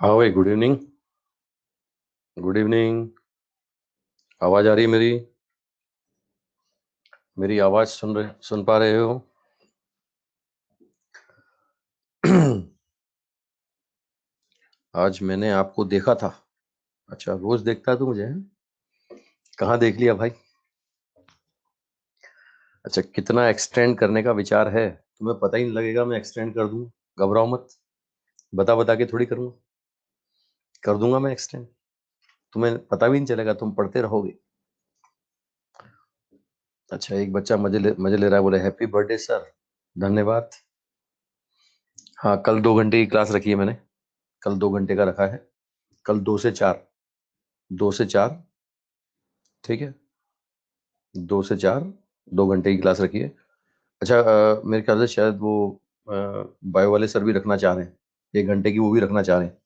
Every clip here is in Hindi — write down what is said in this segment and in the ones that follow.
हाँ भाई, गुड इवनिंग। Good evening. आवाज आ रही है मेरी? मेरी आवाज सुन पा रहे हो? आज मैंने आपको देखा था। अच्छा, रोज देखता है तू मुझे, हैं? कहाँ देख लिया भाई? अच्छा, कितना एक्सटेंड करने का विचार है? तुम्हें पता ही नहीं लगेगा, मैं एक्सटेंड कर दूंगा। घबराओ मत। बता बता के थोड़ी करूंगा। कर दूंगा मैं एक्सटेंड। तुम्हें पता भी नहीं चलेगा, तुम पढ़ते रहोगे। अच्छा, एक बच्चा मजे ले रहा है, बोले हैप्पी बर्थडे सर। धन्यवाद। हाँ, कल 2 घंटे की क्लास रखी है मैंने। कल 2 घंटे का रखा है। कल 2 से 4। 2 से 4। ठीक है। 2 से 4। 2 घंटे की क्लास रखी है। अच्छा, मेरे ख्याल से शायद वो बायो वाले सर भी रखना चाह रहे हैं। 1 घंटे की वो भी रखना चाह रहे हैं।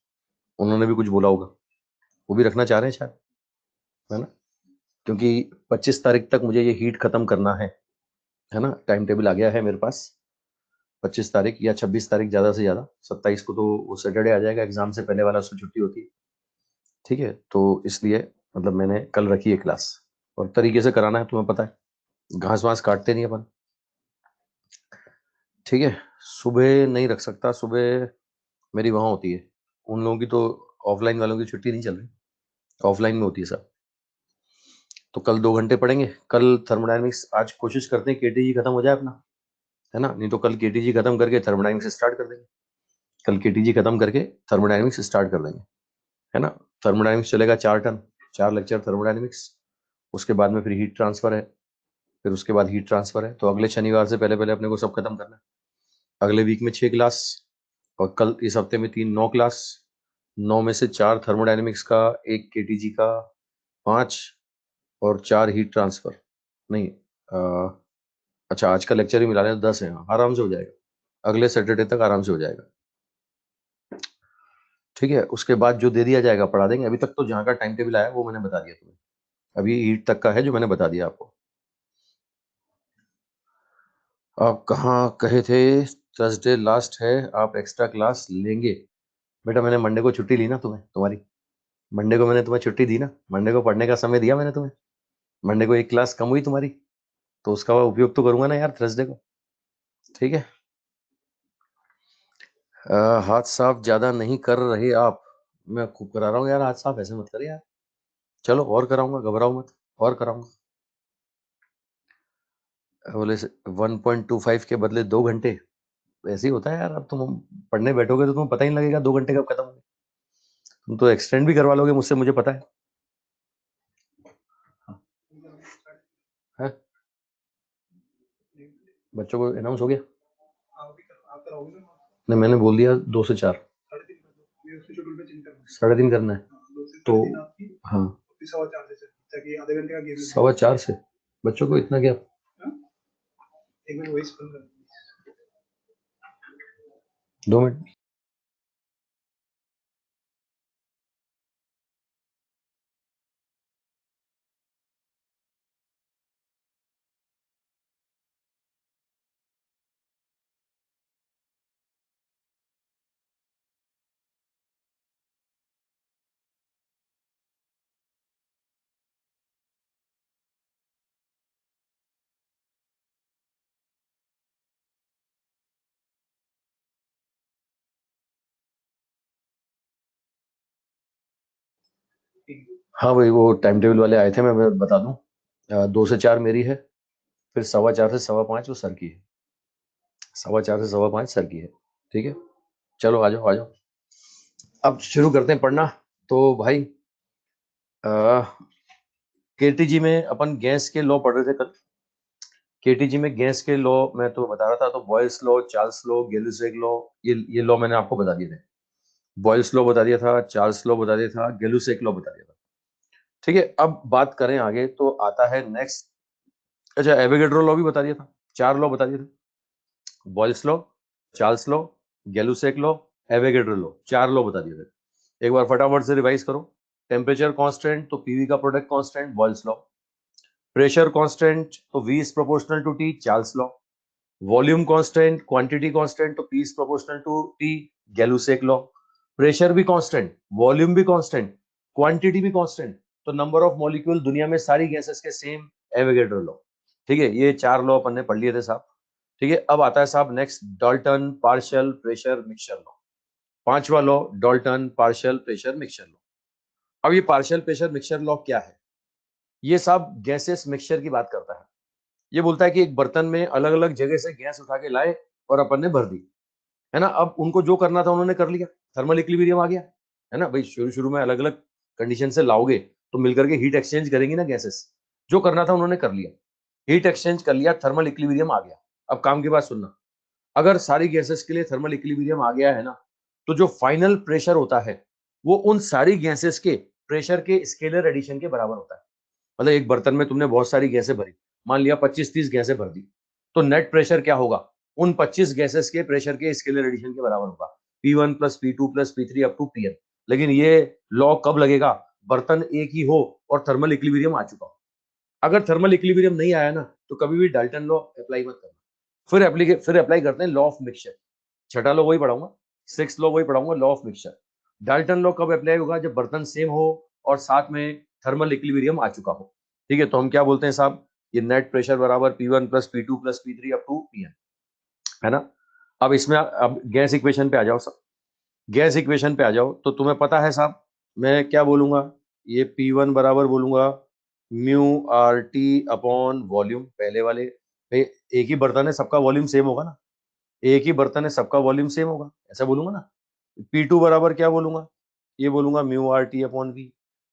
उन्होंने भी कुछ बोला होगा। वो भी रखना चाह रहे हैं शायद। है ना? क्योंकि 25 तारीख तक मुझे ये हीट खत्म करना है। है ना? टाइम टेबल आ गया है मेरे पास। 25 तारीख या 26 तारीख, ज्यादा से ज्यादा 27 को तो वो सैटरडे आ जाएगा, एग्जाम से पहले वाला, उसको छुट्टी होती है। ठीक है, तो इसलिए मतलब मैंने कल रखी है क्लास। और तरीके से कराना है, तुम्हें पता है, घास वास काटते नहीं अपन। ठीक है। सुबह नहीं रख सकता, सुबह मेरी वहां होती है। उन लोगों की तो, ऑफलाइन वालों की छुट्टी नहीं चल रही। ऑफलाइन में होती है सब। तो कल 2 घंटे पढ़ेंगे। कल थर्मोडायनेमिक्स आज कोशिश करते हैं केटीजी खत्म हो जाए अपना। है ना? नहीं तो कल केटीजी खत्म करके थर्मोडायनेमिक्स स्टार्ट कर देंगे। कल केटीजी खत्म करके थर्मोडायनेमिक्स स्टार्ट कर देंगे। है ना? थर्मोडायनेमिक्स चलेगा 4 टर्म। 4 lecture thermodynamics. उसके बाद में फिर हीट ट्रांसफर है। फिर उसके बाद हीट ट्रांसफर है, तो अगले शनिवार से पहले पहले अपने को सब खत्म करना है। अगले वीक में 6 क्लास। और कल इस हफ्ते में 9 क्लास। 9 में से 4 थर्मोडायनेमिक्स का, एक केटीजी का, 5 और 4 हीट ट्रांसफर। नहीं, अच्छा, आज का लेक्चर ही मिला लें तो 10 है। हाँ, आराम से हो जाएगा। अगले सैटरडे तक आराम से हो जाएगा। ठीक है, उसके बाद जो दे दिया जाएगा पढ़ा देंगे। अभी तक तो जहाँ का टाइम टेबल आया वो मैंने बता दिया तुम्हें। अभी हीट तक का है जो मैंने बता दिया आपको। आप कहाँ कहे थे? थर्सडे लास्ट है, आप एक्स्ट्रा क्लास लेंगे? बेटा, मैंने मंडे को छुट्टी ली ना तुम्हारी। मंडे को मैंने तुम्हें छुट्टी दी ना। मंडे को पढ़ने का समय दिया मैंने तुम्हें। मंडे को एक क्लास कम हुई तुम्हारी। तो उसका उपयोग तो करूंगा ना यार, थर्सडे को। ठीक है। हाथ साफ ज्यादा नहीं कर रहे आप? मैं खूब करा रहा हूँ यार हाथ साफ, ऐसे मत कर यार। चलो और कराऊंगा, घबराओ मत। और कराऊंगा। बोले 1.25 के बदले 2 घंटे। ऐसे ही होता है यार, अब तुम पढ़ने बैठोगे तो तुम्हें पता ही नहीं लगेगा 2 घंटे कब खत्म होंगे। तुम तो एक्सटेंड भी करवा लोगे मुझसे, मुझे पता है। है? बच्चों को अनाउंस हो गया? नहीं, मैंने बोल दिया 2 से 4। 3:30 करना है। तो हाँ, 4:15 से बच्चों को इतना क्या? 2 मिनट। हाँ भाई, वो टाइम टेबल वाले आए थे, मैं बता दूं। 2 से 4 मेरी है। फिर 4:15 से 5:15 वो सर की है। 4:15 से 5:15 सर की है। ठीक है। चलो आ जाओ, आ जाओ। अब शुरू करते हैं पढ़ना। तो भाई, केटीजी में अपन गैस के लॉ पढ़ रहे थे कल। केटीजी में गैस के लॉ मैं तो बता रहा था, तो Boyle's law, Charles law, Gay-Lussac law, ये लॉ मैंने आपको बता दिए थे। बॉयल्स लॉ बता दिया था, चार्ल्स लॉ बता दिया था, गेलुसेक लॉ बता दिया था। ठीक है, अब बात करें आगे तो आता है नेक्स्ट। अच्छा, एवोगेड्रो लॉ भी बता दिया था। 4 लॉ बता दिए थे। Boyle's law, Charles law, Gay-Lussac law, Avogadro law, 4 law बता दिए थे। एक बार फटाफट से रिवाइज करो। टेम्परेचर कांस्टेंट तो पीवी का product constant, Boyle's law. Pressure constant तो V is proportional to T, Charles law. Volume constant, quantity constant तो P is proportional to T, Gay-Lussac law. Pressure भी कांस्टेंट, वॉल्यूम भी कांस्टेंट, क्वांटिटी भी कांस्टेंट, तो नंबर ऑफ मॉलिक्यूल दुनिया में सारी गैसेस के सेम, एवोगैड्रो लॉ। ठीक है, ये 4 लॉ अपन ने पढ़ लिए थे साहब। ठीक है, अब आता है साहब next Dalton partial pressure mixture law. 5वां law Dalton partial pressure mixture law. अब ये पार्शियल प्रेशर मिक्सचर लॉ क्या है? ये साहब गैसेस मिक्सचर की बात करता है। ये बोलता है कि एक बर्तन में अलग अलग जगह से गैस उठा के लाए और अपन ने भर दी, है ना। अब उनको जो करना था उन्होंने कर लिया, थर्मल इक्विलिब्रियम आ गया, है ना भाई। शुरू शुरू में अलग अलग कंडीशन से लाओगे तो मिलकर के हीट एक्सचेंज करेंगी ना गैसेस। जो करना था उन्होंने कर लिया, हीट एक्सचेंज कर लिया, थर्मल इक्विलिब्रियम आ गया। अब काम की बात सुनना, अगर सारी गैसेस के लिए थर्मल इक्विलिब्रियम आ गया है ना, तो जो फाइनल प्रेशर होता है वो उन सारी गैसेस के प्रेशर के स्केलर एडिशन के बराबर होता है। मतलब एक बर्तन में तुमने बहुत सारी गैसें भरी, मान लिया 25-30 गैसें भर दी, तो नेट प्रेशर क्या होगा? उन 25 गैसेस के प्रेशर के स्केलर एडिशन के बराबर होगा, P1 plus P2 plus P3 up to Pn। लेकिन ये लॉ कब लगेगा? बर्तन एक ही हो और थर्मल इक्विलिब्रियम आ चुका हो। अगर थर्मल इक्विलिब्रियम नहीं आया ना, तो कभी भी डाल्टन लॉ अप्लाई मत करना। फिर अप्लाई करते हैं लॉ ऑफ मिक्सचर। छठा लॉ वही पढ़ाऊंगा, 6th लॉ वही पढ़ाऊंगा, law of mixture. Dalton law कब अप्लाई होगा? जब बर्तन सेम हो और साथ में थर्मल इक्विलिब्रियम आ चुका हो। ठीक है, तो हम क्या बोलते हैं साहब, ये नेट प्रेशर बराबर P1 plus P2 plus P3 up to Pn, है ना। अब इसमें अब गैस इक्वेशन पे आ जाओ साहब। गैस इक्वेशन पे आ जाओ तो तुम्हें पता है साहब, मैं क्या बोलूंगा, ये P1 बराबर बोलूंगा mu R T upon volume, पहले वाले भाई, एक ही बर्तन है सबका वॉल्यूम सेम होगा ना, एक ही बर्तन है सबका वॉल्यूम सेम होगा, ऐसा बोलूंगा ना। P2 बराबर क्या बोलूंगा, ये बोलूंगा mu R T upon V.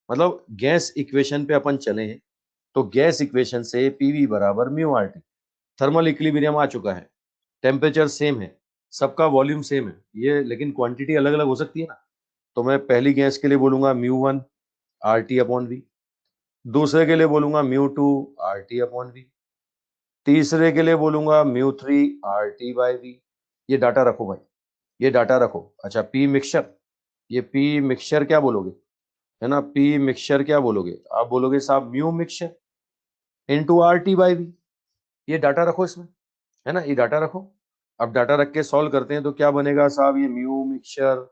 मतलब गैस इक्वेशन पे अपन चले हैं, तो गैस इक्वेशन से पीवी बराबर mu R T, thermal equilibrium आ चुका है, टेम्परेचर सेम है, सबका वॉल्यूम सेम है, ये लेकिन क्वांटिटी अलग अलग हो सकती है ना। तो मैं पहली गैस के लिए बोलूंगा mu 1 R T upon V, दूसरे के लिए बोलूंगा mu 2 R T upon V, तीसरे के लिए बोलूंगा mu 3 R T by V. ये डाटा रखो भाई, ये डाटा रखो। अच्छा, पी मिक्सचर, ये पी मिक्सचर क्या बोलोगे, है ना, पी मिक्सचर क्या बोलोगे? आप बोलोगे साहब mu mixture into R T by V. ये डाटा रखो इसमें, है ना, ये डाटा रखो। अब डाटा रख के सॉल्व करते हैं तो क्या बनेगा साहब, ये mu mixture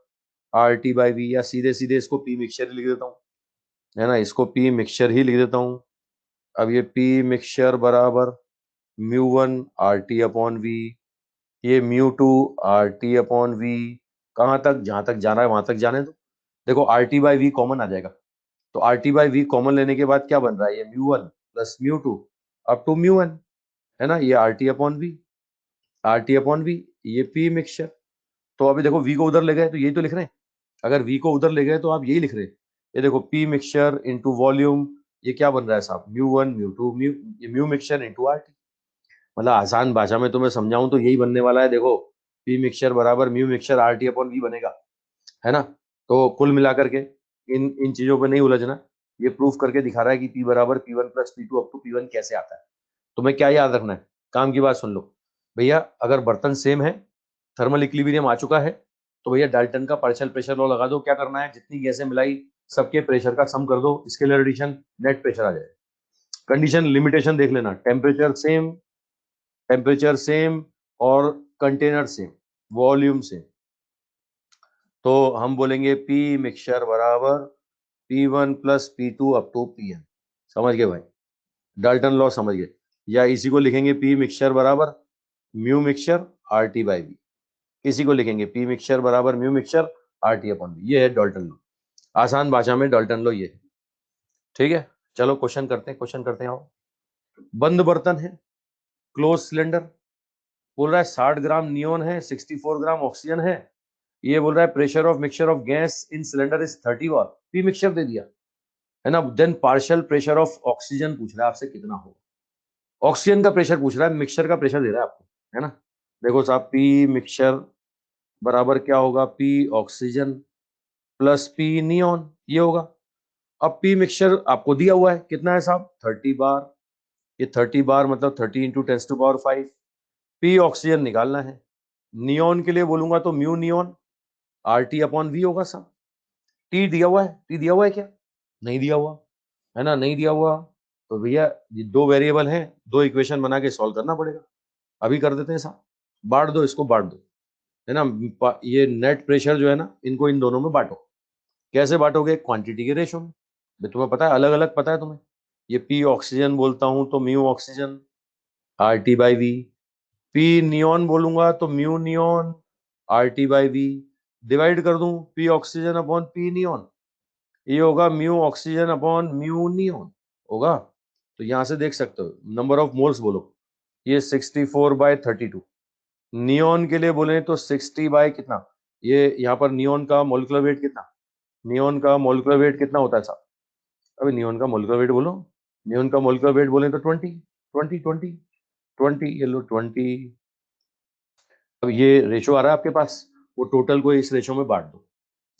R T by V, या सीधे सीधे इसको पी मिक्सचर ही लिख देता हूँ, है ना, इसको पी मिक्सचर ही लिख देता हूँ। अब ये पी मिक्सचर बराबर mu 1 R T upon V, ये mu 2 R T upon V. कहाँ तक? जहां तक जाना है वहां तक जाने दो। देखो R T by V common आ जाएगा, तो R T by V common लेने के बाद क्या बन रहा है, ये mu 1 plus mu 2 up to mu 1, है ना, ये R T upon V, R T upon V, ये पी मिक्सचर। तो अभी देखो वी को उधर ले गए तो यही तो लिख रहे हैं, अगर वी को उधर ले गए तो आप यही लिख रहे हैं। ये देखो पी मिक्सचर इंटू वॉल्यूम, ये क्या बन रहा है साहब, म्यू 1 म्यू 2 ये mu mixture into R T. मतलब आसान भाषा में तुम्हें समझाऊं तो यही बनने वाला है, देखो पी मिक्सचर बराबर mu mixture R T upon V बनेगा, है ना। तो कुल मिलाकर के इन इन चीजों पे नहीं उलझना, ये प्रूफ करके दिखा रहा है कि पी बराबर P1 plus P2 up to P1 कैसे आता है। तुम्हें क्या याद रखना है, काम की बात सुन लो भैया, अगर बर्तन सेम है, थर्मल इक्विलिब्रियम आ चुका है, तो भैया डाल्टन का पार्शियल प्रेशर लॉ लगा दो। क्या करना है, जितनी गैसें मिलाई सबके प्रेशर का सम कर दो, स्केलर एडिशन, नेट प्रेशर आ जाए। कंडीशन लिमिटेशन देख लेना, टेम्परेचर सेम, टेम्परेचर सेम और कंटेनर सेम, वॉल्यूम सेम। तो हम बोलेंगे पी मिक्सचर बराबर P1 plus P2 up to Pn। समझ गए भाई, डाल्टन लॉ समझ गए। या इसी को लिखेंगे पी मिक्सचर बराबर mu mixture R T by V, इसी को लिखेंगे पी मिक्सचर बराबर mu mixture R T upon V. ये है डाल्टन लॉ, आसान भाषा में डाल्टन लॉ ये है। ठीक है, चलो क्वेश्चन करते हैं, क्वेश्चन करते हैं। आओ, बंद बर्तन है, क्लोज सिलेंडर, बोल रहा है 60 ग्राम नियोन है, 64 ग्राम ऑक्सीजन है, ये बोल रहा है pressure of mixture of gas in cylinder is 30 bar, P mixture दे दिया, है ना। Then partial pressure of oxygen पूछ रहा है आपसे कितना होगा, ऑक्सीजन का प्रेशर पूछ रहा है, मिक्सचर का प्रेशर दे रहा है आपको, है ना। देखो साहब, पी मिक्सचर बराबर क्या होगा, P oxygen plus P neon, ये होगा। अब पी मिक्सचर आपको दिया हुआ है कितना है साहब, 30 बार, ये 30 बार मतलब 30 इंटू 10⁵ पी ऑक्सीजन निकालना है। नियोन के लिए बोलूंगा तो mu neon R T upon V होगा साहब। टी दिया हुआ है, टी दिया हुआ है क्या, नहीं दिया हुआ, है ना, नहीं दिया हुआ। तो भैया ये दो वेरिएबल हैं, दो इक्वेशन बना के सॉल्व करना पड़ेगा। अभी कर देते हैं साहब, बांट दो इसको, बांट दो, है ना, ये नेट प्रेशर जो है ना, इनको इन दोनों में बांटो। कैसे बांटोगे? क्वांटिटी के रेशो में। तुम्हें पता है, अलग अलग पता है तुम्हें। ये पी ऑक्सीजन बोलता हूं तो mu oxygen RT/V, P neon बोलूंगा तो म्यू नियॉन RT/V, डिवाइड कर दूं P oxygen upon P neon, ये होगा mu oxygen upon mu neon होगा। तो यहां से देख सकते हो नंबर ऑफ मोल्स बोलो, ये 64/32। नियॉन के लिए बोले तो 60 बाय कितना, ये यहाँ पर नियॉन का मोलिकुलर वेट कितना, नियॉन का मोलिकुलर वेट कितना होता है साहब? अभी नियॉन का मोलिकुलर वेट बोलो, नियॉन का मोलिकुलर वेट बोले तो 20 ये लो 20। अब ये रेशो आ रहा है आपके पास, वो टोटल को इस रेशो में बांट दो,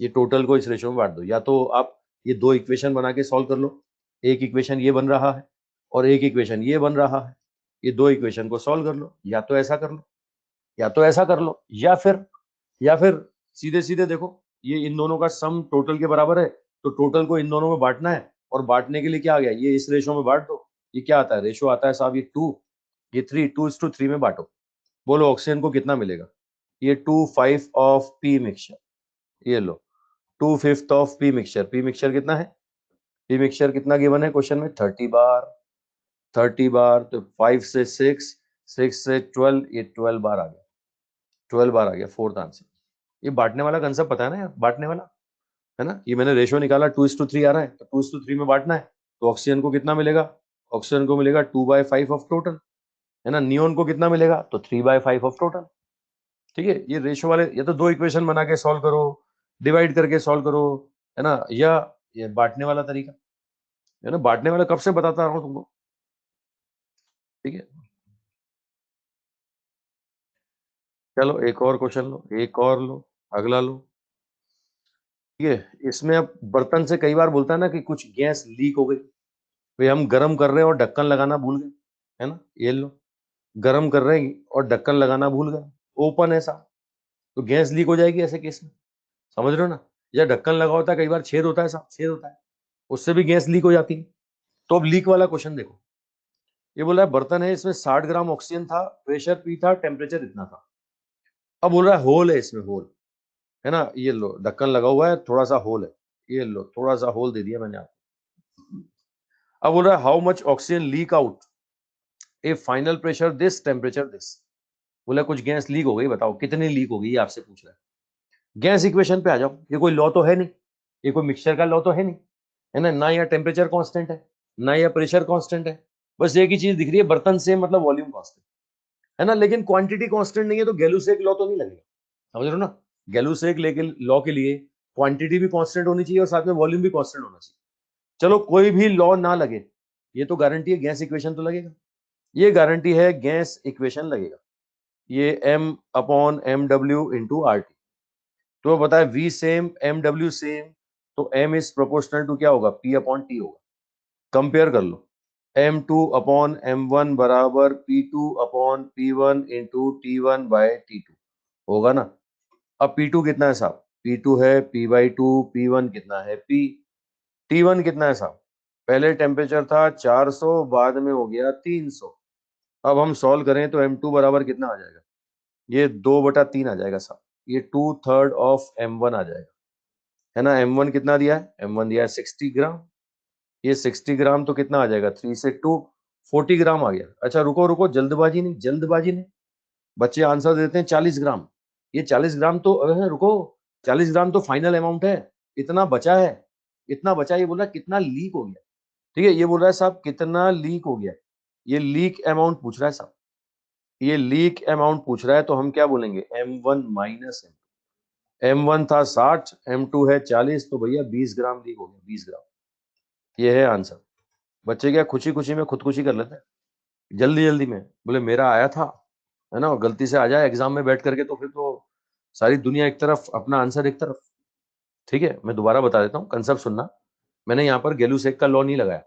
ये टोटल को इस रेशो में बांट दो। या तो आप ये दो इक्वेशन बना के सॉल्व कर लो, एक इक्वेशन ये बन रहा है और एक इक्वेशन ये बन रहा है, ये दो इक्वेशन को सॉल्व कर लो। या तो ऐसा कर लो, या तो ऐसा कर लो, या फिर सीधे सीधे देखो, ये इन दोनों का सम टोटल के बराबर है, तो टोटल को इन दोनों में बांटना है, और बांटने के लिए क्या आ गया, ये इस रेशो में बांट दो। ये क्या आता है? रेशो आता है साहब ये 2, ये 3, 2:3 में बांटो। बोलो ऑक्सीजन को कितना मिलेगा? ये 2/5 ऑफ पी मिक्सचर, ये लो 2/5 of P mixture. P mixture कितना है? पी मिक्सचर कितना गिवन है क्वेश्चन में? 30 बार, 30 बार, तो 5 से 6, 6 से 12, ये 12 बार आ गया, 12 बार आ गया, फोर्थ आंसर। ये बांटने वाला कंसेप्ट पता है ना यार, बांटने वाला, है ना। ये मैंने रेशो निकाला 2:3 आ रहा है, तो 2:3 में बांटना है, तो ऑक्सीजन को कितना मिलेगा? ऑक्सीजन को मिलेगा 2/5 ऑफ टोटल, है ना। नियोन को कितना मिलेगा? तो 3/5 ऑफ टोटल। ठीक है, ये रेशो वाले, या तो दो इक्वेशन बना के सॉल्व करो, डिवाइड करके सॉल्व करो, है ना, या ये बांटने वाला तरीका, है ना। बांटने वाला कब से बताता रहा हूं तुमको। ठीक है, चलो एक और क्वेश्चन लो, एक और लो, अगला लो। ठीक है, इसमें अब बर्तन से कई बार बोलता है ना कि कुछ गैस लीक हो गई, भाई हम गर्म कर रहे हैं और ढक्कन लगाना भूल गए, है ना। ये लो, गर्म कर रहे हैं और ढक्कन लगाना भूल गए, ओपन है साहब, तो गैस लीक हो जाएगी ऐसे केस में, समझ रहे हो ना। या ढक्कन लगा होता है, कई बार छेद होता है साहब, छेद होता है, उससे भी गैस लीक हो जाती है। तो अब लीक वाला क्वेश्चन देखो, ये बोला है बर्तन है, इसमें 60 ग्राम ऑक्सीजन था, प्रेशर पी था, टेम्परेचर इतना था। अब बोल रहा है होल है इसमें, होल, है ना। ये लो ढक्कन लगा हुआ है, थोड़ा सा होल है, ये लो थोड़ा सा होल दे दिया मैंने आपको। अब बोल रहा है how much oxygen leak out A final pressure this temperature this. बोला कुछ गैस लीक हो गई, बताओ कितनी लीक हो गई, ये आपसे पूछ रहा है। गैस इक्वेशन पे आ जाओ, ये कोई लॉ तो है नहीं, ये कोई मिक्सचर का लॉ तो है नहीं, है ना। ना या टेम्परेचर कांस्टेंट है, ना या प्रेशर कांस्टेंट है, बस एक ही चीज दिख रही है, बर्तन से मतलब वॉल्यूम कांस्टेंट, है ना। लेकिन क्वांटिटी कांस्टेंट नहीं है, तो गैलूसेक लॉ तो नहीं लगेगा, समझ रहे हो ना। गैलूसेक लॉ के लिए क्वांटिटी भी कांस्टेंट होनी चाहिए और साथ में वॉल्यूम भी कांस्टेंट होना चाहिए। चलो कोई भी लॉ ना लगे, ये तो गारंटी है गैस इक्वेशन तो लगेगा, ये गारंटी है गैस इक्वेशन लगेगा। ये m upon M W into R T, तो बताए v same M W same, तो m इज प्रोपोर्शनल टू क्या होगा? p अपॉन टी होगा। कंपेयर कर लो, m2 अपॉन m1 बराबर p2 upon p1 into t1 bye t2 होगा ना। अब p2 कितना है साहब? p2 है p/2, p1 कितना है p, t1 कितना है साहब? पहले टेम्परेचर था 400, बाद में हो गया 300। अब हम सॉल्व करें तो m2 बराबर कितना आ जाएगा? ये 2/3 आ जाएगा साहब, ये 2/3 ऑफ m1 आ जाएगा, है ना। m1 कितना दिया है? m1 दिया है 60 ग्राम, ये 60 ग्राम तो कितना आ जाएगा? 3 से 2 40 ग्राम आ गया। अच्छा रुको रुको, जल्दबाजी नहीं, जल्दबाजी नहीं, बच्चे आंसर देते हैं 40 ग्राम, ये 40 ग्राम तो रुको, 40 ग्राम तो फाइनल अमाउंट है, इतना बचा है, इतना बचा। ये बोल रहा है कितना लीक हो गया, ठीक है, ये बोल रहा है साहब कितना लीक हो गया, ये लीक अमाउंट पूछ रहा है साहब, ये लीक अमाउंट पूछ रहा है, तो हम क्या बोलेंगे? m1 माइनस m1 था 60, m2 है 40, तो भैया 20 ग्राम लीक हो गया, 20 ग्राम, ये है आंसर। बच्चे क्या खुशी खुशी में खुदकुशी कर लेते हैं, जल्दी जल्दी में, बोले मेरा आया था, है ना, गलती से आ जाए एग्जाम में बैठ करके तो फिर तो सारी दुनिया एक तरफ, अपना आंसर एक तरफ। ठीक है, मैं दोबारा बता देता हूँ, कंसेप्ट सुनना। मैंने यहाँ पर गैलूसेक का लॉ नहीं लगाया,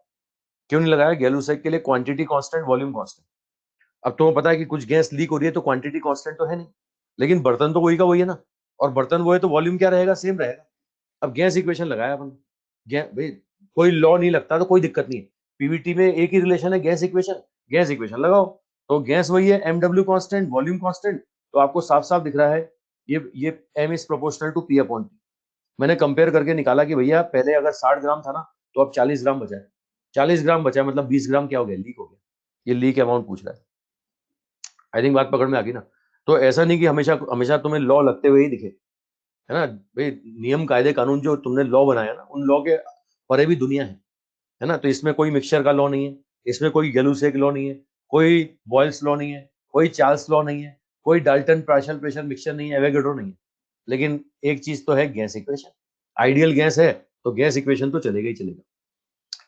क्यों नहीं लगाया? गैलूसेक के लिए क्वांटिटी कांस्टेंट, वॉल्यूम कांस्टेंट। अब तुम्हें पता है कि कुछ गैस लीक हो रही है, तो क्वांटिटी कांस्टेंट तो है नहीं, लेकिन बर्तन तो वही का वही है ना, और बर्तन वो है तो वॉल्यूम क्या रहेगा? सेम रहेगा। अब गैस इक्वेशन लगाया अपन, भाई कोई लॉ नहीं लगता तो कोई दिक्कत नहीं है, पीवीटी में एक ही रिलेशन है, गैस इक्वेशन लगाओ, तो गैस वही है, M W constant, volume constant, तो आपको साफ साफ दिख रहा है ये m is proportional to p upon t। मैंने कंपेयर करके निकाला कि भैया पहले अगर 60 ग्राम था ना तो अब 40 ग्राम बचा है, 40 ग्राम बचा है मतलब 20 ग्राम क्या हो गया, लीक हो गया। ये लीक अमाउंट पूछ रहा है। आई थिंक बात पकड़ में आ गई ना। तो ऐसा नहीं कि हमेशा हमेशा तुम्हें लॉ लगते हुए ही दिखे, है ना भाई। नियम कायदे कानून जो तुमने लॉ बनाया ना, उन लॉ के परे भी दुनिया है ना। तो इसमें कोई मिक्सचर का लॉ नहीं है, इसमें कोई गैलूसेक लॉ नहीं है, कोई बॉयल्स लॉ नहीं है, कोई चार्ल्स लॉ नहीं है, कोई डाल्टन पार्शियल प्रेशर मिक्सचर नहीं है, एवोगैड्रो नहीं है। लेकिन एक चीज तो है, गैस इक्वेशन। आइडियल गैस है तो गैस इक्वेशन तो चलेगा ही चलेगा,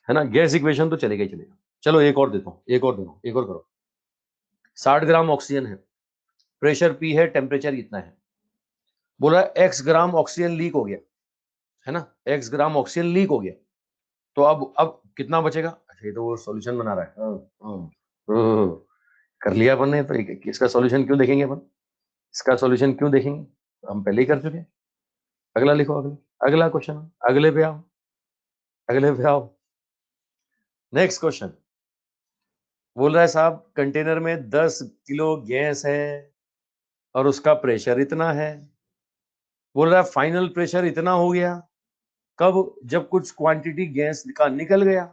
है ना। गैस इक्वेशन तो चलेगा ही चलेगा। चलो एक और देता हूँ, एक और देता हूँ, एक और करो। 60 ग्राम ऑक्सीजन है, प्रेशर पी है, टेम्परेचर इतना है। बोला एक्स ग्राम ऑक्सीजन लीक हो गया, है ना, एक्स ग्राम ऑक्सीजन लीक हो गया। तो अब कितना बचेगा? अच्छा, ये तो वो सॉल्यूशन बना रहा है। कर लिया अपन ने, तो इसका सॉल्यूशन क्यों देखेंगे अपन? इसका सॉल्यूशन क्यों देखेंगे? हम पहले ही कर चुके हैं। अगला लिखो, अगला क्वेश्चन, अगले पे आओ, अगले पे आओ। नेक्स्ट क्वेश्चन बोल रहा है साहब, कंटेनर में 10 किलो गैस है और उसका प्रेशर इतना है। बोल रहा है फाइनल प्रेशर इतना हो गया कब? जब कुछ क्वांटिटी गैस का निकल गया।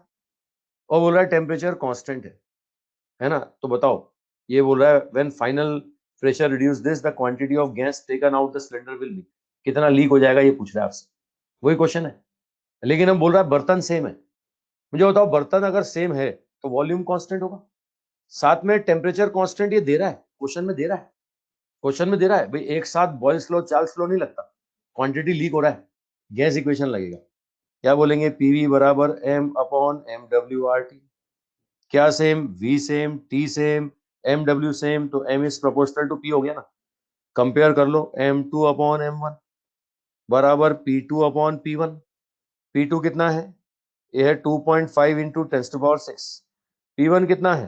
और बोल रहा है टेम्परेचर कांस्टेंट है ना। तो बताओ, ये बोल रहा है when final pressure reduce this the quantity of gas taken out the cylinder will leak. कितना लीक हो जाएगा ये पूछ रहा है आपसे, वही क्वेश्चन है। लेकिन हम बोल रहा है बर्तन सेम है। मुझे बताओ, बर्तन अगर सेम है तो वॉल्यूम कांस्टेंट होगा, साथ में टेम्परेचर कांस्टेंट। ये दे रहा है क्वेश्चन में, दे रहा है क्वेश्चन में, दे रहा है भाई। एक साथ बॉयल्स लॉ चार्ल्स लॉ नहीं लगता, क्वांटिटी लीक हो रहा है, गैस इक्वेशन लगेगा। क्या बोलेंगे? पीवी बराबर M upon M W R T. क्या same? V same, T same, M W same, तो M is proportional to P हो गया ना। कंपेयर कर लो, M two upon M one बराबर P two upon P one. P two कितना है? ये है 2.5 into tens to power 6। P one कितना है?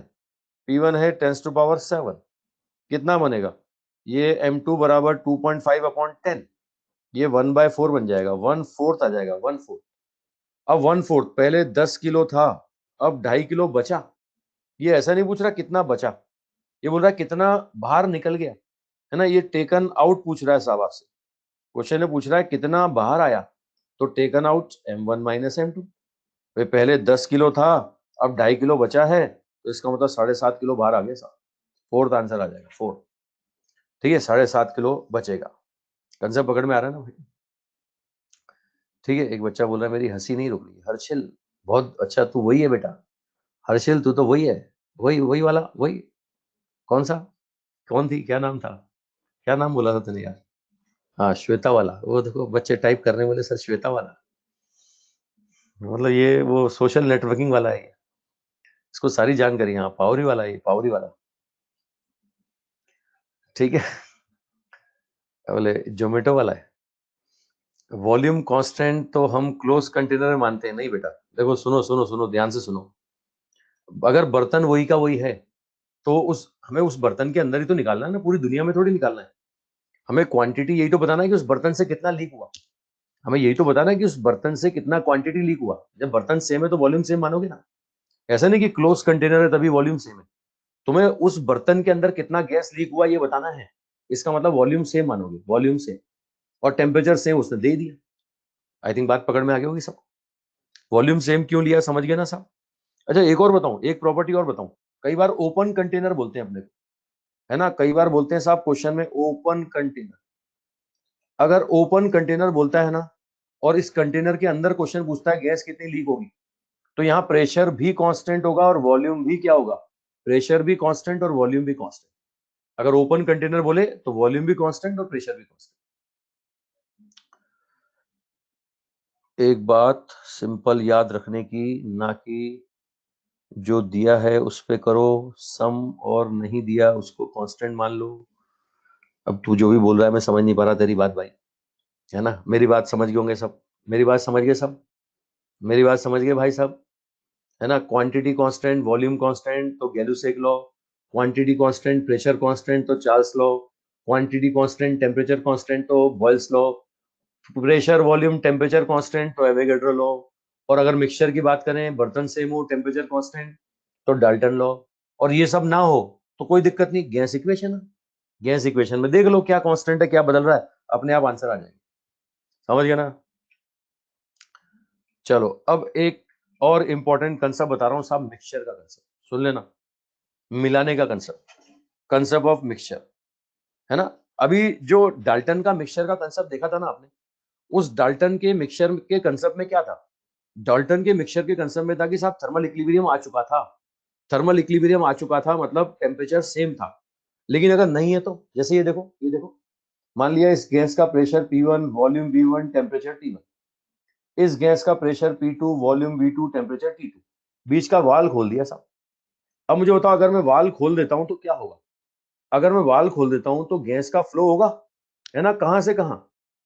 पी वन है टेंस टू पावर 7। कितना बनेगा? ये एम टू बराबर 2.5 अपॉन 10, ये 1/4 बन जाएगा, 1/4 आ जाएगा, 1/4। अब 1/4 पहले 10 किलो था, अब 2.5 किलो बचा। ये ऐसा नहीं पूछ रहा कितना बचा, ये बोल रहा है कितना बाहर निकल गया, है ना। ये टेकन आउट पूछ रहा है साहब आपसे। क्वेश्चन में पूछ रहा है कितना बाहर आया, तो taken out m1 minus m2। भाई पहले 10 किलो था, अब 2.5 किलो बचा है, तो इसका मतलब 7.5 किलो बाहर आ गया साहब। फोर्थ आंसर आ जाएगा, फोर्थ। ठीक है, 7.5 किलो बचेगा। कंसेप्ट पकड़ में आ रहा है ना भाई? ठीक है। एक बच्चा बोल रहा है मेरी हंसी नहीं रुक रही। हर्षिल, बहुत अच्छा, तू वही है बेटा। हर्षिल, तू तो वही है, वही वही वाला, वही। कौन सा? कौन थी, क्या नाम था? क्या नाम बोला था तूने यार? हाँ, श्वेता वाला। वो देखो बच्चे टाइप करने वाले, सर श्वेता वाला, मतलब ये वो सोशल नेटवर्किंग वाला है। इसको सारी जानकारी, हाँ पावरी वाला है, ये पावरी वाला। ठीक है। बोले जोमेटो वाला है। वॉल्यूम कांस्टेंट तो हम क्लोज कंटेनर में मानते हैं नहीं बेटा। देखो सुनो सुनो सुनो, ध्यान से सुनो। अगर बर्तन वही का वही है तो उस हमें उस बर्तन के अंदर ही तो निकालना है ना, पूरी दुनिया में थोड़ी निकालना है। हमें क्वांटिटी यही तो बताना है कि उस बर्तन से कितना लीक हुआ। हमें यही तो बताना है कि उस बर्तन से कितना क्वांटिटी लीक हुआ। जब बर्तन सेम है तो वॉल्यूम सेम मानोगे ना। ऐसा नहीं कि क्लोज कंटेनर है तभी वॉल्यूम सेम है। तुम्हें उस बर्तन के अंदर कितना गैस लीक हुआ ये बताना है, इसका मतलब वॉल्यूम सेम मानोगे, वॉल्यूम सेम। और टेम्परेचर सेम उसने दे दिया। आई थिंक बात पकड़ में आ गई होगी सब। वॉल्यूम सेम क्यों लिया, समझ गए ना सब? अच्छा एक और बताऊं, एक प्रॉपर्टी और बताऊं। कई बार ओपन कंटेनर बोलते हैं अपने को, है ना। कई बार बोलते हैं साहब क्वेश्चन में ओपन कंटेनर। अगर ओपन कंटेनर बोलता है ना, और इस कंटेनर के अंदर क्वेश्चन पूछता है गैस कितनी लीक होगी, तो यहाँ प्रेशर भी कांस्टेंट होगा और वॉल्यूम भी क्या होगा? प्रेशर भी कांस्टेंट और वॉल्यूम भी कांस्टेंट। अगर ओपन कंटेनर बोले तो वॉल्यूम भी कांस्टेंट और प्रेशर भी कांस्टेंट। एक बात सिंपल याद रखने की, ना कि जो दिया है उस पे करो सम, और नहीं दिया उसको कांस्टेंट मान लो। अब तू जो भी बोल रहा है मैं समझ नहीं पा रहा तेरी बात भाई, है ना। मेरी बात समझ गए होंगे सब, मेरी बात समझ गए सब, मेरी बात समझ गए भाई सब, है ना। क्वांटिटी कांस्टेंट, वॉल्यूम कांस्टेंट तो Gay-Lussac law, quantity constant, pressure constant तो Charles law, quantity constant, temperature constant तो Boyle's law, pressure volume temperature constant तो एवोगैड्रो लॉ। और अगर मिक्सचर की बात करें, बर्तन सेम हो, टेम्परेचर कांस्टेंट, तो डाल्टन लॉ। और ये सब ना हो तो कोई दिक्कत नहीं, गैस इक्वेशन है। गैस इक्वेशन में देख लो क्या कांस्टेंट है, क्या बदल रहा है, अपने आप आंसर आ जाएगा। समझ गया ना? चलो अब एक और इंपॉर्टेंट कंसेप्ट बता रहा हूं साहब, मिक्सचर का कंसेप्ट सुन लेना, मिलाने का कंसेप्ट, कंसेप्ट ऑफ मिक्सचर, है ना? अभी जो डाल्टन का मिक्सचर का कंसेप्ट देखा था ना आपने, उस डाल्टन के मिक्सचर के कंसेप्ट में क्या था? डाल्टन के मिक्सचर के कंसेप्ट में था कि साहब थर्मल इक्विलिब्रियम आ चुका था, थर्मल इक्विलिब्रियम आ चुका था, मतलब टेम्परेचर सेम था। लेकिन अगर नहीं है तो जैसे ये देखो, मान लिया इस गैस का pressure P1, volume V1, temperature T1, इस गैस का pressure P2, volume V2, temperature T2, बीच का वाल खोल दिया साहब। अब मुझे बताओ अगर मैं वाल खोल देता हूं तो क्या होगा? अगर मैं वाल खोल देता हूं तो गैस का फ्लो होगा, है ना? कहां से कहां?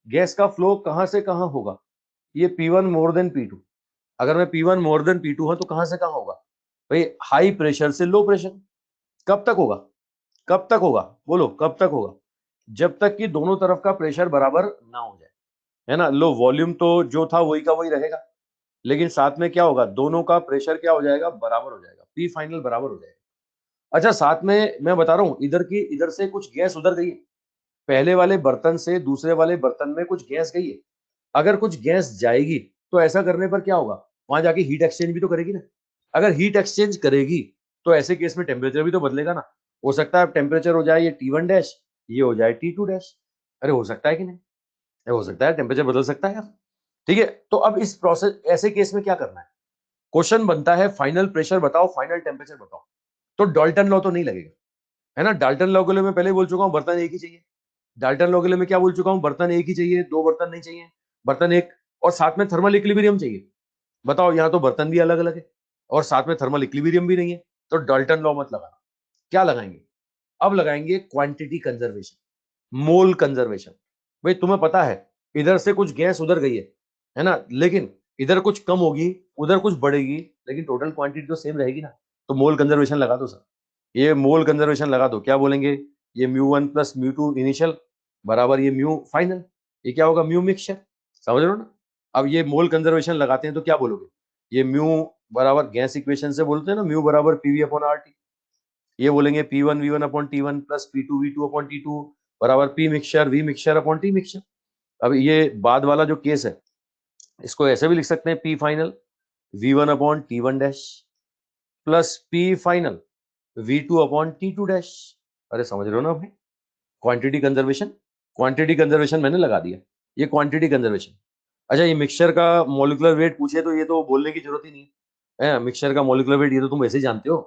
गैस का फ्लो कहां से कहां होगा? ये P1 मोर देन P2, अगर मैं P1 मोर देन P2 है तो कहां से कहां होगा भाई? हाई प्रेशर से लो प्रेशर। कब तक होगा? कब तक होगा? बोलो कब तक होगा? जब तक कि दोनों तरफ का प्रेशर बराबर ना हो जाए, है ना? लो वॉल्यूम तो जो था वही का वही रहेगा, लेकिन साथ में क्या होगा? दोनों का प्रेशर क्या हो जाएगा? बराबर हो जाएगा, पी फाइनल बराबर हो जाएगा। अच्छा साथ में मैं बता रहा हूं, इधर से कुछ गैस उधर गई है, पहले वाले बर्तन से दूसरे वाले बर्तन में कुछ गैस गई है। अगर कुछ गैस जाएगी तो ऐसा करने पर क्या होगा? वहां जाके हीट एक्सचेंज भी तो करेगी ना। अगर हीट एक्सचेंज करेगी तो ऐसे केस में टेम्परेचर भी तो बदलेगा ना। हो सकता है टेम्परेचर हो जाए ये T1 डैश, ये हो जाए T2 डैश। अरे हो सकता है कि नहीं? हो सकता है, टेम्परेचर बदल सकता है यार। ठीक है, तो अब इस प्रोसेस, ऐसे केस में क्या करना है? क्वेश्चन बनता है फाइनल प्रेशर बताओ, फाइनल टेम्परेचर बताओ, तो डाल्टन लॉ तो नहीं लगेगा, है ना? डाल्टन लॉ के लिए मैं पहले बोल चुका हूं बर्तन एक ही चाहिए। डाल्टन लॉ के लिए मैं क्या बोल चुका हूं? बर्तन एक ही चाहिए, दो बर्तन नहीं चाहिए, बर्तन एक, और साथ में थर्मल इक्विलिब्रियम चाहिए। बताओ यहाँ तो बर्तन भी अलग अलग है और साथ में थर्मल इक्विलिब्रियम भी नहीं है, तो डाल्टन लॉ मत लगाना। क्या लगाएंगे? अब लगाएंगे क्वांटिटी कंजर्वेशन, मोल कंजर्वेशन। भाई तुम्हें पता है इधर से कुछ गैस उधर गई है ना? लेकिन इधर कुछ कम होगी, उधर कुछ बढ़ेगी, लेकिन टोटल क्वांटिटी तो सेम रहेगी ना। तो मोल कंजर्वेशन लगा दो सर, ये मोल कंजर्वेशन लगा दो। क्या बोलेंगे? ये म्यू1 प्लस म्यू2 इनिशियल बराबर ये म्यू फाइनल, ये क्या होगा? Mu mixture. समझ रहे हो ना? अब ये मोल कंजर्वेशन लगाते हैं तो क्या बोलोगे? ये म्यू बराबर गैस इक्वेशन से बोलते हैं ना, म्यू बराबर पीवी अपॉन आरटी। ये बोलेंगे P1 V1 upon T1 plus P2 V2 upon T2 बराबर P mixture V mixture upon T mixture. अब ये बाद वाला जो केस है, इसको ऐसे भी लिख सकते हैं, P final V1 upon T1 dash plus P final V2 upon T2 dash. अरे समझ रहे हो ना भाई? क्वांटिटी कंजर्वेशन, क्वांटिटी कंजर्वेशन मैंने लगा दिया, ये क्वांटिटी कंजर्वेशन। अच्छा ये मिक्सचर का मॉलिक्यूलर वेट पूछे तो ये तो बोलने की जरूरत ही नहीं है, मिक्सचर का मॉलिक्यूलर वेट ये तो तुम ऐसे ही जानते हो,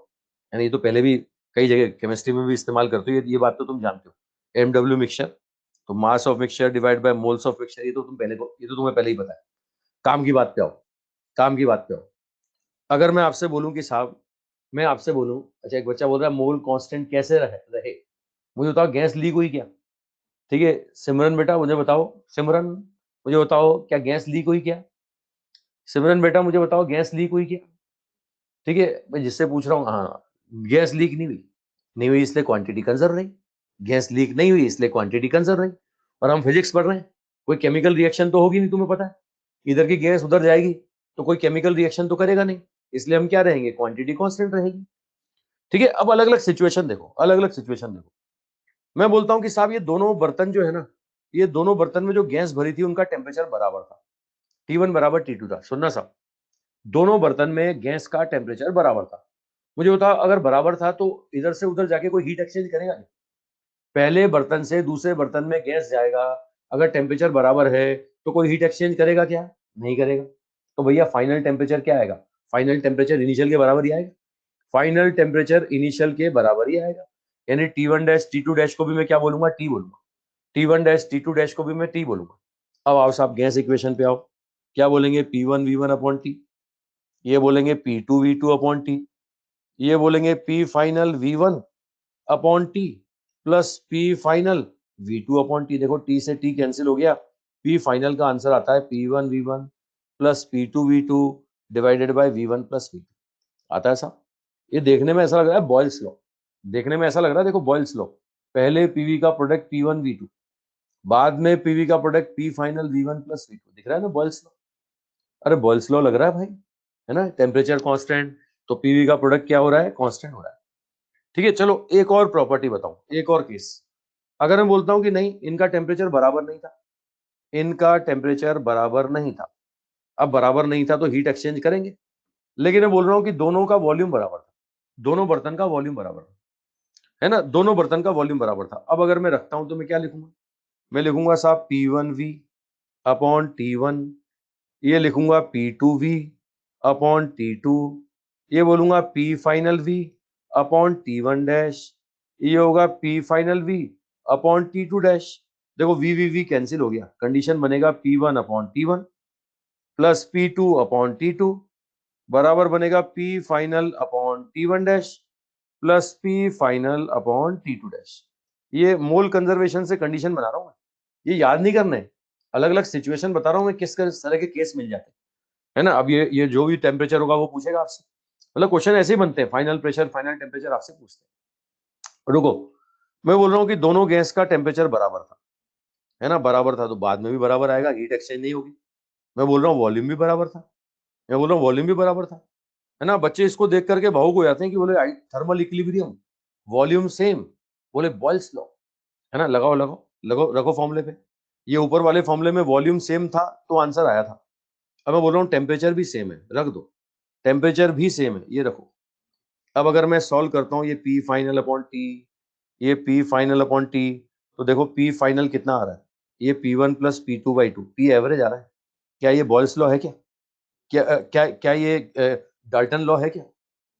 है ना? ये तो पहले भी कई जगह केमिस्ट्री में भी इस्तेमाल करते हो, ये बात तो तुम जानते हो। एमडब्ल्यू मिक्सचर, तो mass of mixture divide by moles of mixture, ये तो तुम्हें पहले ही पता है। काम की बात पे आओ, काम की बात पे आओ। अगर मैं आपसे बोलूं कि साहब, मैं आपसे बोलूं, अच्छा एक बच्चा बोल रहा है मोल कांस्टेंट कैसे रहे, मुझे बताओ गैस लीक हुई क्या? ठीक है सिमरन बेटा मुझे बताओ, सिमरन मुझे बताओ क्या गैस लीक हुई क्या? सिमरन बेटा मुझे बताओ गैस लीक हुई क्या? ठीक है, मैं जिससे पूछ रहा हूँ, हाँ गैस लीक नहीं हुई, नहीं हुई इसलिए क्वांटिटी कंजर्व रही। गैस लीक नहीं हुई इसलिए क्वांटिटी कंजर्व रही। और हम फिजिक्स पढ़ रहे हैं, कोई केमिकल रिएक्शन तो होगी नहीं, तुम्हें पता है। इधर की गैस उधर जाएगी तो कोई केमिकल रिएक्शन तो करेगा नहीं, इसलिए हम क्या रहेंगे? क्वांटिटी कांस्टेंट रहेगी। ठीक है, अब अलग अलग सिचुएशन देखो, अलग अलग सिचुएशन देखो। मैं बोलता हूँ कि साहब ये दोनों बर्तन जो है ना, ये दोनों बर्तन में जो गैस भरी थी उनका टेम्परेचर बराबर था, T1 बराबर T2 था। सुनना साहब, दोनों बर्तन में गैस का टेम्परेचर बराबर था। मुझे बताओ अगर बराबर था तो इधर से उधर जाके कोई हीट एक्सचेंज करेगा नहीं? पहले बर्तन से दूसरे बर्तन में गैस जाएगा, अगर टेम्परेचर बराबर है तो कोई हीट एक्सचेंज करेगा क्या? नहीं करेगा। तो भैया फाइनल टेम्परेचर क्या आएगा? फाइनल टेम्परेचर इनिशियल के बराबर ही आएगा, फाइनल टेम्परेचर इनिशियल के बराबर ही आएगा। यानी T1 डैश T2 डैश को भी मैं क्या बोलूंगा? टी बोलूंगा। T1 डैश T2 डैश को भी मैं टी बोलूंगा। अब आओ साहब गैस इक्वेशन पे आओ, क्या बोलेंगे? P1 V1 अपॉन टी, ये बोलेंगे P2 V2 अपॉन टी, ये बोलेंगे P final V1 upon T plus P final V2 upon T. देखो T से T कैंसिल हो गया, P फाइनल का आंसर आता है P1 V1 plus P2 V2 divided by V1 plus V2 आता है साहब। ये देखने में ऐसा लग रहा है बॉयल्स लॉ, देखने में ऐसा लग रहा है, देखो बॉयल्स लॉ, पहले पीवी का प्रोडक्ट P1 V2, बाद में पीवी का product P final V1 plus V2, दिख रहा है ना बॉयल्स लॉ? अरे बॉयल्स लॉ लग रहा है भाई, है ना? टेम्परेचर कांस्टेंट, तो पीवी का प्रोडक्ट क्या हो रहा है? कांस्टेंट हो रहा है। ठीक है चलो एक और प्रॉपर्टी बताऊं, एक और केस, अगर मैं बोलता हूं कि नहीं इनका टेम्परेचर बराबर नहीं था, इनका टेम्परेचर बराबर नहीं था, अब बराबर नहीं था तो हीट एक्सचेंज करेंगे, लेकिन मैं बोल रहा हूं कि दोनों का वॉल्यूम बराबर था, दोनों बर्तन का वॉल्यूम बराबर था, है ना, दोनों बर्तन का वॉल्यूम बराबर था। अब अगर मैं रखता हूं तो मैं क्या लिखूंगा, मैं लिखूंगा साहब P1V अपॉन T1, ये लिखूंगा P2V अपॉन T2, ये बोलूंगा P final V upon T1 dash, ये होगा P final V upon T2 dash. देखो V कैंसिल हो गया, कंडीशन बनेगा P1 upon T1 plus P2 upon T2 बराबर बनेगा P final upon T1 dash plus P final upon T2 dash. ये मोल कंजर्वेशन से कंडीशन बना रहा हूं मैं, ये याद नहीं करना है, अलग अलग सिचुएशन बता रहा हूं मैं, किस तरह के केस मिल जाते हैं, है ना। अब ये जो भी टेम्परेचर होगा वो पूछेगा आपसे, मतलब क्वेश्चन ऐसे ही बनते हैं, फाइनल प्रेशर फाइनल टेम्परेचर आपसे पूछते हैं। रुको, मैं बोल रहा हूँ कि दोनों गैस का टेम्परेचर बराबर था, है ना, बराबर था तो बाद में भी बराबर आएगा, हीट एक्सचेंज नहीं होगी। मैं बोल रहा हूँ वॉल्यूम भी बराबर था, मैं बोल रहा हूँ वॉल्यूम भी बराबर था, है ना। बच्चे इसको देख करके भावुक हो जाते हैं कि बोले थर्मल इक्विलिब्रियम, वॉल्यूम सेम, बोले बॉयल्स लॉ, है ना। लगाओ लगाओ लगाओ, रखो फॉर्मूले पे, ये ऊपर वाले फॉर्मूले में वॉल्यूम सेम था तो आंसर आया था। अब मैं बोल रहा हूँ टेम्परेचर भी सेम है, रख दो, टेम्परेचर भी सेम है, ये रखो। अब अगर मैं सॉल्व करता हूँ ये P फाइनल अपॉन T, ये P फाइनल अपॉन T, तो देखो P फाइनल कितना आ रहा है, ये P1 plus P2/2, P average आ रहा है। क्या ये बॉयल्स लॉ है क्या, क्या ये डाल्टन लॉ है क्या,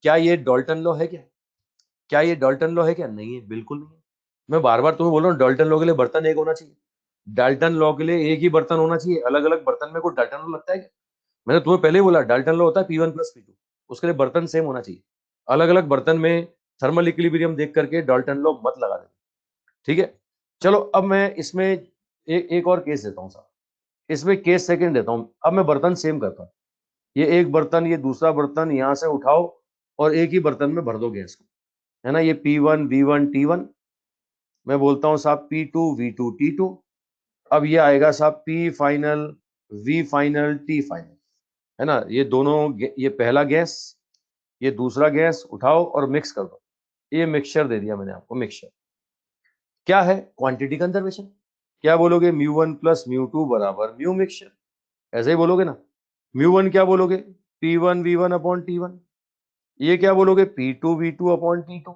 क्या ये डाल्टन लॉ है क्या, क्या ये डाल्टन लॉ है क्या, नहीं है, बिल्कुल नहीं है। मैं बार बार तुम्हें बोल रहा हूँ डाल्टन लॉ के लिए बर्तन एक होना चाहिए, डाल्टन लॉ के लिए एक ही बर्तन होना चाहिए, अलग अलग बर्तन में कोई डाल्टन लॉ लगता है क्या। मैंने तुम्हें पहले ही बोला डाल्टन लॉ होता है P1 प्लस P2, उसके लिए बर्तन सेम होना चाहिए, अलग अलग बर्तन में थर्मल इक्विलिब्रियम देख करके डाल्टन लॉ मत लगा देना, ठीक है। चलो अब मैं इसमें एक और केस देता हूँ साहब, इसमें केस सेकंड देता हूँ। अब मैं बर्तन सेम करता हूँ, ये एक बर्तन ये दूसरा बर्तन यहां से उठाओ और एक ही बर्तन में भर दो गैस को, है ना। ये P1 V1 T1, मैं बोलता हूँ साहब P2 V2 T2, अब ये आएगा साहब P final V final T final, है ना। ये दोनों ये पहला गैस ये दूसरा गैस उठाओ और मिक्स कर दो, ये मिक्सचर दे दिया मैंने आपको। मिक्सचर क्या है, क्वांटिटी कंजर्वेशन। क्या बोलोगे, μ1 प्लस μ2 बराबर म्यू मिक्सचर, ऐसे ही बोलोगे ना। μ1 क्या बोलोगे, P1 V1 अपॉन T1, ये क्या बोलोगे P2 V2 अपॉन T2,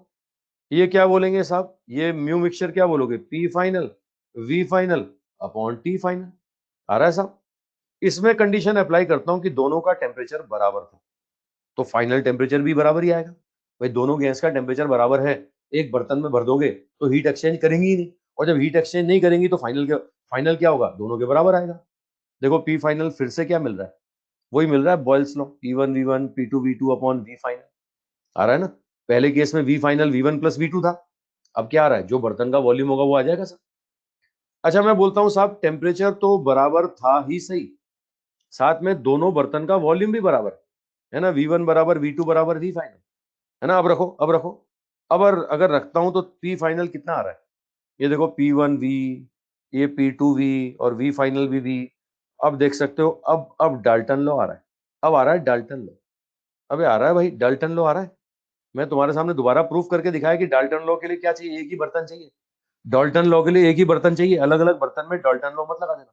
ये क्या बोलेंगे साहब, ये म्यू मिक्सचर क्या बोलोगे P final V final upon T final. आ रहा है साहब, इसमें कंडीशन अप्लाई करता हूं कि दोनों का टेम्परेचर बराबर था, तो फाइनल टेम्परेचर भी बराबर ही आएगा। भाई दोनों गैस का टेम्परेचर बराबर है, एक बर्तन में भर दोगे तो हीट एक्सचेंज करेंगी ही नहीं, और जब हीट एक्सचेंज नहीं करेंगी तो फाइनल क्या होगा, दोनों के बराबर आएगा। देखो P फाइनल फिर से क्या मिल रहा है, वही मिल रहा है Boyle's law, P1 V1 P2 V2 upon V final. आ रहा है ना, पहले केस में V final V1 plus V2 था, अब क्या आ रहा है, जो बर्तन का वॉल्यूम होगा वो आ जाएगा सर। अच्छा मैं बोलता हूँ साहब टेम्परेचर तो बराबर था ही सही, साथ में दोनों बर्तन का वॉल्यूम भी बराबर है ना, V1 बराबर V2 बराबर V फाइनल, है ना। अब रखो अब रखो, अब अगर रखता हूं तो P फाइनल कितना आ रहा है, ये देखो P1V, ये P2V और V फाइनल भी V। अब देख सकते हो, अब डाल्टन लॉ आ रहा है, अब आ रहा है डाल्टन लॉ, अबे आ रहा है भाई, डाल्टन लॉ आ रहा है। मैं तुम्हारे सामने दोबारा प्रूफ करके दिखाया कि डाल्टन लॉ के लिए क्या चाहिए, एक ही बर्तन चाहिए। डाल्टन लॉ के लिए एक ही बर्तन चाहिए, अलग अलग बर्तन में डाल्टन लॉ मत लगा देना।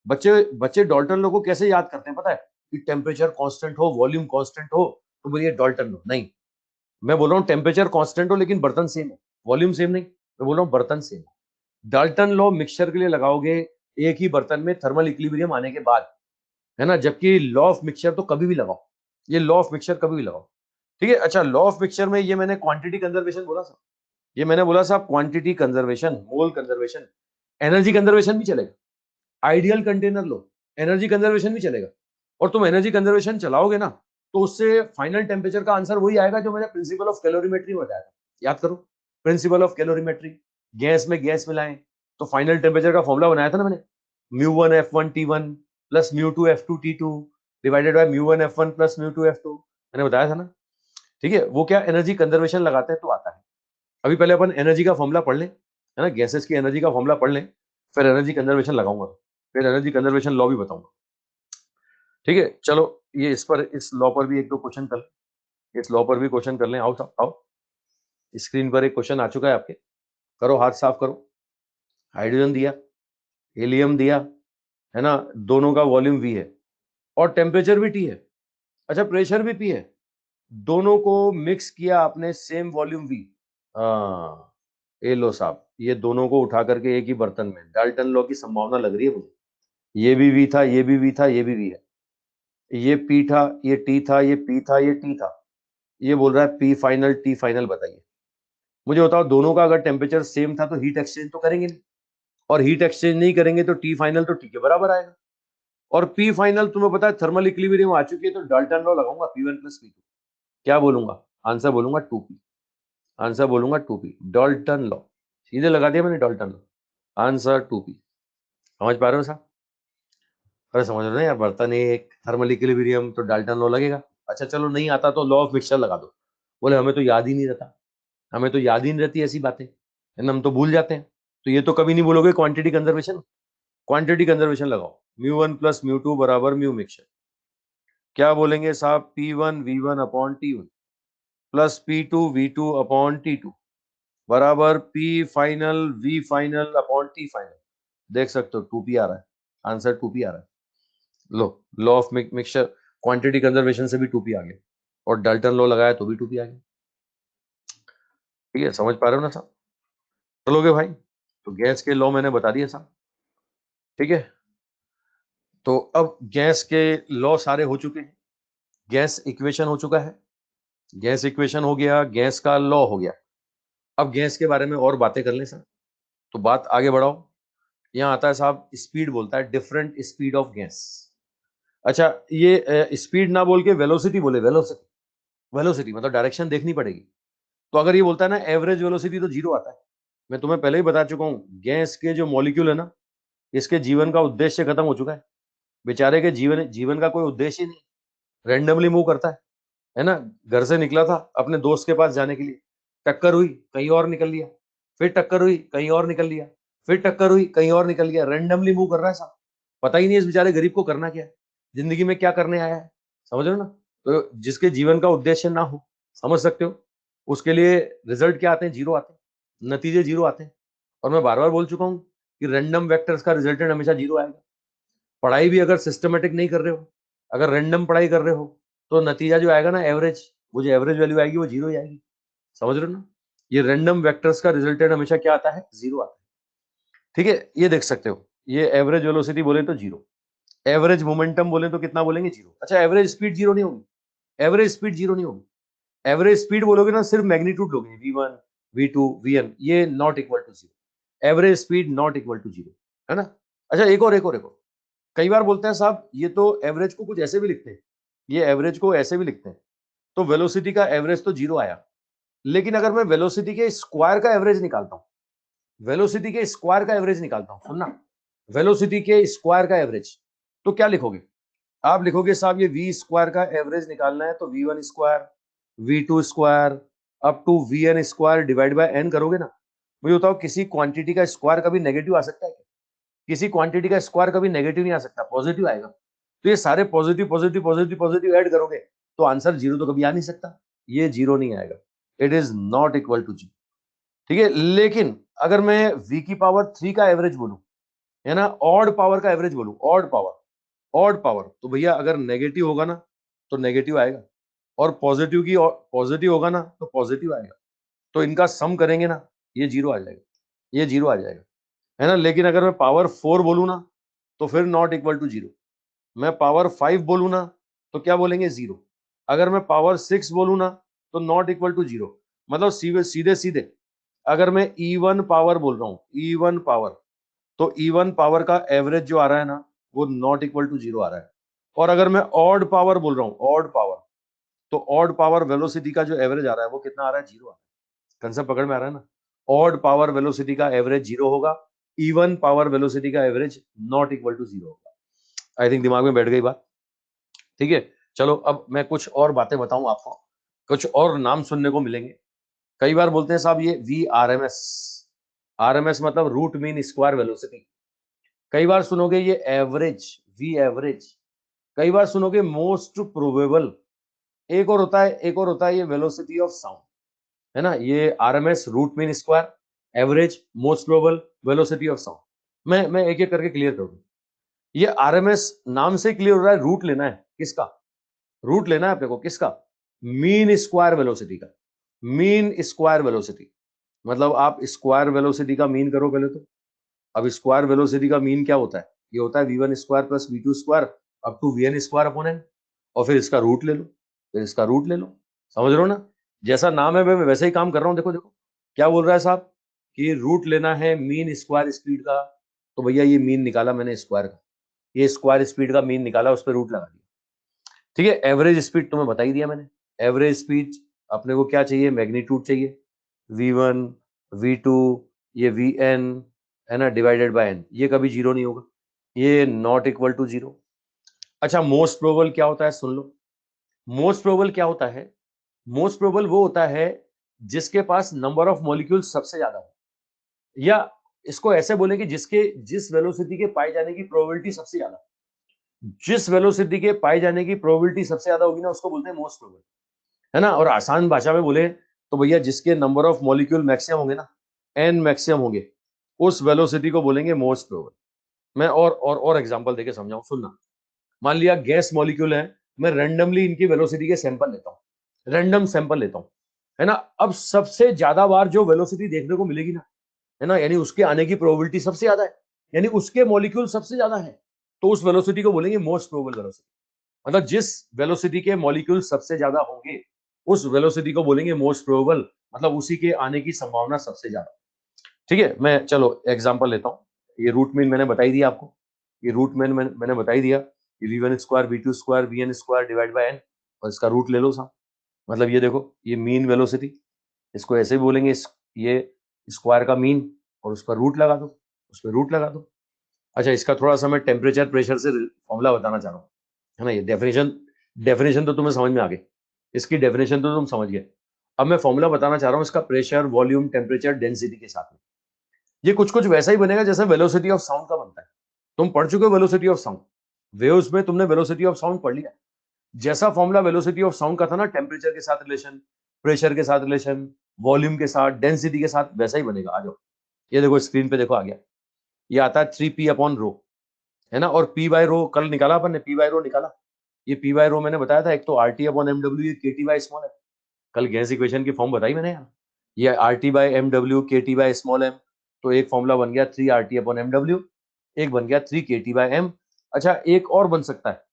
बच्चे बच्चे डाल्टन लॉ को कैसे याद करते हैं पता है, कि टेम्परेचर कांस्टेंट हो वॉल्यूम कांस्टेंट हो तो बोलिए डाल्टन लॉ, नहीं। मैं बोल रहा हूँ टेम्परेचर कांस्टेंट हो लेकिन बर्तन सेम हो, वॉल्यूम सेम नहीं, मैं बोल रहा हूँ बर्तन सेम। डाल्टन लॉ मिक्सचर के लिए लगाओगे एक ही बर्तन में थर्मल इक्विलिब्रियम आने के बाद, है ना, जबकि लॉ ऑफ मिक्सचर तो कभी भी लगाओ, ये लॉ ऑफ मिक्सचर कभी भी लगाओ, ठीक है। अच्छा लॉ ऑफ मिक्सचर में ये मैंने क्वांटिटी कंजर्वेशन बोला था, ये मैंने बोला साहब क्वांटिटी कंजर्वेशन, मोल कंजर्वेशन, एनर्जी कंजर्वेशन भी चलेगा, आइडियल कंटेनर लो, एनर्जी कंजर्वेशन भी चलेगा। और तुम एनर्जी कंजर्वेशन चलाओगे ना तो उससे फाइनल टेम्परेचर का आंसर वही आएगा जो मैंने प्रिंसिपल ऑफ कैलोरीमेट्री में बताया था, याद करो, प्रिंसिपल ऑफ कैलोरीमेट्री, गैस में गैस मिलाएं तो फाइनल टेम्परेचर का फॉर्मूला बनाया था ना मैंने, μ1 F1 T1 plus μ2 F2 T2 divided by μ1 F1 plus μ2 F2, मैंने बताया था ना, ठीक है। वो क्या एनर्जी कंजर्वेशन लगाते हैं तो आता है। अभी पहले अपन एनर्जी का फॉर्मूला पढ़ लें, है ना, गैसेस की एनर्जी का फॉर्मूला पढ़ लें, फिर एनर्जी कंजर्वेशन लगाऊंगा, फिर एनर्जी कंजर्वेशन लॉ भी बताऊंगा, ठीक है। चलो ये इस लॉ पर भी एक दो क्वेश्चन कर, इस लॉ पर भी क्वेश्चन कर लें। आओ साहब आओ, स्क्रीन पर एक क्वेश्चन आ चुका है आपके, करो हाथ साफ करो, हाइड्रोजन दिया, हीलियम दिया, है ना, दोनों का वॉल्यूम V है और टेम्परेचर भी T है, अच्छा प्रेशर भी P है, दोनों को मिक्स किया आपने सेम वॉल्यूम V। हाँ, ये लो साहब, ये दोनों को उठा करके एक ही बर्तन में, डाल्टन लॉ की संभावना लग रही है मुझे। ये भी V था, ये भी V था, ये भी V है, ये P था, ये T था, ये P था, ये T था, ये बोल रहा है P फाइनल T फाइनल बताइए। मुझे बताओ, दोनों का अगर टेम्परेचर सेम था तो हीट एक्सचेंज तो करेंगे नहीं, और हीट एक्सचेंज नहीं करेंगे तो T फाइनल तो T के बराबर आएगा, और P फाइनल तुम्हें पता है थर्मल इक्विलिब्रियम आ चुकी है, तो डाल्टन लॉ लगाऊंगा P1 + P2। क्या बोलूंगा? आंसर बोलूंगा 2P, आंसर बोलूंगा 2P, डाल्टन लॉ, सीधे लगा दिया मैंने डाल्टन लॉ, आंसर 2P। समझ पा रहे हो साहब? अरे समझ रहे हो ना यार, बर्तन एक, थर्मल इक्विलिब्रियम, तो डाल्टन लॉ लगेगा। अच्छा चलो नहीं आता तो लॉ ऑफ मिक्सचर लगा दो। बोले हमें तो याद ही नहीं रहता, हमें तो याद ही नहीं रहती ऐसी बातें, है ना, हम तो भूल जाते हैं। तो ये तो कभी नहीं बोलोगे क्वांटिटी कंजर्वेशन, क्वांटिटी कंजर्वेशन लगाओ, μ1 + μ2 बराबर म्यू मिक्सचर। क्या बोलेंगे साहब? P1 V1 upon T1 plus P2 V2 upon T2 बराबर P final V final upon T final. देख सकते हो 2P आ रहा है, आंसर 2P आ रहा है। लो, law of mixture, quantity conservation से भी 2P आ गया, और डाल्टन लॉ लगाया तो भी 2P आ गया। ठीक है, समझ पा रहे हो ना साहब? चलोगे भाई? तो गैस के लॉ मैंने बता दिए साहब, ठीक है। तो अब गैस के लॉ सारे हो चुके हैं, गैस इक्वेशन हो चुका है, गैस इक्वेशन हो गया, गैस का लॉ हो गया। अब गैस के बारे में और बातें कर लें सर, तो बात आगे बढ़ाओ। यहाँ आता है साहब स्पीड, बोलता है डिफरेंट स्पीड ऑफ गैस। अच्छा, ये स्पीड ना बोल के वेलोसिटी बोले, वेलोसिटी, वेलोसिटी मतलब डायरेक्शन देखनी पड़ेगी। तो अगर ये बोलता है ना एवरेज वेलोसिटी, तो जीरो आता है। मैं तुम्हें पहले ही बता चुका हूँ, गैस के जो मॉलिक्यूल है ना, इसके जीवन का उद्देश्य खत्म हो चुका है, बेचारे के जीवन जीवन का कोई उद्देश्य ही नहीं, रैंडमली मूव करता है ना। घर से निकला था अपने दोस्त के पास जाने के लिए, टक्कर हुई, कहीं और निकल लिया, फिर टक्कर हुई, कहीं और निकल लिया, फिर टक्कर हुई, कहीं और निकल गया, रैंडमली मूव कर रहा है साहब। पता ही नहीं इस बेचारे गरीब को करना क्या है, जिंदगी में क्या करने आया है, समझ रहे हो ना। तो जिसके जीवन का उद्देश्य ना हो, समझ सकते हो, उसके लिए रिजल्ट क्या आते हैं? जीरो आते हैं, नतीजे जीरो आते हैं। और मैं बार बार बोल चुका हूँ कि रैंडम वेक्टर्स का रिजल्टेंट हमेशा जीरो आएगा। पढ़ाई भी अगर सिस्टमेटिक नहीं कर रहे हो, अगर रैंडम पढ़ाई कर रहे हो, तो नतीजा जो आएगा ना एवरेज, वो जो एवरेज वैल्यू आएगी वो जीरो ही आएगी। समझ रहे हो ना? ये रैंडम वेक्टर्स का रिजल्टेंट हमेशा क्या आता है? जीरो आता है। ठीक है, ये देख सकते हो, ये एवरेज वेलोसिटी बोले तो जीरो, एवरेज मोमेंटम बोले तो कितना बोलेंगे? जीरो। अच्छा, एवरेज स्पीड जीरो नहीं होगी, एवरेज स्पीड जीरो नहीं होगी। एवरेज स्पीड बोलोगे ना, सिर्फ मैग्नीट्यूड लोगे, V1 V2 Vn, ये not equal to zero, average speed not equal to zero, है ना। अच्छा, एक और कई बार बोलते हैं साहब ये तो एवरेज को कुछ ऐसे भी लिखते हैं, ये एवरेज को ऐसे भी लिखते हैं, तो वेलोसिटी का एवरेज तो जीरो आया, लेकिन अगर मैं वेलोसिटी के स्क्वायर का एवरेज निकालता हूं, वेलोसिटी के स्क्वायर का एवरेज निकालता हूं, सुनना, वेलोसिटी के स्क्वायर का एवरेज, तो क्या लिखोगे? आप लिखोगे साहब ये वी स्क्वायर का एवरेज निकालना है, तो V1 square, V2 square, up to Vn square divide by n करोगे ना। मुझे बताओ, किसी क्वांटिटी का स्क्वायर कभी नेगेटिव आ सकता है क्या? किसी क्वांटिटी का स्क्वायर कभी नेगेटिव नहीं आ सकता, पॉजिटिव आएगा। तो ये सारे positive positive positive positive add करोगे, तो आंसर जीरो तो कभी आ नहीं सकता, ये जीरो नहीं आएगा, it is not equal to zero. ठीक है, लेकिन अगर मैं V³ का एवरेज बोलूं, है ना, ऑड पावर का एवरेज बोलूं, ऑड पावर, ऑड पावर, तो भैया अगर नेगेटिव होगा ना तो नेगेटिव आएगा, और पॉजिटिव की पॉजिटिव होगा ना तो पॉजिटिव आएगा, तो इनका सम करेंगे ना, ये जीरो आ जाएगा, ये जीरो आ जाएगा, है ना। लेकिन अगर मैं पावर 4 बोलूं ना, तो फिर नॉट इक्वल टू जीरो। मैं पावर 5 बोलूं ना, तो क्या बोलेंगे? जीरो। अगर मैं पावर 6 बोलूं ना, तो नॉट इक्वल टू जीरो। मतलब सीधे सीधे सीधे, अगर मैं E1 पावर बोल रहा हूं, E1 पावर, तो E1 पावर का एवरेज जो आ रहा है ना, वो नॉट इक्वल टू जीरो आ रहा है। और अगर मैं ऑड पावर बोल रहा हूं, ऑड पावर, तो ऑड पावर वेलोसिटी का जो एवरेज आ रहा है वो कितना आ रहा है? जीरो आ रहा है। कंसेप्ट पकड़ में आ रहा है ना? ऑड पावर वेलोसिटी का एवरेज जीरो होगा, इवन पावर वेलोसिटी का average not equal to zero होगा। आई थिंक दिमाग में बैठ गई बात, ठीक है। चलो अब मैं कुछ और बातें बताऊं आपको, कुछ और नाम सुनने को मिलेंगे। कई बार बोलते हैं साहब ये VRMS, RMS मतलब रूट मीन स्क्वायर वेलोसिटी। कई बार सुनोगे ये एवरेज, V एवरेज। कई बार सुनोगे मोस्ट प्रोबेबल। एक और होता है, एक और होता है ये वेलोसिटी ऑफ साउंड, है ना, ये RMS root mean square, average, most probable, velocity of sound. मैं एक एक करके क्लियर करूँ। ये आरएमएस नाम से क्लियर हो रहा है, रूट लेना है किसका? रूट लेना है अपने को किसका? मीन स्क्वायर वेलोसिटी का। मीन स्क्वायर वेलोसिटी मतलब आप स्क्वायर वेलोसिटी का मीन करो पहले तो। अब स्क्वायर वेलोसिटी का मीन क्या होता है? ये होता है v1 square plus v2 square up to vn square upon n, और फिर इसका रूट ले लो, फिर इसका रूट ले लो। समझ रहे हो ना? जैसा नाम है मैं वैसे ही काम कर रहा हूं। देखो देखो क्या बोल रहा है साहब कि रूट लेना है मीन स्क्वायर स्पीड का, तो भैया ये मीन निकाला मैंने स्क्वायर का, ये स्क्वायर स्पीड का मीन निकाला, उस पर रूट लगा दिया। ठीक है, एवरेज स्पीड तुम्हें बता ही दिया मैंने। एवरेज स्पीड अपने को क्या चाहिए? मैग्नीट्यूड चाहिए, v1 v2 ये vn है ना, डिवाइडेड बाय n। ये कभी जीरो नहीं होगा, ये नॉट इक्वल टू जीरो। अच्छा, मोस्ट प्रोबेबल क्या होता है? सुन लो, मोस्ट प्रोबेबल क्या होता है? मोस्ट प्रोबेबल वो होता है जिसके पास नंबर ऑफ मॉलिक्यूल सबसे ज्यादा हो, या इसको ऐसे बोले कि जिस वेलोसिटी के पाए जाने की प्रोबेबिलिटी सबसे ज्यादा, जिस वेलोसिटी के पाए जाने की प्रोबेबिलिटी सबसे ज्यादा होगी ना, उसको बोलते हैं मोस्ट प्रोबेबल, है ना। और आसान भाषा में बोले तो भैया जिसके नंबर ऑफ मॉलिक्यूल मैक्सिमम होंगे ना, एन मैक्सिमम होंगे, उस वेलोसिटी को बोलेंगे मोस्ट प्रोबेबल। मैं और एग्जांपल देके समझाऊं, सुनना। मान लिया गैस मॉलिक्यूल है, मैं रैंडमली इनकी वेलोसिटी के सैंपल लेता हूं, रैंडम सैंपल लेता हूं, है ना। अब सबसे ज्यादा बार जो वेलोसिटी देखने को मिलेगी ना, है ना, यानी उसके आने की प्रोबेबिलिटी सबसे ज्यादा है, यानी उसके मॉलिक्यूल सबसे ज्यादा है, तो उस वेलोसिटी को बोलेंगे मोस्ट प्रोबेबल वेलोसिटी। मतलब जिस वेलोसिटी के मॉलिक्यूल सबसे ज्यादा होंगे, उस वेलोसिटी को बोलेंगे मोस्ट प्रोबेबल, मतलब उसी के आने की संभावना सबसे ज्यादा। ठीक है, मैं चलो एग्जांपल लेता हूं। ये रूट मीन मैंने बता ही दिया आपको, ये रूट मीन मैंने बता ही दिया कि v1 square v2 square vn square divide by n, और इसका रूट ले लो साहब। मतलब ये देखो, ये मीन वेलोसिटी, इसको ऐसे भी बोलेंगे ये स्क्वायर का मीन, और उस पर रूट लगा दो, उस पर रूट लगा दो। अच्छा, इसका थोड़ा सा मैं टेम्परेचर प्रेशर से फॉर्मूला बताना चाह रहा हूँ, है ना। ये डेफिनेशन डेफिनेशन तो तुम्हें समझ में आ गई, इसकी डेफिनेशन तो तुम समझ गए। अब मैं फॉर्मूला बताना चाह रहा हूँ इसका प्रेशर, वॉल्यूम, टेम्परेचर, डेंसिटी के साथ में। ये कुछ कुछ वैसा ही बनेगा जैसे वेलोसिटी ऑफ साउंड का बनता है। तुम पढ़ चुके हो वेलोसिटी ऑफ साउंड, वेव्स में तुमने वेलोसिटी ऑफ साउंड पढ़ लिया। जैसा फॉर्मूला वेलोसिटी ऑफ साउंड का था ना, टेम्परेचर के साथ रिलेशन, प्रेशर के साथ रिलेशन, वॉल्यूम के साथ, डेंसिटी के साथ, वैसा ही बनेगा। आ जाओ, ये देखो स्क्रीन पे देखो आ गया, ये आता है 3p अपॉन रो, है ना। और p बाय रो कल निकाला अपन ने, p बाय रो निकाला। ये p बाय रो मैंने बताया था, एक तो RT अपॉन MW, ये KT बाय स्मॉल m। कल गैस इक्वेशन की फॉर्म बताई मैंने यार, ये RT by MW, KT by small m। तो एक फॉर्मूला बन गया 3RT अपॉन MW, एक बन गया 3KT बाय m। अच्छा, एक और बन सकता है,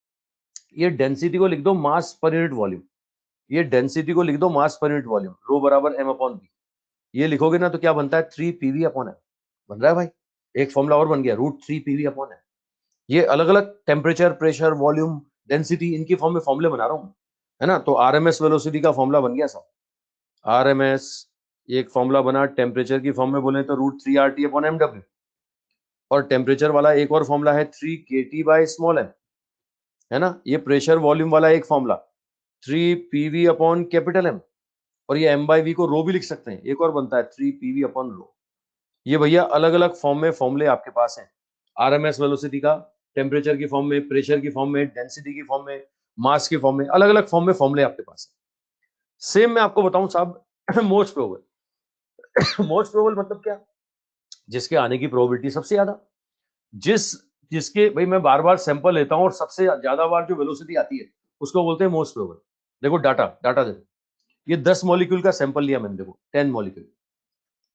ये डेंसिटी को लिख दो मास पर यूनिट वॉल्यूम, ये डेंसिटी को लिख दो मास पर यूनिट वॉल्यूम, रो बराबर m अपॉन v। ये लिखोगे ना तो क्या बनता है? 3PV अपॉन m बन रहा है भाई। एक फॉर्मूला और बन गया, √3PV अपॉन m। ये अलग अलग टेम्परेचर, प्रेशर, वॉल्यूम, डेंसिटी, इनकी फॉर्म में फॉर्मूले बना रहा हूं, है ना। तो आरएमएस वेलोसिटी का फॉर्मूला बन गया सब, आरएमएस एक फॉर्मूला बना। टेम्परेचर की फॉर्म में बोले तो √3RT अपॉन MW, और टेम्परेचर वाला एक और फॉर्मूला है 3KT बाय स्मॉल m, है ना। ये प्रेशर वॉल्यूम वाला एक formula 3PV upon capital M, और ये m बाई v को रो भी लिख सकते हैं, एक और बनता है 3PV अपॉन रो। ये भैया अलग अलग फॉर्म में फॉर्मूले आपके पास हैं, आरएमएस वेलोसिटी का, टेम्परेचर की फॉर्म में, प्रेशर की फॉर्म में, डेंसिटी की फॉर्म में, मास की फॉर्म में, अलग अलग फॉर्म में फॉर्मूले आपके पास है। सेम मैं आपको बताऊं साहब, मोस्ट प्रोबेबल। मोस्ट प्रोबेबल मतलब क्या? जिसके आने की प्रोबेबिलिटी सबसे ज्यादा, जिस जिसके भाई मैं बार बार सैंपल लेता हूं और सबसे ज्यादा बार जो वेलोसिटी आती है, उसको बोलते हैं मोस्ट प्रोबेबल। देखो डाटा डाटा देखो, ये 10 मॉलिक्यूल का सैंपल लिया मैंने, देखो 10 मॉलिक्यूल।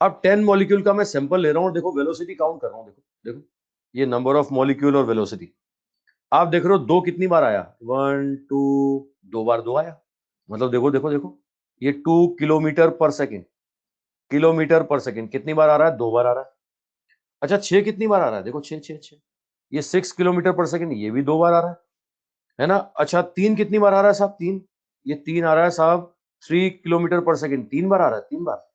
अब 10 मॉलिक्यूल का मैं सैंपल ले रहा हूं और देखो वेलोसिटी काउंट कर रहा हूं, देखो देखो, ये नंबर ऑफ मॉलिक्यूल और वेलोसिटी। आप देख रहे हो दो कितनी बार आया? 1 2, दो बार दो आया। मतलब देखो देखो देखो, ये 2 किलोमीटर पर सेकेंड, किलोमीटर पर सेकेंड कितनी बार आ रहा है? दो बार आ रहा है। अच्छा, 6 कितनी बार आ रहा है? देखो 6 6 6, ये 6 किलोमीटर पर सेकेंड, ये भी दो बार आ रहा है ना। अच्छा, 3 कितनी बार आ रहा है साहब? 3, ये 3 आ रहा है साहब 3 किलोमीटर पर सेकेंड, 3 बार आ रहा है, 3 बार।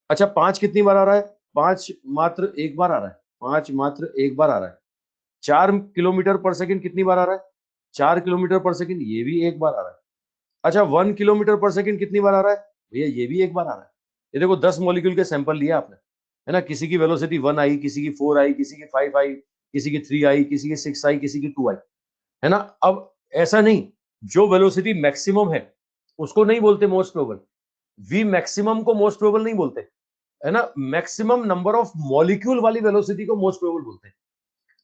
अच्छा, 5 कितनी बार आ रहा है? 5 मात्र एक बार आ रहा है, 5 मात्र एक बार आ रहा है। 4 किलोमीटर पर सेकेंड कितनी बार आ रहा है? 4 किलोमीटर पर सेकेंड, ये भी एक बार आ रहा है। अच्छा, 1 किलोमीटर पर सेकेंड कितनी बार आ रहा है? भैया ये भी एक बार आ रहा है। ये देखो 10 मॉलिक्यूल के सैंपल लिया आपने, है ना। किसी की वेलोसिटी 1 आई, किसी की 4 आई, किसी की 5 आई, किसी की 3 आई, किसी की 6 आई, किसी की 2 आई, है ना। अब ऐसा नहीं, जो वेलोसिटी मैक्सिमम है उसको नहीं बोलते मोस्ट प्रोबेबल, वी मैक्सिमम को मोस्ट प्रोबेबल नहीं बोलते, है ना, मैक्सिमम नंबर ऑफ मॉलिक्यूल वाली वेलोसिटी को मोस्ट प्रोबेबल बोलते हैं।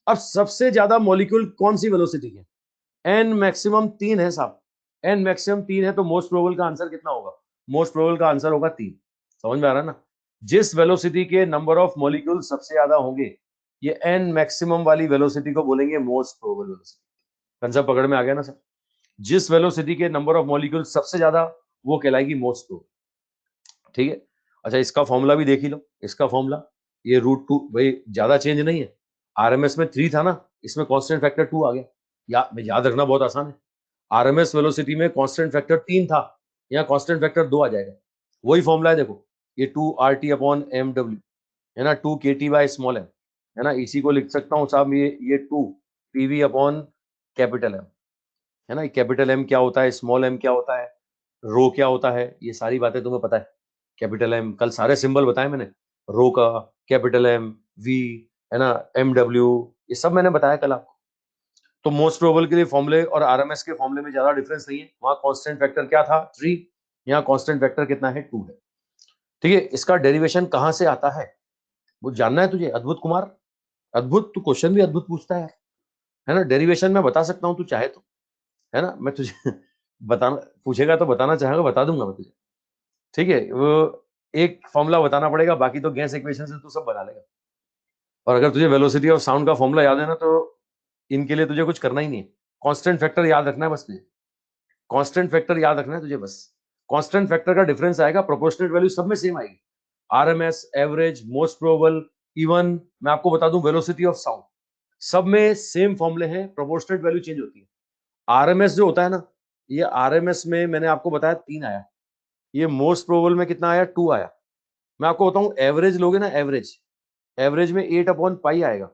अब सबसे ज्यादा मॉलिक्यूल कौन सी वेलोसिटी है? एन मैक्सिमम 3 है साहब, एन मैक्सिमम 3 है, तो मोस्ट प्रोबेबल का आंसर कितना होगा? मोस्ट प्रोबेबल का आंसर होगा 3। समझ में आ रहा है ना? जिस वेलोसिटी के नंबर ऑफ मॉलिक्यूल सबसे ज्यादा होंगे, ये एन मैक्सिमम वाली वेलोसिटी को बोलेंगे मोस्ट प्रोबेबल वेलोसिटी। कंसेप्ट पकड़ में आ गया ना सर? जिस वेलोसिटी के नंबर ऑफ मॉलिक्यूल सबसे ज्यादा, वो कहलाएगी मोस्ट प्रोबेबल। ठीक है। अच्छा, इसका फॉर्मूला भी देख ही लो। इसका फॉर्मूला ये √2, भाई ज्यादा चेंज नहीं है। आरएमएस में 3 था ना, इसमें कांस्टेंट फैक्टर 2 आ गया। याद रखना बहुत आसान है। आरएमएस वेलोसिटी में कांस्टेंट फैक्टर 3 था, यहाँ कांस्टेंट फैक्टर 2 आ जाएगा। वही फॉर्मूला है, देखो ये 2 RT/mw है ना, 2 kT/स्मॉल m है ना। इसी को लिख सकता हूँ साहब, ये 2 PV/कैपिटल M है ना। कैपिटल M क्या होता है, स्मॉल m क्या होता है, रो क्या होता है, ये सारी बातें तुम्हें पता है। कैपिटल M, कल सारे सिंबल बताए मैंने, रो का, कैपिटल M, V है ना, MW, ये सब मैंने बताया कल आपको। तो मोस्ट प्रोबेबल के लिए फॉर्मूले और आरएमएस के फॉर्मूले में ज्यादा डिफरेंस नहीं है। वहां कांस्टेंट फैक्टर क्या था, 3, यहाँ कांस्टेंट फैक्टर कितना है, 2 है। ठीक है। इसका डेरिवेशन कहां से आता है वो जानना है तुझे, अद्भुत कुमार? अद्भुत, तू क्वेश्चन भी अद्भुत पूछता है ना। डेरिवेशन मैं बता सकता हूँ, तू चाहे तो, है ना। मैं तुझे बताना पूछेगा तो बताना चाहेगा, बता दूंगा मैं तुझे। ठीक है। वो एक फॉर्मूला बताना पड़ेगा, बाकी तो गैस इक्वेशन से तू सब बना लेगा। और अगर तुझे वेलोसिटी ऑफ साउंड का फॉर्मूला याद है ना, तो इनके लिए तुझे कुछ करना ही नहीं है। कांस्टेंट फैक्टर याद रखना है बस तुझे, कांस्टेंट फैक्टर याद रखना है तुझे बस। कांस्टेंट फैक्टर का डिफरेंस आएगा, प्रोपोर्शनेट वैल्यू सब में सेम आएगी। RMS, average, most probable, even मैं आपको बता दूं वेलोसिटी ऑफ साउंड, सब में सेम फॉर्मूले हैं, प्रोपोर्शनेट वैल्यू चेंज होती है। आरएमएस जो होता है ना, ये आरएमएस में मैंने आपको बताया 3 आया, ये मोस्ट प्रोबेबल में कितना आया, 2 आया। मैं आपको बताऊं, एवरेज लोगे ना, एवरेज, एवरेज में 8/पाई आएगा।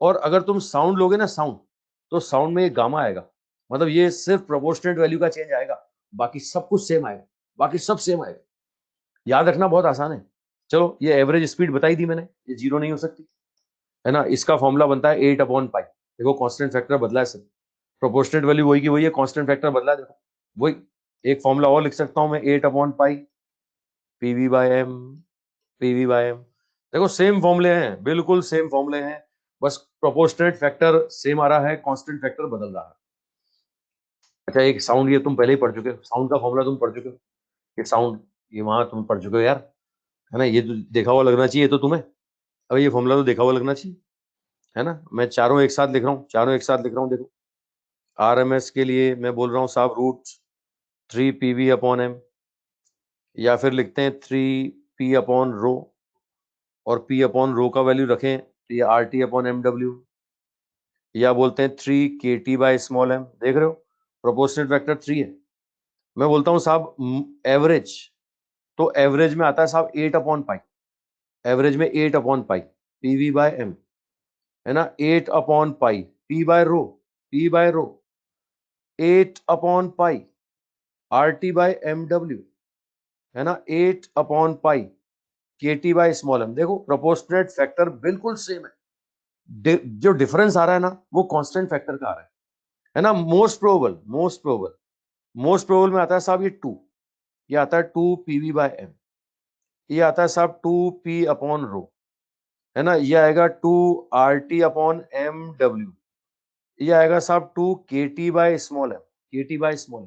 और अगर तुम साउंड लोगे ना, साउंड, तो साउंड में गामा आएगा। मतलब ये सिर्फ प्रोपोर्शनेट वैल्यू का चेंज आएगा, बाकी सब कुछ सेम आएगा, बाकी सब सेम आएगा। याद रखना बहुत आसान है। चलो, ये एवरेज स्पीड बताई दी मैंने, ये जीरो नहीं हो सकती, है ना। इसका फॉर्मूला बनता है 8/पाई। देखो कांस्टेंट फैक्टर बदला है सर, प्रोपोर्शनेट वैल्यू वही की वही है, कांस्टेंट फैक्टर बदला है, देखो वही। एक फॉर्मूला और लिख सकता हूं मैं, 8/पाई PV/m, PV/m। देखो सेम फॉर्मूले हैं, बिल्कुल सेम फॉर्मूले हैं, बस प्रोपोर्शनेट फैक्टर सेम आ रहा है, कांस्टेंट फैक्टर बदल रहा है। अच्छा, एक साउंड, ये तुम पहले ही पढ़ चुके हो, साउंड का फॉर्मूला तुम पढ़ चुके हो, ये साउंड, ये वहां तुम पढ़ चुके हो यार, है ना। ये तो देखा हुआ लगना चाहिए तो तुम्हें, अब ये फॉर्मूला तो देखा हुआ लगना चाहिए, है ना। मैं चारों एक साथ लिख रहा हूँ, चारों एक साथ लिख रहा हूँ, देखो। आरएमएस के लिए मैं बोल रहा हूँ साहब, √3 PV/m, या फिर लिखते हैं 3P/रो, और P/रो का वैल्यू रखें तो ये RT/MW, या बोलते हैं 3 kT/m। देख रहे हो, प्रोपोर्शनेट फैक्टर 3 है। मैं बोलता हूँ साहब एवरेज, तो एवरेज में आता है साहब 8/पाई, एवरेज में 8/पाई PV/m, है ना। 8/पाई P/रो 8/पाई RT/MW, है ना। 8/पाई KT/m। देखो प्रोपोर्शनेट फैक्टर बिल्कुल सेम है, जो डिफरेंस आ रहा है ना, वो कांस्टेंट फैक्टर का आ रहा है ना। मोस्ट प्रोबेबल में आता है साहब ये 2, ये आता है 2 PV/m, ये आता है साहब 2P/रो, है ना। ये आएगा 2 RT/MW, ये आएगा साहब 2 KT/m,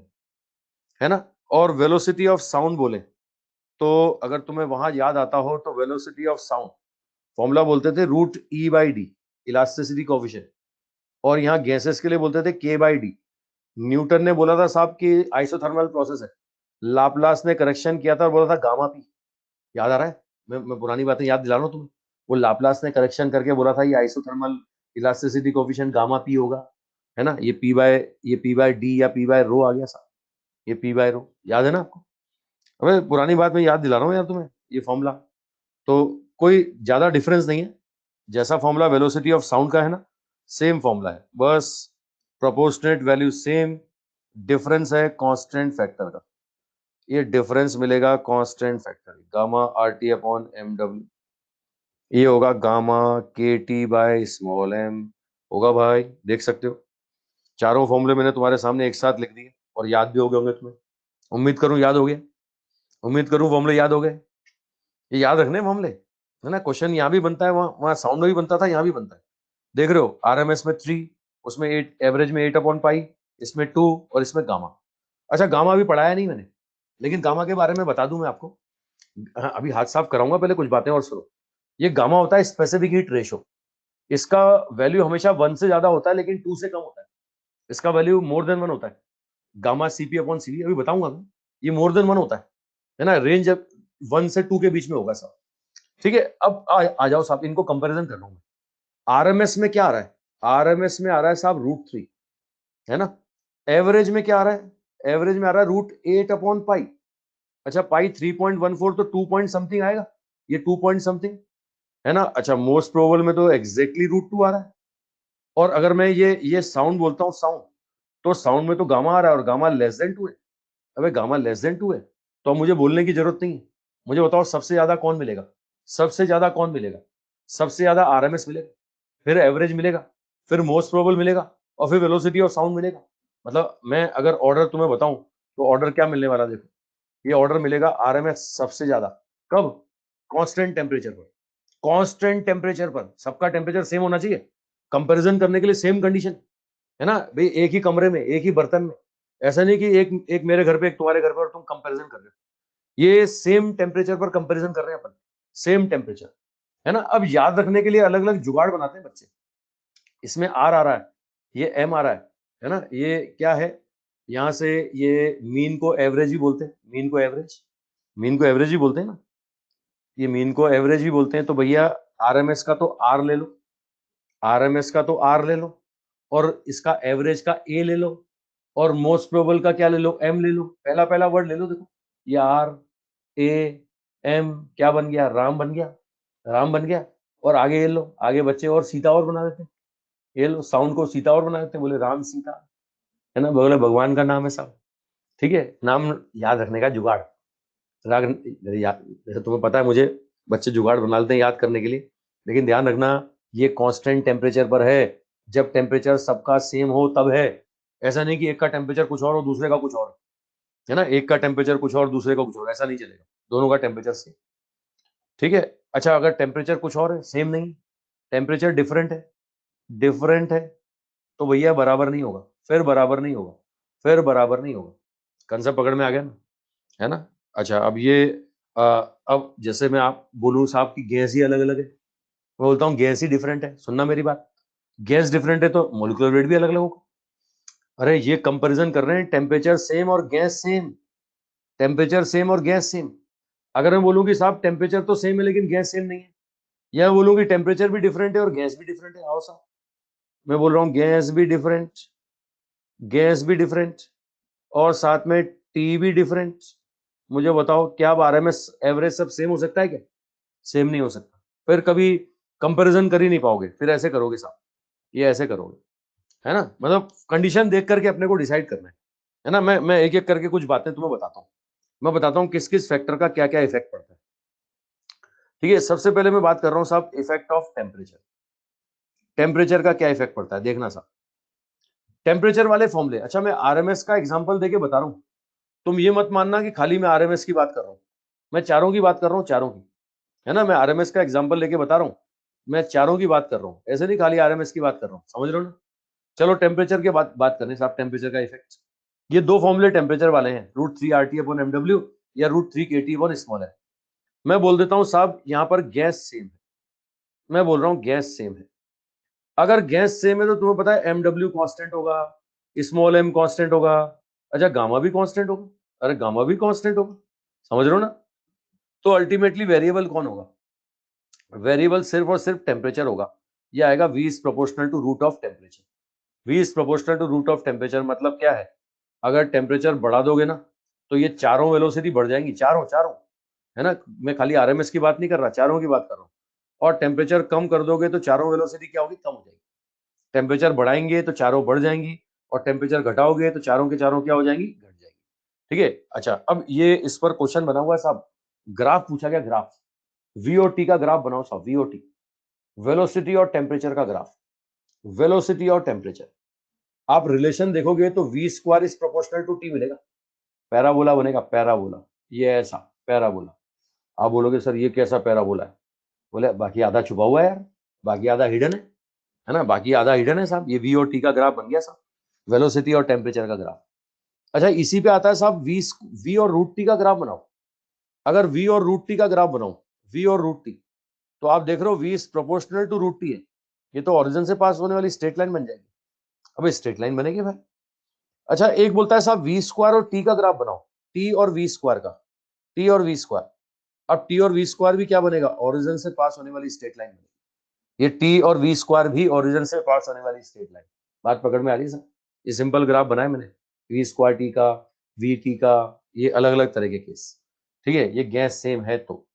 है ना। और वेलोसिटी ऑफ साउंड बोले तो, अगर तुम्हें वहां याद आता हो, तो वेलोसिटी ऑफ साउंड फॉर्मूला बोलते थे √E/d, इलास्टिसिटी कोएफिशिएंट। और यहाँ गैसेस के लिए बोलते थे K/d। न्यूटन ने बोला था साहब कि आइसोथर्मल प्रोसेस है, लाप्लास ने करेक्शन किया था और बोला था गामा पी। याद आ रहा है? मैं पुरानी बातें याद दिला रहा हूँ तुम्हें। वो लाप्लास ने करेक्शन करके बोला था ये isothermal elasticity coefficient gamma P होगा, है ना। ये P/d या P/रो आ गया साहब, ये P/रो याद है ना आपको? अबे पुरानी बात मैं याद दिला रहा हूँ यार तुम्हें, ये फॉर्मूला तो कोई ज्यादा डिफरेंस नहीं है। जैसा फॉर्मूला वेलोसिटी ऑफ साउंड का है ना, सेम फॉर्मूला है, बस प्रोपोर्शनेट वैल्यू सेम, डिफरेंस है कांस्टेंट फैक्टर का। ये डिफरेंस मिलेगा कांस्टेंट फैक्टर, गामा RT/MW, ये होगा गामा KT/m होगा भाई, देख सकते हो। चारों फॉर्मूले मैंने तुम्हारे सामने एक साथ लिख दिए, और याद भी हो गए होंगे तुम्हें। उम्मीद करूं याद हो गया, उम्मीद करूं फॉर्मूले याद हो गए। ये याद रखने मामले है ना। क्वेश्चन यहाँ भी बनता है, वहां साउंड में भी बनता था, यहाँ भी बनता है। देख रहे हो, आरएमएस में 3, उसमें 8, एवरेज में 8/पाई, इसमें 2 और इसमें गामा। अच्छा, गामा अभी पढ़ाया नहीं मैंने, लेकिन गामा के बारे में बता दूं मैं आपको। हाँ, अभी हाथ साफ कराऊंगा, पहले कुछ बातें और सुनो। ये गामा होता है स्पेसिफिक हीट रेशो। इसका वैल्यू हमेशा 1 से ज्यादा होता है, लेकिन 2 से कम होता है। इसका वैल्यू मोर देन 1 होता है। गामा CP/CV अभी बताऊंगा मैं, ये मोर देन 1 होता है ना। रेंज 1 से 2 के बीच में होगा सब। ठीक है, अब आ जाओ साहब, इनको कंपैरिजन कर लूं मैं। आरएमएस में क्या आ रहा है? आरएमएस में आ रहा है साहब √3, है ना। एवरेज में क्या आ रहा है? एवरेज में आ रहा है √8/पाई। अच्छा, पाई 3.14 तो 2 पॉइंट समथिंग आएगा, ये 2 पॉइंट समथिंग, है ना। अच्छा, मोस्ट प्रोबेबल में तो एग्जैक्टली √2 आ रहा है। और अगर मैं ये साउंड बोलता हूँ, साउंड, तो साउंड में तो गामा आ रहा है, और गामा लेस देन 2 है। अबे गामा लेस देन 2 है, तो अब मुझे बोलने की जरूरत नहीं है। मुझे बताओ सबसे ज्यादा कौन मिलेगा? सबसे ज्यादा कौन मिलेगा? सबसे ज्यादा आरएमएस मिलेगा, फिर एवरेज मिलेगा, फिर मोस्ट प्रोबेबल मिलेगा, और फिर वेलोसिटी ऑफ साउंड मिलेगा। मतलब मैं अगर ऑर्डर तुम्हें बताऊं, तो ऑर्डर क्या मिलने वाला, देखो। ये ऑर्डर मिलेगा आरएमएस सबसे ज्यादा। कब? कांस्टेंट टेम्परेचर पर। कांस्टेंट टेम्परेचर पर सबका टेम्परेचर सेम होना चाहिए, कंपैरिजन करने के लिए सेम कंडीशन, है ना भाई। एक ही कमरे में, एक ही बर्तन में, ऐसा नहीं कि एक एक मेरे घर पे, एक तुम्हारे घर पे, और तुम कंपैरिजन कर रहे हो। ये सेम टेम्परेचर पर कंपैरिजन कर रहे हैं अपन, सेम टेम्परेचर, है ना। अब याद रखने के लिए अलग अलग जुगाड़ बनाते हैं बच्चे। इसमें आर आ रहा है, ये एम आ रहा है ना। ये क्या है? यहां से ये मीन को एवरेज ही बोलते हैं, मीन को एवरेज, मीन को एवरेज ही बोलते हैं ना। ये मीन को एवरेज ही बोलते हैं, तो भैया आरएमएस का तो आर ले लो, आरएमएस का तो आर ले लो, और इसका एवरेज का ए ले लो, और मोस्ट प्रोबेबल का क्या ले लो? एम ले लो। पहला पहला वर्ड ले लो, देखो ये आर, ए, एम, क्या बन गया? राम बन गया, राम बन गया। और आगे ये लो, आगे बच्चे और सीता और बना देते हैं। ये लो, साउंड को सीता और बना देते हैं, बोले राम सीता, है ना, बोले भगवान का नाम है साहब। ठीक है, नाम याद रखने का जुगाड़। राग जैसे तुम्हें पता है, मुझे बच्चे जुगाड़ बना लेते हैं याद करने के लिए, लेकिन ध्यान रखना, ये कांस्टेंट टेम्परेचर पर है। जब टेम्परेचर सबका सेम हो तब है। ऐसा नहीं कि एक का टेम्परेचर कुछ और दूसरे का कुछ और, है ना। एक का टेम्परेचर कुछ और दूसरे का कुछ और, ऐसा नहीं चलेगा। दोनों का टेम्परेचर सेम। ठीक है। अच्छा, अगर टेम्परेचर कुछ और है, सेम नहीं, टेम्परेचर डिफरेंट है, डिफरेंट है, तो भैया बराबर नहीं होगा, फिर बराबर नहीं होगा, फिर बराबर नहीं होगा। कंसेप्ट पकड़ में आ गया ना, है ना। अच्छा, अब ये अब जैसे मैं आप बोलूं साहब की गैस ही अलग अलग है, मैं बोलता हूँ गैस ही डिफरेंट है, सुनना मेरी बात। गैस डिफरेंट है तो मोलिकुलर वेट भी अलग अलग होगा। अरे ये कंपैरिजन कर रहे हैं, टेम्परेचर सेम और गैस सेम, टेम्परेचर सेम और गैस सेम। अगर मैं बोलूं कि साहब टेम्परेचर तो सेम है लेकिन गैस सेम नहीं है, या बोलूं कि टेम्परेचर भी डिफरेंट है और गैस भी डिफरेंट है, आओ साहब, मैं बोल रहा हूँ गैस भी डिफरेंट, गैस भी डिफरेंट, और साथ में टी भी डिफरेंट। मुझे बताओ, क्या अब आरएमएस एवरेज सब सेम हो सकता है क्या? सेम नहीं हो सकता। फिर कभी कंपैरिजन कर ही नहीं पाओगे, फिर ऐसे करोगे साहब, ये ऐसे करोगे, है ना। मतलब कंडीशन देख करके अपने को डिसाइड करना है ना। मैं एक एक करके कुछ बातें तुम्हें बताता हूँ। मैं बताता हूँ किस किस फैक्टर का क्या क्या इफेक्ट पड़ता है। ठीक है, सबसे पहले मैं बात कर रहा हूँ साहब इफेक्ट ऑफ टेम्परेचर। टेम्परेचर का क्या इफेक्ट पड़ता है, देखना साहब। टेम्परेचर वाले फॉर्मूले, अच्छा मैं आरएमएस का एग्जांपल देके बता रहा हूँ। तुम ये मत मानना कि खाली मैं आरएमएस की बात कर रहा हूँ, मैं चारों की बात कर रहा हूँ, चारों की, है ना। मैं आरएमएस का एग्जांपल लेके बता रहा हूँ, मैं चारों की बात कर रहा हूँ, ऐसे नहीं खाली आरएमएस की बात कर रहा हूँ, समझ रहे हो ना। चलो टेम्परेचर की बात करने साहब, टेम्परेचर का इफेक्ट। ये दो फॉर्मूले टेम्परेचर वाले हैं, √3 RT/MW या √3 kT/स्मॉल है। मैं बोल देता हूँ साहब, यहाँ पर गैस सेम है, मैं बोल रहा हूँ गैस सेम है। अगर गैस सेम है तो तुम्हें पता है MW कांस्टेंट होगा, स्मॉल m कांस्टेंट होगा, अच्छा गामा भी कांस्टेंट होगा, अरे गामा भी कांस्टेंट होगा, समझ रहे हो ना। तो अल्टीमेटली वेरिएबल कौन होगा? वेरिएबल सिर्फ और सिर्फ टेम्परेचर होगा। ये आएगा V is proportional to root of temperature. V is proportional to root of temperature मतलब क्या है? अगर टेम्परेचर बढ़ा दोगे ना, तो ये चारों वेलोसिटी बढ़ जाएंगी, चारों चारों, है ना। मैं खाली आरएमएस की बात नहीं कर रहा, चारों की बात कर रहा हूँ। और टेम्परेचर कम कर दोगे तो चारों वेलोसिटी क्या होगी? कम हो जाएगी। टेम्परेचर बढ़ाएंगे तो चारों बढ़ जाएंगी, और टेम्परेचर घटाओगे तो चारों के चारों क्या हो जाएंगी? घट जाएंगी। ठीक है। अच्छा, अब ये इस पर क्वेश्चन बना हुआ है साहब, ग्राफ पूछा गया, ग्राफ वीओटी का ग्राफ बनाओ साहब, वीओटी, वेलोसिटी और टेम्परेचर का ग्राफ, वेलोसिटी और टेम्परेचर। आप रिलेशन देखोगे तो V² is proportional to T मिलेगा, पैराबोला बनेगा, पैराबोला, ये ऐसा पैराबोला। आप बोलोगे सर ये कैसा पैराबोला है? बोले बाकी आधा छुपा हुआ है यार, बाकी आधा हिडन है ना, बाकी आधा हिडन है साहब। ये वी और टी का ग्राफ बन गया साहब, वेलोसिटी और टेम्परेचर का ग्राफ। अच्छा इसी पे आता है साहब वी और रूट टी का ग्राफ बनाओ। अगर वी और रूट टी का ग्राफ बनाओ, वी और रूट टी, तो आप देख रहे हो V is proportional to root T है, ये तो ओरिजिन से पास होने वाली स्ट्रेट लाइन बन जाएगी। अब स्ट्रेट लाइन बनेगी भाई। अच्छा एक बोलता है साहब वी स्क्वायर और टी का ग्राफ बनाओ, टी और वी स्क्वायर का, टी और वी स्क्वायर। अब टी और वी स्क्वायर भी क्या बनेगा, ओरिजिन से पास होने वाली स्ट्रेट लाइन बनेगी। ये टी और वी स्क्वायर भी ओरिजिन से पास होने वाली स्ट्रेट लाइन। बात पकड़ में आ रही है सर? ये सिंपल ग्राफ बनाया मैंने, वी स्क्वायर टी का, वी टी का, ये अलग अलग तरह के केस। ठीक है, ये गैस सेम है तो।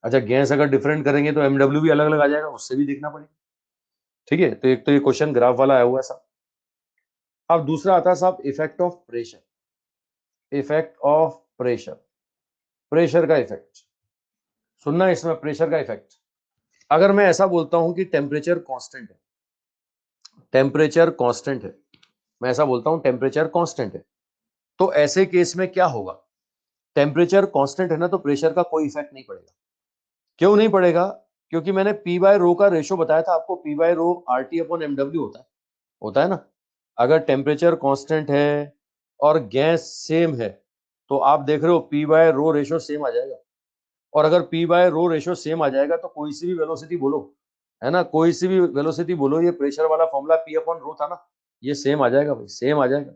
अच्छा गैस अगर डिफरेंट करेंगे तो एमडब्ल्यू भी अलग अलग आ जाएगा, उससे भी देखना पड़ेगा। ठीक है, तो एक तो ये क्वेश्चन ग्राफ वाला आया हुआ है साहब। अब दूसरा आता है साहब effect of pressure, effect of pressure, pressure का इफेक्ट। सुनना इसमें प्रेशर का इफेक्ट। अगर मैं ऐसा बोलता हूं कि टेम्परेचर कांस्टेंट है, टेम्परेचर कांस्टेंट है, मैं ऐसा बोलता हूं टेम्परेचर कांस्टेंट है, तो ऐसे केस में क्या होगा? टेम्परेचर कांस्टेंट है ना, तो प्रेशर का कोई इफेक्ट नहीं पड़ेगा। क्यों नहीं पड़ेगा? क्योंकि मैंने पी बाय रो का रेशो बताया था आपको, P bye row are T upon MW होता है ना। अगर टेम्परेचर कांस्टेंट है और गैस सेम है, तो आप देख रहे हो पी बाय रो रेशो सेम आ जाएगा। और अगर पी बाय रो रेशो सेम आ जाएगा तो कोई सी भी वेलोसिटी बोलो, है ना, कोई सी भी वेलोसिटी बोलो, ये प्रेशर वाला फॉर्मूला पी अपॉन रो था ना, ये सेम आ जाएगा भाई, सेम आ जाएगा।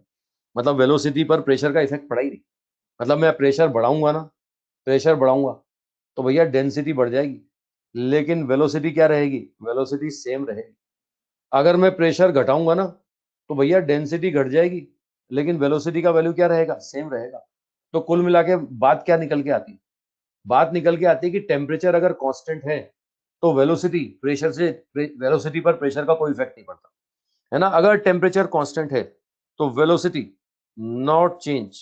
मतलब वेलोसिटी पर प्रेशर का इफेक्ट पड़ा ही नहीं। मतलब मैं प्रेशर बढ़ाऊंगा ना, प्रेशर बढ़ाऊंगा तो भैया डेंसिटी बढ़ जाएगी, लेकिन वेलोसिटी क्या रहेगी? वेलोसिटी सेम रहेगी। अगर मैं प्रेशर घटाऊंगा ना, तो भैया डेंसिटी घट जाएगी, लेकिन वेलोसिटी का वैल्यू क्या रहेगा? सेम रहेगा। तो कुल मिला के बात क्या निकल के आती है? बात निकल के आती है कि टेम्परेचर अगर कांस्टेंट है तो वेलोसिटी प्रेशर से, वेलोसिटी पर प्रेशर का कोई इफेक्ट नहीं पड़ता, है ना। अगर टेम्परेचर कांस्टेंट है तो velocity not change,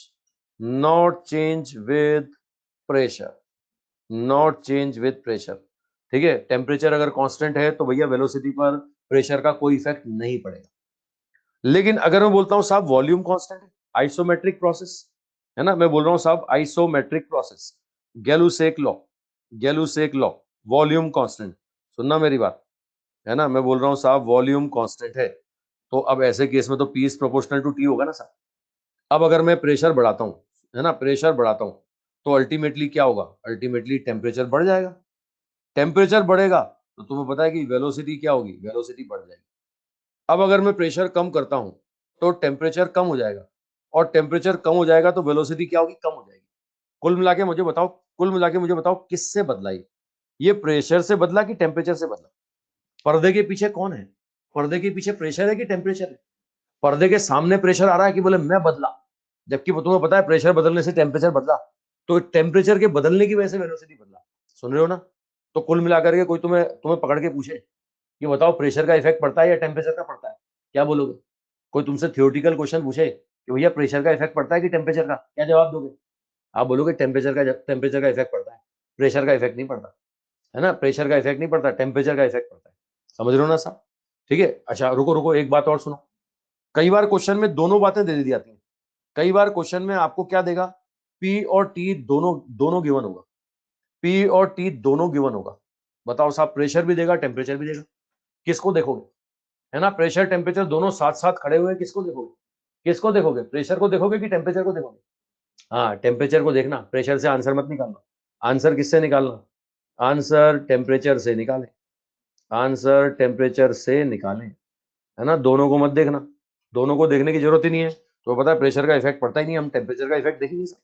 not change with pressure, not change with pressure. ठीक है, टेम्परेचर अगर कांस्टेंट है तो भैया वेलोसिटी पर प्रेशर का कोई इफेक्ट नहीं पड़ेगा। लेकिन अगर मैं बोलता हूं साहब वॉल्यूम कांस्टेंट है, आइसोमेट्रिक प्रोसेस, है ना, मैं बोल रहा हूं साहब isometric process, Gay-Lussac law, Gay-Lussac law, volume constant. सुनना मेरी बात, है ना, मैं बोल रहा हूं साहब वॉल्यूम कांस्टेंट है, तो अब ऐसे केस में तो P is proportional to T होगा ना साहब। अब अगर मैं प्रेशर बढ़ाता हूं, है ना, प्रेशर बढ़ाता हूं, तो अल्टीमेटली क्या होगा? अल्टीमेटली टेम्परेचर बढ़ जाएगा। टेम्परेचर बढ़ेगा तो तुम्हें पता है कि वेलोसिटी क्या होगी? वेलोसिटी बढ़ जाएगी। अब अगर मैं प्रेशर कम करता हूं तो टेम्परेचर कम हो जाएगा, और टेम्परेचर कम हो जाएगा तो वेलोसिटी क्या होगी? कम हो जाएगी। कुल मिला के मुझे बताओ, कुल मिला के मुझे बताओ किससे बदला ये प्रेशर से बदला कि टेम्परेचर से बदला? पर्दे के पीछे कौन है? पर्दे के पीछे प्रेशर है कि टेम्परेचर है? पर्दे के सामने प्रेशर आ रहा है कि बोले मैं बदला, जबकि तुम्हें पता है प्रेशर बदलने से टेम्परेचर बदला, तो टेम्परेचर के बदलने की वजह से वेलोसिटी बदला। सुन रहे हो ना? तो कुल मिलाकर के कोई तुम्हें तुम्हें पकड़ के पूछे कि बताओ प्रेशर का इफेक्ट पड़ता है या टेम्परेचर का पड़ता है, क्या बोलोगे? कोई तुमसे थियोरेटिकल क्वेश्चन पूछे कि भैया प्रेशर का इफेक्ट पड़ता है कि टेम्परेचर का, क्या जवाब दोगे? आप बोलोगे टेम्परेचर का इफेक्ट पड़ता है, प्रेशर का इफेक्ट नहीं पड़ता, है ना, प्रेशर का इफेक्ट नहीं पड़ता, टेम्परेचर का इफेक्ट पड़ता है। समझ रहे हो ना साहब? ठीक है, अच्छा रुको रुको, एक बात और सुनो। कई बार क्वेश्चन में दोनों बातें दे दी जाती हैं। कई बार क्वेश्चन में आपको क्या देगा? पी और टी दोनों दोनों गिवन होगा, पी और टी दोनों गिवन होगा। बताओ साहब, प्रेशर भी देगा टेम्परेचर भी देगा, किसको देखोगे? है ना, प्रेशर टेम्परेचर दोनों साथ साथ खड़े हुए हैं, किसको देखोगे? किसको देखोगे? प्रेशर को देखोगे कि टेम्परेचर को देखोगे? हाँ, टेम्परेचर को देखना, प्रेशर से आंसर मत निकालना। आंसर किससे निकालना? आंसर टेम्परेचर से निकालें, आंसर टेम्परेचर से निकालें, है ना, दोनों को मत देखना। दोनों को देखने की जरूरत ही नहीं है, तो पता है प्रेशर का इफेक्ट पड़ता ही नहीं, हम टेम्परेचर का इफेक्ट देखेंगे सर।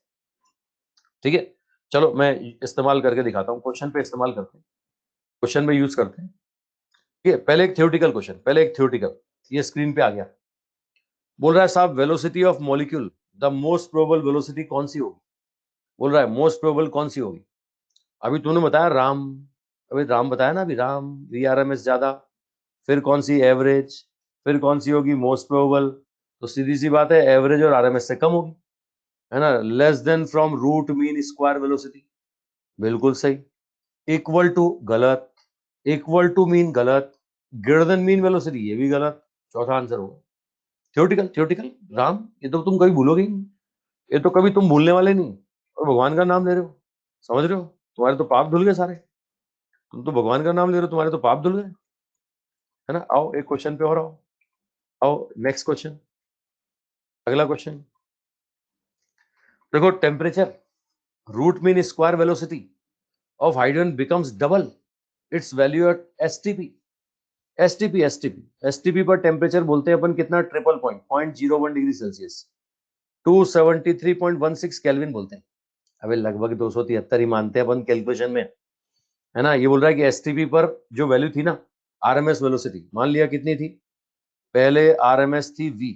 ठीक है, चलो मैं इस्तेमाल करके दिखाता हूँ, क्वेश्चन पे इस्तेमाल करते हैं, क्वेश्चन में यूज करते हैं। ठीक है, पहले एक थ्योरेटिकल क्वेश्चन, पहले एक थ्योरेटिकल, ये स्क्रीन पे आ गया। बोल रहा है साहब velocity of molecule, the most probable velocity कौन सी होगी? बोल रहा है मोस्ट प्रोबेबल कौन सी होगी? अभी तूने बताया राम, अभी राम बताया ना, अभी राम VRMS ज्यादा, फिर कौन सी एवरेज, फिर कौन सी होगी मोस्ट प्रोबेबल? तो सीधी सी बात है एवरेज और RMS से कम होगी, है ना। Less than from root mean square velocity, बिल्कुल सही। इक्वल टू गलत, इक्वल टू मीन गलत, ग्रेटर देन मीन वेलोसिटी, ये भी गलत। चौथा आंसर होगा थ्योरेटिकल, थ्योरेटिकल राम, ये तो तुम कभी भूलोगे ही नहीं, ये तो कभी तुम भूलने वाले नहीं, और भगवान का नाम ले रहे हो, समझ रहे हो? तुम्हारे तो पाप धुल गए सारे, तुम तो भगवान का नाम ले रहे हो, तुम्हारे तो पाप धुल गए, है ना। आओ एक क्वेश्चन पे और आओ, आओ नेक्स्ट क्वेश्चन, अगला क्वेश्चन देखो। Temperature root mean square velocity of hydrogen becomes double its value at STP. STP STP STP पर टेम्परेचर बोलते हैं अपन कितना, triple point 0.01 degree Celsius, 273.16 kelvin बोलते हैं। अबे लगभग 273 ही मानते हैं अपन कैलकुलेशन में, है ना। ये बोल रहा है कि एसटीपी पर जो वैल्यू थी ना, आरएमएस वेलोसिटी, मान लिया कितनी थी, पहले आरएमएस थी वी,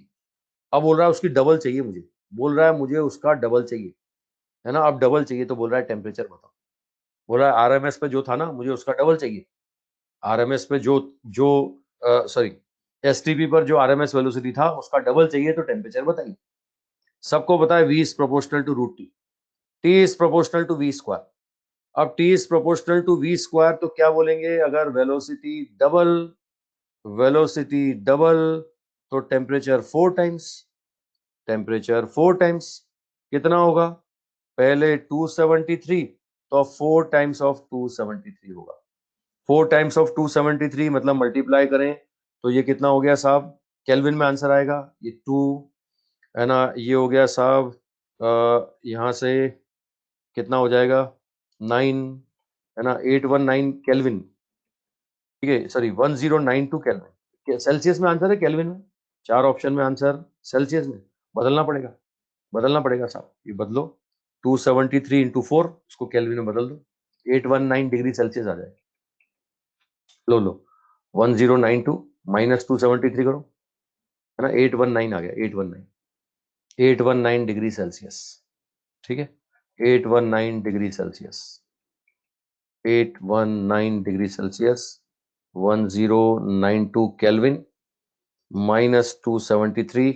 अब बोल रहा है उसकी डबल चाहिए मुझे, बोल रहा है मुझे उसका डबल चाहिए, है ना। अब डबल चाहिए तो बोल रहा है टेम्परेचर बताओ, बोल रहा है आरएमएस पे जो था ना मुझे उसका डबल चाहिए, आरएमएस पे जो जो सॉरी एसटीपी पर जो आरएमएस वेलोसिटी था उसका डबल चाहिए, तो टेम्परेचर बताइए। सबको पता है v is proportional to root T, T is proportional to V square. अब T is proportional to V square तो क्या बोलेंगे, अगर वेलोसिटी डबल तो टेम्परेचर 4 टाइम्स, टेम्परेचर 4 टाइम्स कितना होगा, पहले 273 तो 4 टाइम्स ऑफ 273 होगा, 4 टाइम्स ऑफ 273 मतलब मल्टीप्लाई करें तो ये कितना हो गया साहब, केल्विन में आंसर आएगा, ये 2, है ना। ये हो गया साहब यहाँ से कितना हो जाएगा 9, है ना, 819 केल्विन, ठीक है, सॉरी 1092 केल्विन, सेल्सियस में आंसर है केल्विन में, 4 ऑप्शन में आंसर सेल्सियस में, बदलना पड़ेगा, बदलना पड़ेगा साहब, ये बदलो, 273 इंटू 4 उसको केल्विन में बदल दो, 819 डिग्री सेल्सियस आ जाएगा। लो लो 1092 माइनस 273 करो, है ना, 819 आ गया, 819 डिग्री सेल्सियस, ठीक है, 819 degree Celsius, 819 degree Celsius, 1092 kelvin minus 273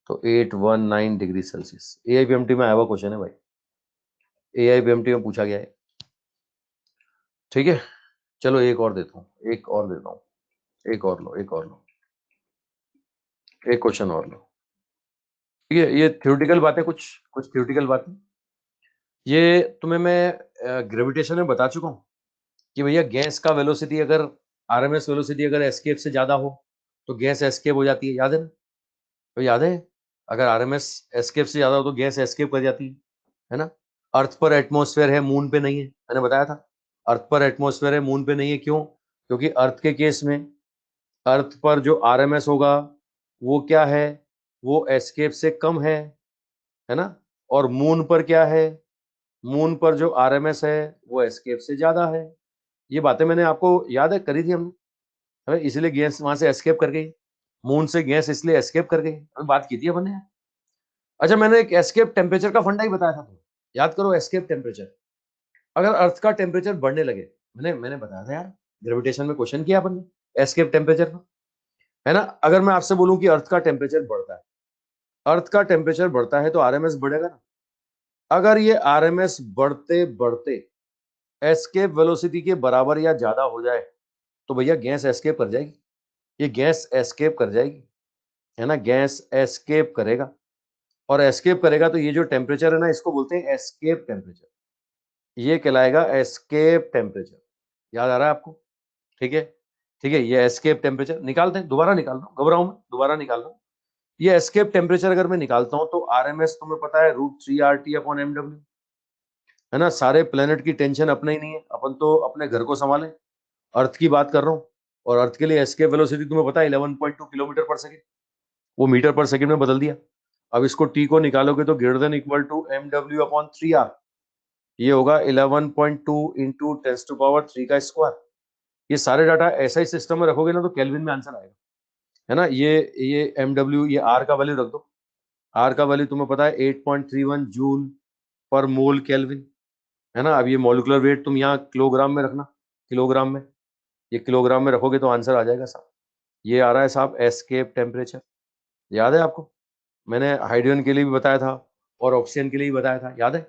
तो 819 डिग्री सेल्सियस। एआईबीएमटी में आया हुआ क्वेश्चन है भाई, एआईबीएमटी में पूछा गया है, ठीक है। चलो एक और देता हूँ, एक और देता हूँ, एक और लो, एक और लो, एक क्वेश्चन और लो, ठीक है। ये थ्योरेटिकल बातें, कुछ कुछ थ्योरेटिकल बातें, ये तुम्हें मैं ग्रेविटेशन में बता चुका हूँ कि भैया गैस का वेलोसिटी अगर आरएमएस वेलोसिटी अगर एस्केप से ज्यादा हो तो गैस एस्केप हो जाती है, याद है ना, तो याद है, अगर आरएमएस एस्केप से ज्यादा हो तो गैस एस्केप कर जाती है ना। अर्थ पर एटमॉस्फेयर है, मून पे नहीं है, मैंने बताया था, अर्थ पर एटमॉस्फेयर है, मून पे नहीं है, क्यों, क्योंकि अर्थ के केस में अर्थ पर जो आरएमएस होगा वो क्या है, वो एस्केप से कम है ना। और मून पर क्या है, मून पर जो आरएमएस है वो एस्केप से ज्यादा है। ये बातें मैंने आपको याद है करी थी हमने, इसलिए गैस वहां से एस्केप कर गई, मून से गैस इसलिए एस्केप कर गई, अभी बात की थी अपन ने। अच्छा मैंने एक एस्केप टेम्परेचर का फंडा ही बताया था, याद करो, एस्केप टेम्परेचर, अगर अर्थ का टेम्परेचर बढ़ने लगे, मैंने बताया था यार, ग्रेविटेशन में क्वेश्चन किया अपन ने एस्केप टेम्परेचर का, है ना। अगर मैं आपसे बोलूं कि अर्थ का टेम्परेचर बढ़ता है, अर्थ का टेम्परेचर बढ़ता है तो आरएमएस बढ़ेगा ना। अगर ये आरएमएस बढ़ते बढ़ते एस्केप वेलोसिटी के बराबर या ज्यादा हो जाए तो भैया गैस एस्केप कर जाएगी, ये गैस एस्केप कर जाएगी, है ना, गैस एस्केप करेगा, और एस्केप करेगा तो ये जो टेम्परेचर है ना इसको बोलते हैं एस्केप टेम्परेचर, ये कहलाएगा एस्केप टेम्परेचर, याद आ रहा है आपको, ठीक है, ठीक है। ये एस्केप टेम्परेचर निकालते हैं, दोबारा निकाल रहा हूँ, घबराऊं मैं, दोबारा निकाल रहा हूँ। ये एस्केप टेम्परेचर अगर मैं निकालता हूं तो आरएमएस तुम्हें पता है √3 RT/MW, है ना। सारे प्लेनेट की टेंशन अपने ही नहीं है, अपन तो अपने घर को संभालें, अर्थ की बात कर रहा हूँ, और अर्थ के लिए एस्केप वेलोसिटी तुम्हें पता है 11.2 किलोमीटर पर सेकेंड, वो मीटर पर सेकेंड में बदल दिया। अब इसको टी को निकालोगे तो greater than equal to MW/3R, ये होगा 11.2 इंटू 10⁻³ का स्क्वायर। ये सारे डाटा ऐसा ही सिस्टम में रखोगे ना तो केल्विन में आंसर आएगा, है ना। ये MW, ये R का वैल्यू रख दो, R का वैल्यू तुम्हें पता है 8.31 जूल पर मोल केल्विन, है ना। अब ये मॉलिक्यूलर वेट तुम यहाँ किलोग्राम में रखना, किलोग्राम में, ये किलोग्राम में रखोगे तो आंसर आ जाएगा साहब। ये आ रहा है साहब एस्केप टेम्परेचर, याद है आपको, मैंने हाइड्रोजन के लिए भी बताया था और ऑक्सीजन के लिए भी बताया था, याद है,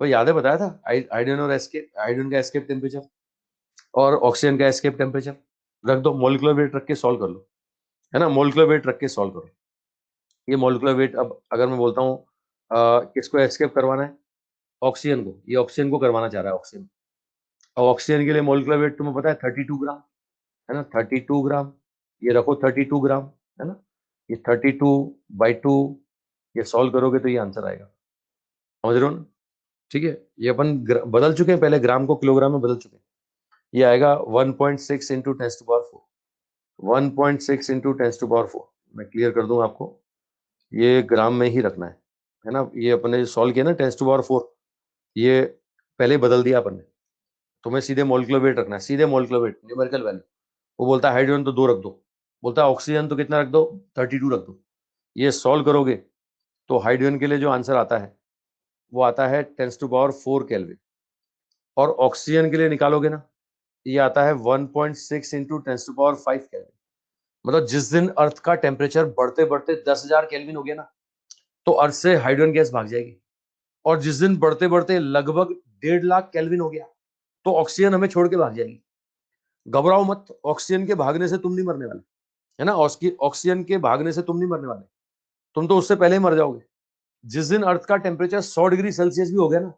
तो याद है, बताया था हाइड्रोजन और एस्केप, हाइड्रोजन का एस्केप टेम्परेचर और ऑक्सीजन का एस्केप टेम्परेचर, रख दो, मॉलिक्यूलर वेट रख के सॉल्व कर लो, है ना, मॉलिक्यूलर वेट रख के सॉल्व करो। ये मॉलिक्यूलर वेट, अब अगर मैं बोलता हूँ किसको एस्केप करवाना है, ऑक्सीजन को, ये ऑक्सीजन को करवाना चाह रहा है ऑक्सीजन। और ऑक्सीजन के लिए मोलिकुलर वेट तुम्हें पता है 32 ग्राम, है ना, 32 ग्राम। ये रखो 32 ग्राम, है ना, ये 32/2, ये सॉल्व करोगे तो ये आंसर आएगा। समझ रहे हो ना? ठीक है, ये अपन बदल चुके हैं, पहले ग्राम को किलोग्राम में बदल चुके हैं। ये आएगा 1.6 इंटू 10⁴, 1.6 इंटू 10⁴। मैं क्लियर कर दूं आपको, ये ग्राम में ही रखना है ना। ये अपने जो सॉल्व किया ना 10⁴, ये पहले ही बदल दिया अपन ने। तुम्हें सीधे मोलिकुलर वेट रखना है, सीधे मोलिकुलर वेट, न्यूमेरिकल वैल्यू। वो बोलता है हाइड्रोजन तो 2 रख दो, बोलता है ऑक्सीजन तो कितना रख दो, 32 रख दो। ये सॉल्व करोगे तो हाइड्रोजन के लिए जो आंसर आता है वो आता है 10⁴ केल्विन, और ऑक्सीजन के लिए निकालोगे ना, ये आता है 1.6 इंटू 10⁵ केल्विन। मतलब जिस दिन अर्थ का टेम्परेचर बढ़ते बढ़ते 10,000 केल्विन हो गया ना, तो अर्थ से हाइड्रोजन गैस भाग जाएगी। और जिस दिन बढ़ते बढ़ते लगभग 1.5 लाख केल्विन हो गया, तो ऑक्सीजन हमें छोड़ के भाग जाएगी। घबराओ मत, ऑक्सीजन के भागने से तुम नहीं मरने वाले, है ना। ऑक्सीजन के भागने से तुम नहीं मरने वाले, तुम तो उससे पहले ही मर जाओगे। जिस दिन अर्थ का टेम्परेचर 100 डिग्री सेल्सियस भी हो गया ना,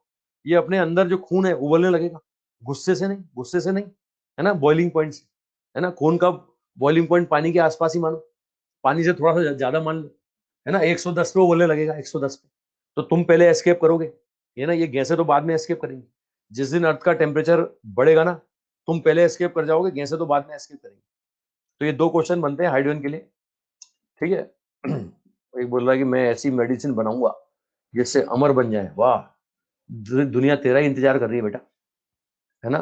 ये अपने अंदर जो खून है उबलने लगेगा। गुस्से से नहीं, गुस्से से नहीं, है ना, बॉइलिंग पॉइंट से, है ना। खून का बॉइलिंग पॉइंट पानी के आसपास ही मानो, पानी से थोड़ा सा ज्यादा मान लो, है ना, 110 पे उबलने लगेगा, 110 पे। तो तुम पहले एस्केप करोगे, ये ना, ये गैसें तो बाद में एस्केप करेंगी। जिस दिन अर्थ का टेम्परेचर बढ़ेगा ना, तुम पहले एस्केप कर जाओगे, गैसें तो बाद में एस्केप करेंगी। तो ये 2 क्वेश्चन बनते हैं हाइड्रोजन के लिए, ठीक है। एक बोल रहा है कि मैं ऐसी मेडिसिन बनाऊंगा जिससे अमर बन जाए। वाह, दुनिया तेरा ही इंतजार कर रही है बेटा, है ना।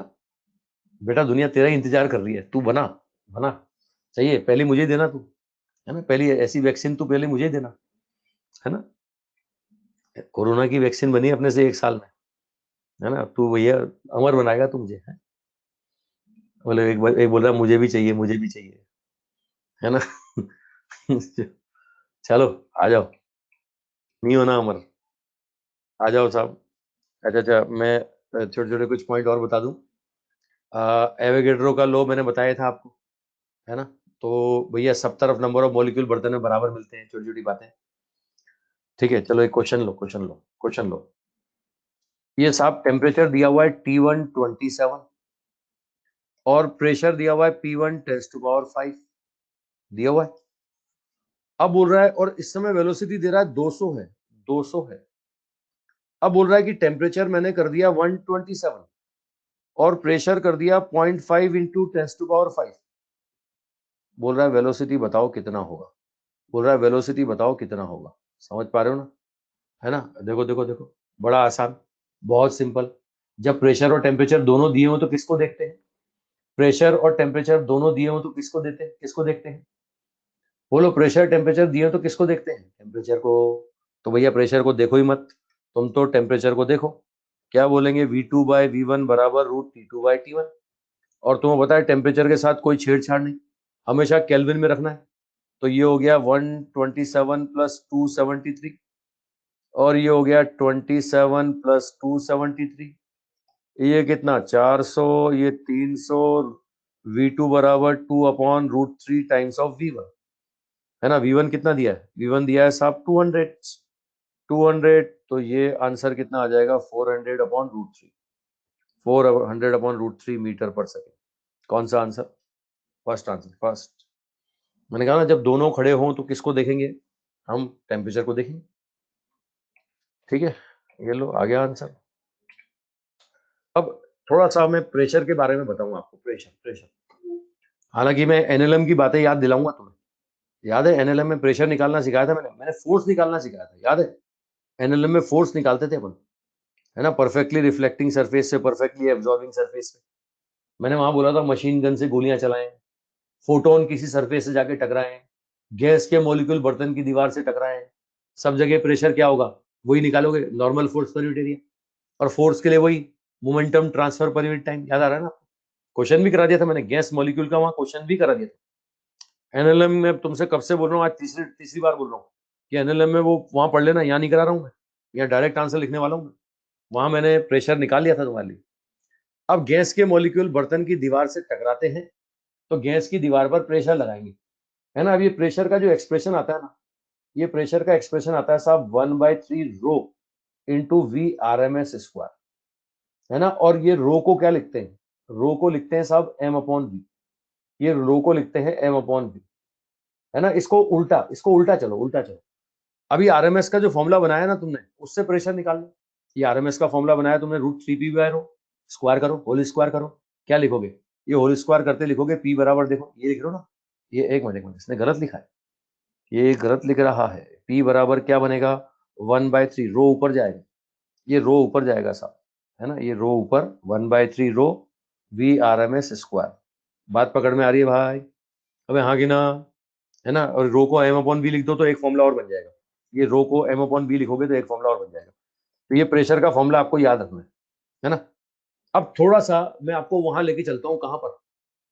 बेटा दुनिया तेरा ही इंतजार कर रही है, तू बना, बना। चाहिए पहले मुझे ही देना तू, है ना, पहली ऐसी वैक्सीन तू पहले मुझे ही देना, है ना। कोरोना की वैक्सीन बनी अपने से 1 साल में, है ना। तू भैया अमर बनाएगा तू मुझे, है। बोले एक बोल रहा है मुझे भी चाहिए, मुझे भी चाहिए, है ना। चलो आ जाओ, नहीं होना अमर, आ जाओ साहब। अच्छा अच्छा, मैं छोटे छोटे कुछ पॉइंट और बता दूं। एवोगैड्रो का लॉ मैंने बताया था आपको, है ना। तो भैया सब तरफ नंबर ऑफ मॉलिक्यूल बर्तन में बराबर मिलते हैं, छोटी छोटी बातें। ठीक है, चलो एक क्वेश्चन लो, क्वेश्चन लो, क्वेश्चन लो। ये साहब टेम्परेचर दिया हुआ है T1 27, और प्रेशर दिया हुआ है P1 10⁵ दिया हुआ है। अब बोल रहा है, और इस समय वेलोसिटी दे रहा है 200 है, 200 है। अब बोल रहा है कि टेम्परेचर मैंने कर दिया 127 और प्रेशर कर दिया 0.5 इंटू 10⁵। बोल रहा है वेलोसिटी बताओ कितना होगा, बोल रहा है वेलोसिटी बताओ कितना होगा। समझ पा रहे हो ना, है ना। देखो देखो देखो, बड़ा आसान, बहुत सिंपल। जब प्रेशर और टेम्परेचर दोनों दिए हो तो किसको देखते हैं, प्रेशर और टेम्परेचर दोनों दिए हो तो किसको देते हैं, किसको देखते हैं। बोलो, प्रेशर टेम्परेचर दिए हो तो किसको देखते हैं, टेम्परेचर को। तो भैया प्रेशर को देखो ही मत, तुम तो टेम्परेचर को देखो। क्या बोलेंगे, V2/V1 बराबर √T2/T1। और तुम्हें पता है टेम्परेचर के साथ कोई छेड़छाड़ नहीं, हमेशा केल्विन में रखना है। तो ये हो गया 127 प्लस 273, और ये हो गया 27 प्लस 273। ये कितना, 400, ये 300। V2 बराबर 2/√3 टाइम्स ऑफ V1, है ना। V1 कितना दिया है, V1 दिया है साहब 200, 200। तो ये आंसर कितना आ जाएगा, 400/√3, 400/√3 मीटर पर सेकेंड। कौन सा आंसर, फर्स्ट आंसर, फर्स्ट। मैंने कहा ना, जब दोनों खड़े हों तो किसको देखेंगे, हम टेम्परेचर को देखेंगे। ठीक है, ये लो आ गया आंसर। अब थोड़ा सा मैं प्रेशर के बारे में बताऊंगा आपको, प्रेशर, प्रेशर। हालांकि मैं एनएलएम की बातें याद दिलाऊंगा तुम्हें। याद है एनएलएम में प्रेशर निकालना सिखाया था मैंने, फोर्स निकालना सिखाया था, याद है। एनएलएम में फोर्स निकालते थे अपन, है ना, परफेक्टली रिफ्लेक्टिंग सरफेस से परफेक्टली एब्जॉर्बिंग सरफेस से। मैंने वहां बोला था मशीन गन से गोलियां चलाएं, फोटोन किसी सरफेस से जाके टकराएं, गैस के मॉलिक्यूल बर्तन की दीवार से टकराएं, सब जगह प्रेशर क्या होगा, वही निकालोगे, normal force per unit area. और फोर्स के लिए वही momentum transfer per unit time, याद आ रहा है ना। क्वेश्चन भी करा दिया था मैंने, गैस मॉलिक्यूल का वहां क्वेश्चन भी करा दिया था। एनएलएम में तुमसे कब से बोल रहा हूँ, आज तीसरी तीसरी बार बोल रहा हूँ कि एनएलएम में वो वहां पढ़ लेना, यहाँ नहीं करा रहा हूँ मैं, यहाँ डायरेक्ट आंसर लिखने वाला हूँ। वहां मैंने प्रेशर निकाल लिया था तुम्हारे लिए। अब गैस के मॉलिक्यूल बर्तन की दीवार से टकराते हैं, तो गैस की दीवार पर प्रेशर लगाएंगे, है ना। अब ये प्रेशर का जो एक्सप्रेशन आता है ना, ये प्रेशर का एक्सप्रेशन आता है साहब 1/3 rho, into V R M S square, है ना। और ये रो को क्या लिखते हैं, रो को लिखते हैं साहब एम अपॉन वी, ये रो को लिखते हैं एम अपॉन वी, है ना। इसको उल्टा चलो, उल्टा चलो। अभी आरएमएस का जो फॉर्मूला बनाया ना तुमने, उससे प्रेशर निकाल लो। ये आरएमएस का फॉर्मूला बनाया तुमने, √3p/ρ, स्क्वायर करो, होल स्क्वायर करो। क्या लिखोगे, ये होल स्क्वायर करते लिखोगे p बराबर, देखो ये लिख रहे हो ना, ये एक मिनट इसने गलत लिखा है, ये गलत लिख रहा है। p बराबर क्या बनेगा, 1/3, रो ऊपर जाएगा, ये रो ऊपर जाएगा साहब, है ना, ये रो ऊपर 1/3 rho V R M S square. बात पकड़ में आ रही है भाई, अबे हाँ कि ना, है ना। और रो को एम अपॉन बी लिख दो तो एक फॉर्मूला और बन जाएगा, ये रो को एम अपॉन बी लिखोगे तो एक फॉर्मूला और बन जाएगा। तो ये प्रेशर का फॉर्मूला आपको याद रखना है ना। अब थोड़ा सा मैं आपको वहां लेके चलता हूँ, कहां पर,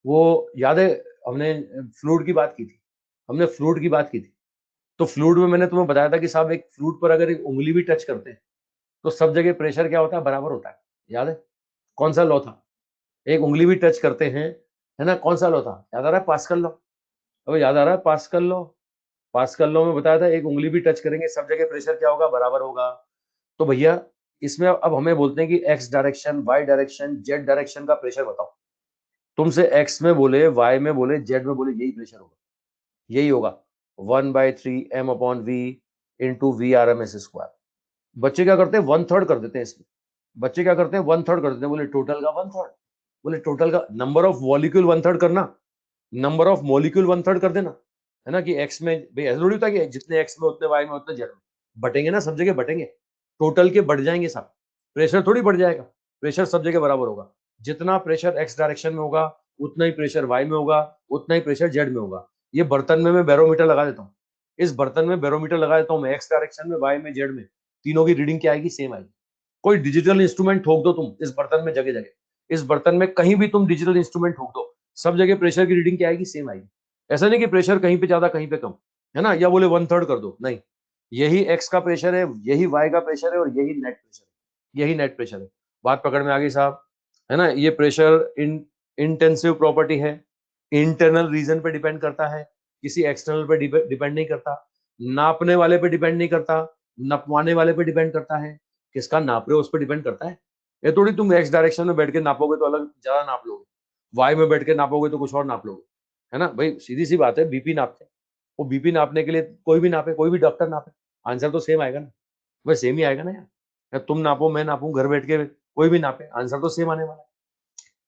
वो याद है हमने फ्लूइड की बात की थी, हमने फ्लूइड की बात की थी। तो फ्लूइड में मैंने तुम्हें बताया था कि साहब एक फ्लूइड पर अगर एक उंगली भी टच करते हैं तो सब जगह प्रेशर क्या होता है, बराबर होता है। याद है कौन सा लॉ था, एक उंगली भी टच करते हैं, है ना, कौन सा लॉ था, याद आ रहा है, पास्कल लॉ। अब याद आ रहा है पास्कल लॉ, पास्कल लॉ में बताया था एक उंगली भी टच करेंगे सब जगह प्रेशर क्या होगा, बराबर होगा। तो भैया इसमें अब हमें बोलते हैं कि X direction, Y direction, Z direction का प्रेशर बताओ। तुमसे एक्स में बोले, वाई में बोले, जेड में बोले, यही प्रेशर होगा, यही होगा 1/3 m/v into V R M S square. बच्चे क्या करते हैं, 1/3 कर देते हैं इसमें, बच्चे क्या करते हैं 1/3 कर देते हैं, बोले टोटल का 1/3, बोले टोटल का नंबर ऑफ मॉलिक्यूल 1/3 करना, नंबर ऑफ मॉलिक्यूल 1/3 कर देना, है ना। कि एक्स में भाई ऐसा थोड़ी होता है कि जितने एक्स में उतने वाई में उतने जेड में, बटेंगे ना, सब जगह बटेंगे, टोटल के बढ़ जाएंगे सब, प्रेशर थोड़ी बढ़ जाएगा, प्रेशर सब जगह बराबर होगा। जितना प्रेशर एक्स डायरेक्शन में होगा उतना ही प्रेशर वाई में होगा, उतना ही प्रेशर जेड में होगा। ये बर्तन में मैं बैरोमीटर लगा देता हूँ, इस बर्तन में बैरोमीटर लगा देता हूँ मैं, एक्स डायरेक्शन में, वाई में, जेड में, तीनों की रीडिंग क्या आएगी, सेम आएगी। कोई डिजिटल इंस्ट्रूमेंट ठोक दो तुम इस बर्तन में, जगह जगह इस बर्तन में कहीं भी तुम डिजिटल इंस्ट्रूमेंट ठोक दो, सब जगह प्रेशर की रीडिंग क्या आएगी, सेम आएगी। ऐसा नहीं कि प्रेशर कहीं पे ज्यादा कहीं पे कम, है ना, या बोले 1/3 कर दो, नहीं, यही एक्स का प्रेशर है, यही वाई का प्रेशर है, और यही नेट प्रेशर है, यही नेट प्रेशर है। बात पकड़ में आ गई साहब, है ना। ये प्रेशर इंटेंसिव प्रॉपर्टी है, इंटरनल रीजन पे डिपेंड करता है, किसी एक्सटर्नल पे डिपेंड नहीं करता, नापने वाले पे डिपेंड नहीं करता, नपवाने वाले पे डिपेंड करता है, किसका नाप रहे हो उस पर डिपेंड करता है। ये थोड़ी तुम एक्स डायरेक्शन में बैठ के नापोगे तो अलग ज्यादा नाप लोगे, वाई में बैठ के नापोगे तो कुछ और नाप लोगे, है ना भाई, सीधी सी बात है। बीपी नापते हैं, वो बीपी नापने के लिए कोई भी नापे, कोई भी डॉक्टर नापे, आंसर तो सेम आएगा ना, वह सेम ही आएगा ना यार, या तुम नापो मैं नापूं घर बैठ के, कोई भी नापे आंसर तो सेम आने वाला है।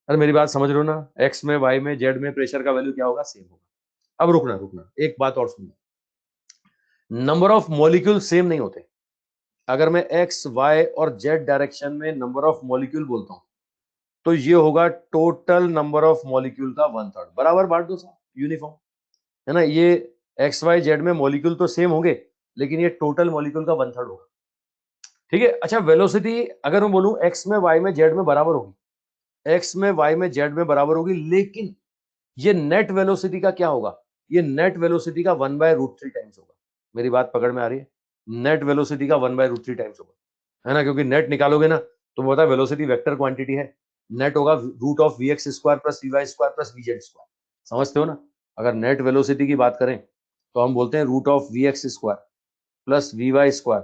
अरे मेरी बात समझ रहे हो ना, एक्स में, वाई में, जेड में प्रेशर का वैल्यू क्या होगा, सेम होगा। अब रुकना रुकना, एक बात और सुनना, नंबर ऑफ मॉलिक्यूल सेम नहीं होते। अगर मैं एक्स, वाई और जेड डायरेक्शन में नंबर ऑफ मॉलिक्यूल बोलता हूं तो ये होगा टोटल नंबर ऑफ मॉलिक्यूल का 1/3, बराबर बांट दो साहब, यूनिफॉर्म, है ना। ये एक्स वाई जेड में मॉलिक्यूल तो सेम होंगे, लेकिन ये टोटल मॉलिक्यूल का 1/3 होगा, ठीक है। अच्छा वेलोसिटी अगर मैं बोलूं एक्स में, वाई में, जेड में बराबर होगी, एक्स में, वाई में, जेड में बराबर होगी, लेकिन ये नेट वेलोसिटी का क्या होगा, ये नेट वेलोसिटी का 1/√3 टाइम्स होगा। मेरी बात पकड़ में आ रही है, नेट वेलोसिटी का 1/√3 टाइम्स होगा, है ना, क्योंकि नेट निकालोगे ना तो पता है वेलोसिटी वेक्टर क्वांटिटी है, नेट होगा root of V X square plus V Y square plus V Z square, समझते हो ना। अगर नेट वेलोसिटी की बात करें तो हम बोलते हैं root of V X square plus V Y square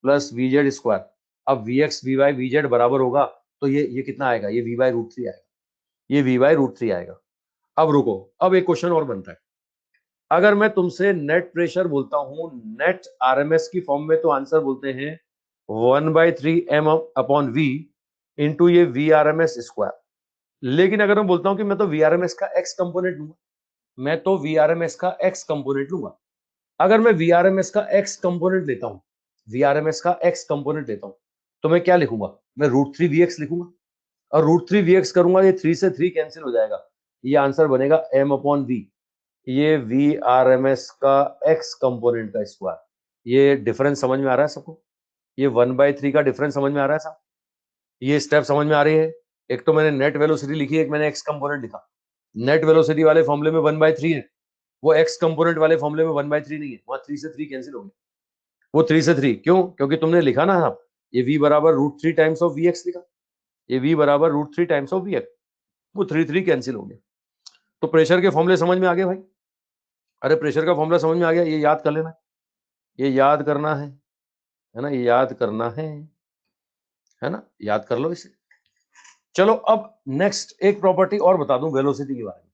plus V Z square. अब V X, V Y, V Z बराबर होगा तो ये कितना आएगा, ये v/√3 आएगा, ये v/√3 आएगा। अब रुको, अब एक क्वेश्चन और बनता है, अगर मैं तुमसे नेट प्रेशर बोलता हूं नेट आरएमएस की फॉर्म में, तो आंसर बोलते हैं 1/3 m/v इंटू ये V R M S square. लेकिन अगर मैं बोलता हूं कि मैं तो वी आर एम एस का एक्स कंपोनेंट लूंगा, मैं तो वी आर एम एस का एक्स कंपोनेंट लूंगा, अगर मैं वी आर एम एस का एक्स कंपोनेंट लेता हूं, वी आर एम एस का एक्स कंपोनेंट लेता हूं, तो मैं क्या लिखूंगा, मैं √3 vx लिखूंगा, और √3 vx करूंगा, ये 3 से 3 कैंसिल हो जाएगा, ये आंसर बनेगा m/v, ये वी आर एम एस का एक्स कंपोनेंट का स्क्वायर। ये डिफरेंस समझ में आ रहा है सबको, ये 1/3 का डिफरेंस समझ में आ रहा है साहब, ये स्टेप समझ में आ रही है। एक तो मैंने नेट वेलोसिटी लिखी, एक मैंने एक्स कंपोनेंट लिखा, नेट वेलोसिटी वाले फॉर्मूले में 1/3 है, वो एक्स कंपोनेंट वाले फॉर्मूले में 1/3 नहीं है, वहां 3 से 3 कैंसिल हो गए, वो 3 से 3 क्यों, क्योंकि तुमने लिखा ना आप, ये v बराबर √3 टाइम्स ऑफ वी एक्स लिखा, ये v बराबर √3 टाइम्स ऑफ वी एक्स, वो 3 कैंसिल हो गया। तो प्रेशर के फॉर्मूले समझ में आ गए भाई, अरे प्रेशर का फॉर्मूला समझ में आ गया, ये याद कर लेना, ये याद करना है ना, ये याद करना है। है ना, याद कर लो इसे। चलो अब नेक्स्ट एक प्रॉपर्टी और बता दूं वेलोसिटी के बारे में,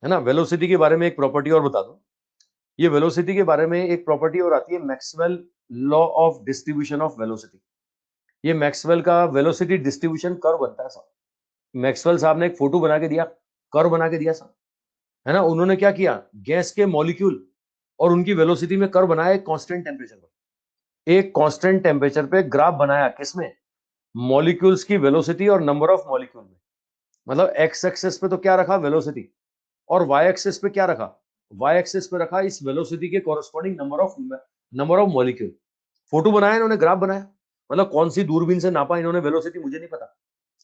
है ना, वेलोसिटी के बारे में एक प्रॉपर्टी और बता दूं। ये वेलोसिटी के बारे में एक प्रॉपर्टी और आती है, Maxwell law of distribution of velocity. ये मैक्सवेल का वेलोसिटी डिस्ट्रीब्यूशन कर्व बनता है साहब। मैक्सवेल साहब ने एक फोटो बना के दिया, कर्व बना के दिया साहब, है ना। उन्होंने क्या किया, गैस के मॉलिक्यूल और उनकी वेलोसिटी में कर्व बनाया एक कांस्टेंट टेम्परेचर पर। एक कांस्टेंट टेम्परेचर पे ग्राफ बनाया, किसमें, मॉलिक्यूल्स की वेलोसिटी और नंबर ऑफ मॉलिक्यूल में। मतलब एक्स एक्सिस पे तो क्या रखा, वेलोसिटी, और वाई एक्सिस पे क्या रखा, वाई एक्सिस पे रखा इस वेलोसिटी के corresponding number of molecule. Photo बनाया इन्होंने, ग्राफ बनाया। मतलब कौन सी दूरबीन से नापा इन्होंने वेलोसिटी मुझे नहीं पता,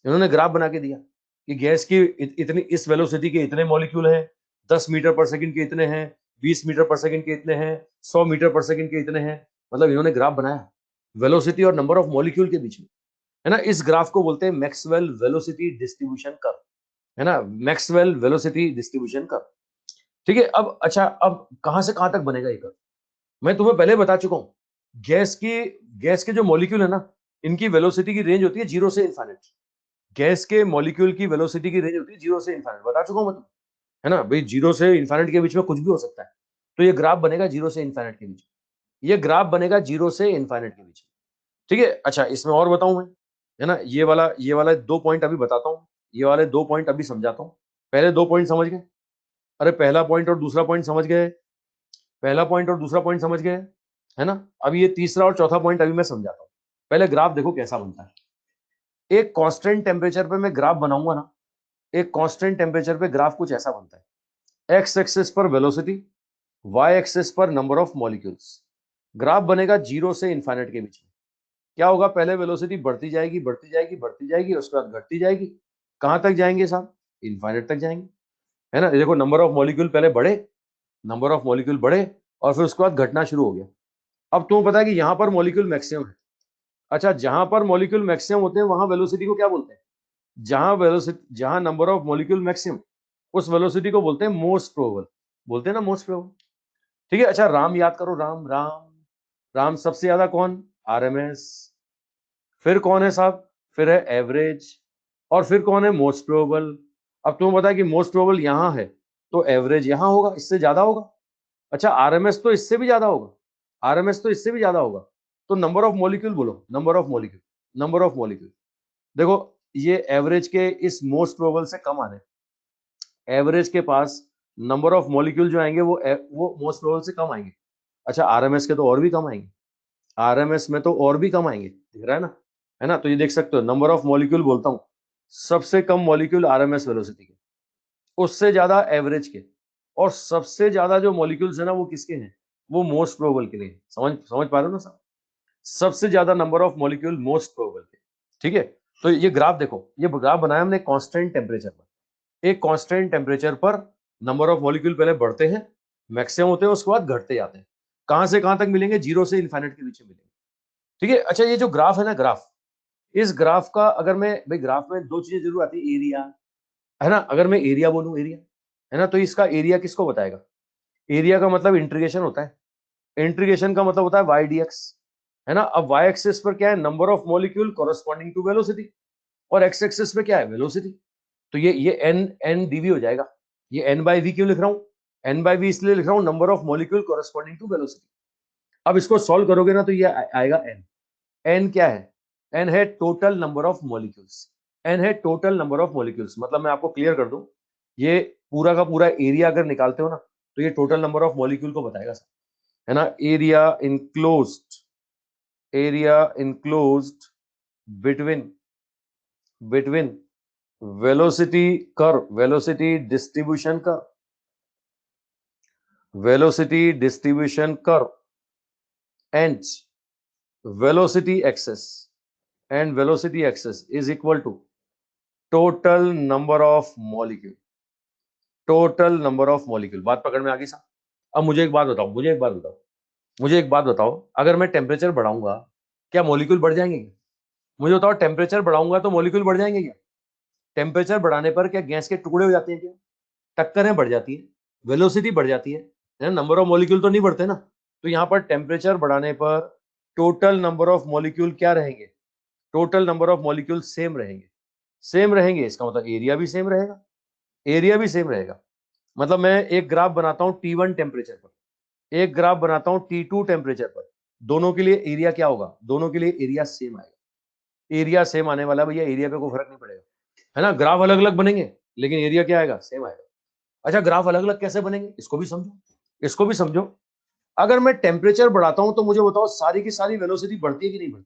इन्होंने ग्राफ बना के दिया कि गैस की इतनी इस वेलोसिटी के इतने मॉलिक्यूल हैं, 10 मीटर पर सेकंड के इतने हैं, 20 मीटर पर सेकंड के इतने हैं, 100 मीटर पर सेकंड के इतने हैं। मतलब इन्होंने ग्राफ बनाया वेलोसिटी और नंबर ऑफ मॉलिक्यूल के बीच में, है ना। इस ग्राफ को बोलते हैं मैक्सवेल वेलोसिटी डिस्ट्रीब्यूशन कर्व, है ना, मैक्सवेल वेलोसिटी डिस्ट्रीब्यूशन कर्व। ठीक है। अब अच्छा, अब कहां से कहां तक बनेगा ये कर्व, मैं तुम्हें पहले बता चुका हूं। गैस के जो मॉलिक्यूल है ना, इनकी वेलोसिटी की रेंज होती है 0 से इन्फिनिट। गैस के मॉलिक्यूल की वेलोसिटी की रेंज होती है 0 से इन्फिनिट, बता चुका हूं मैं तुम्हें, है ना भाई। 0 से इन्फिनिट के बीच में कुछ भी हो सकता है। तो ये ग्राफ बनेगा 0 से इन्फिनिट के बीच में, ये ग्राफ बनेगा 0 से इन्फिनिट के बीच में। ठीक है। अच्छा, इसमें और बताऊं मैं, है ना, ये वाला 2 पॉइंट अभी बताता हूं, ये वाले 2 पॉइंट अभी समझाता हूं। पहले 2 पॉइंट समझ गए, अरे पहला पॉइंट और दूसरा पॉइंट समझ गए, पहला पॉइंट और दूसरा पॉइंट समझ गए, है ना। अब ये तीसरा और चौथा पॉइंट अभी मैं समझाता हूं। पहले ग्राफ देखो कैसा बनता है। एक कांस्टेंट टेम्परेचर पे मैं ग्राफ बनाऊंगा ना, एक कांस्टेंट टेम्परेचर पे ग्राफ कुछ ऐसा बनता है। एक्स एक्सिस पर वेलोसिटी, वाई एक्सिस पर नंबर ऑफ मॉलिक्यूल्स। ग्राफ बनेगा 0 से इन्फिनिट के बीच में। क्या होगा, पहले वेलोसिटी बढ़ती जाएगी बढ़ती जाएगी बढ़ती जाएगी, उसके बाद घटती जाएगी। कहां तक जाएंगे साहब, इन्फिनिट तक जाएंगे, है ना। देखो नंबर ऑफ मॉलिक्यूल पहले बढ़े, नंबर ऑफ मॉलिक्यूल बढ़े, और फिर उसके बाद घटना शुरू हो गया। अब तुम्हें पता है कि यहां पर मॉलिक्यूल मैक्सिमम है। अच्छा, जहां पर मॉलिक्यूल मैक्सिमम होते हैं वहां वेलोसिटी को क्या बोलते हैं, जहां नंबर ऑफ मॉलिक्यूल मैक्सिमम, उस वेलोसिटी को बोलते हैं मोस्ट प्रोबेबल, बोलते हैं ना मोस्ट प्रोबेबल। ठीक है। अच्छा, राम याद करो, राम राम राम सबसे ज्यादा कौन, आरएमएस। फिर कौन है साहब, फिर है एवरेज, और फिर कौन है, मोस्ट प्रोबेबल। अब तुम्हें पता है कि मोस्ट प्रोबेबल यहां है, तो एवरेज यहां होगा, इससे ज्यादा होगा। अच्छा, आरएमएस तो इससे भी ज्यादा होगा, आरएमएस तो इससे भी ज्यादा होगा। तो नंबर ऑफ मॉलिक्यूल बोलो, number of molecule, number of molecule. देखो, ये एवरेज के इस मोस्ट प्रोबेबल से कम आ रहे हैं। एवरेज के पास नंबर ऑफ मॉलिक्यूल जो आएंगे वो मोस्ट प्रोबेबल से कम आएंगे। अच्छा, आरएमएस के तो और भी कम आएंगे, आरएमएस में तो और भी कम आएंगे, दिख रहा है ना, है ना। तो ये देख सकते हो, नंबर ऑफ मॉलिक्यूल बोलता हूं, सबसे कम मॉलिक्यूल आरएमएस वेलोसिटी के, उससे ज्यादा एवरेज के, और सबसे ज्यादा जो मॉलिक्यूल्स है ना वो किसके हैं, वो मोस्ट प्रोबेबल के लिए। समझ समझ पा रहे हो ना साहब, सबसे ज्यादा number of molecule most probable के। ठीक है। तो ये ग्राफ देखो, ये ग्राफ बनाया हमने कांस्टेंट टेम्परेचर पर। एक कांस्टेंट टेम्परेचर पर नंबर ऑफ मॉलिक्यूल पहले बढ़ते हैं, मैक्सिमम होते हैं, उसके बाद घटते जाते हैं। कहां से कहां तक मिलेंगे, 0 से इन्फिनिट के बीच में मिलेंगे। ठीक है। अच्छा, ये जो ग्राफ है ना, ग्राफ, इस ग्राफ का अगर मैं, भाई ग्राफ में 2 चीजें जरूर आती है, एरिया, है ना। अगर मैं एरिया बोलूं, एरिया, है ना, तो इसका एरिया किसको बताएगा, एरिया का मतलब इंटीग्रेशन होता है, इंटीग्रेशन का मतलब होता है वाई डी एक्स, है ना। अब वाई एक्सिस पर क्या है, number of molecule corresponding to velocity, और एक्स एक्सिस पे क्या है, वेलोसिटी। तो ये एन एन डीवी हो जाएगा। ये एन बाई वी क्यों लिख रहा हूं, एन बाई वी इसलिए लिख रहा हूं, number of molecule corresponding to velocity. अब इसको सॉल्व करोगे ना, तो ये आएगा एन। एन क्या है, एन है total number of molecules, N है टोटल नंबर ऑफ मॉलिक्यूल्स। मतलब मैं आपको क्लियर कर दूं, ये पूरा का पूरा एरिया अगर निकालते हो ना, तो ये टोटल नंबर ऑफ मॉलिक्यूल को बताएगा, है ना। Area enclosed between between velocity curve, velocity distribution curve and velocity axes, and velocity axes is equal to total number of molecule, total number of molecule. बात पकड़ में आ गई साहब। अब मुझे एक बात बताओ, अगर मैं टेम्परेचर बढ़ाऊंगा, क्या मॉलिक्यूल बढ़ जाएंगे क्या, मुझे बताओ, टेम्परेचर बढ़ाऊंगा तो मॉलिक्यूल बढ़ जाएंगे क्या, टेम्परेचर बढ़ाने पर क्या गैस के टुकड़े हो जाते हैं क्या, टक्करें बढ़ जाती है, वेलोसिटी बढ़ जाती है ना, नंबर ऑफ मॉलिक्यूल तो नहीं बढ़ते ना। तो यहाँ पर टेम्परेचर बढ़ाने पर टोटल नंबर ऑफ मॉलिक्यूल क्या रहेंगे, total number of molecule same रहेंगे। सेम रहेंगे इसका मतलब एरिया भी सेम रहेगा, एरिया भी सेम रहेगा। मतलब मैं एक ग्राफ बनाता हूं T1 टेम्परेचर पर, एक ग्राफ बनाता हूं T2 टेम्परेचर पर, दोनों के लिए एरिया क्या होगा? दोनों के लिए एरिया सेम आएगा। एरिया सेम आने वाला भैया, एरिया पे कोई फर्क नहीं पड़ेगा, है ना। ग्राफ अलग अलग बनेंगे लेकिन एरिया क्या आएगा? सेम आएगा। अच्छा, ग्राफ अलग अलग कैसे बनेंगे इसको भी समझो, इसको भी समझो। अगर मैं टेम्परेचर बढ़ाता हूं तो मुझे बताओ सारी की सारी वेलोसिटी बढ़ती है कि नहीं बढ़ती?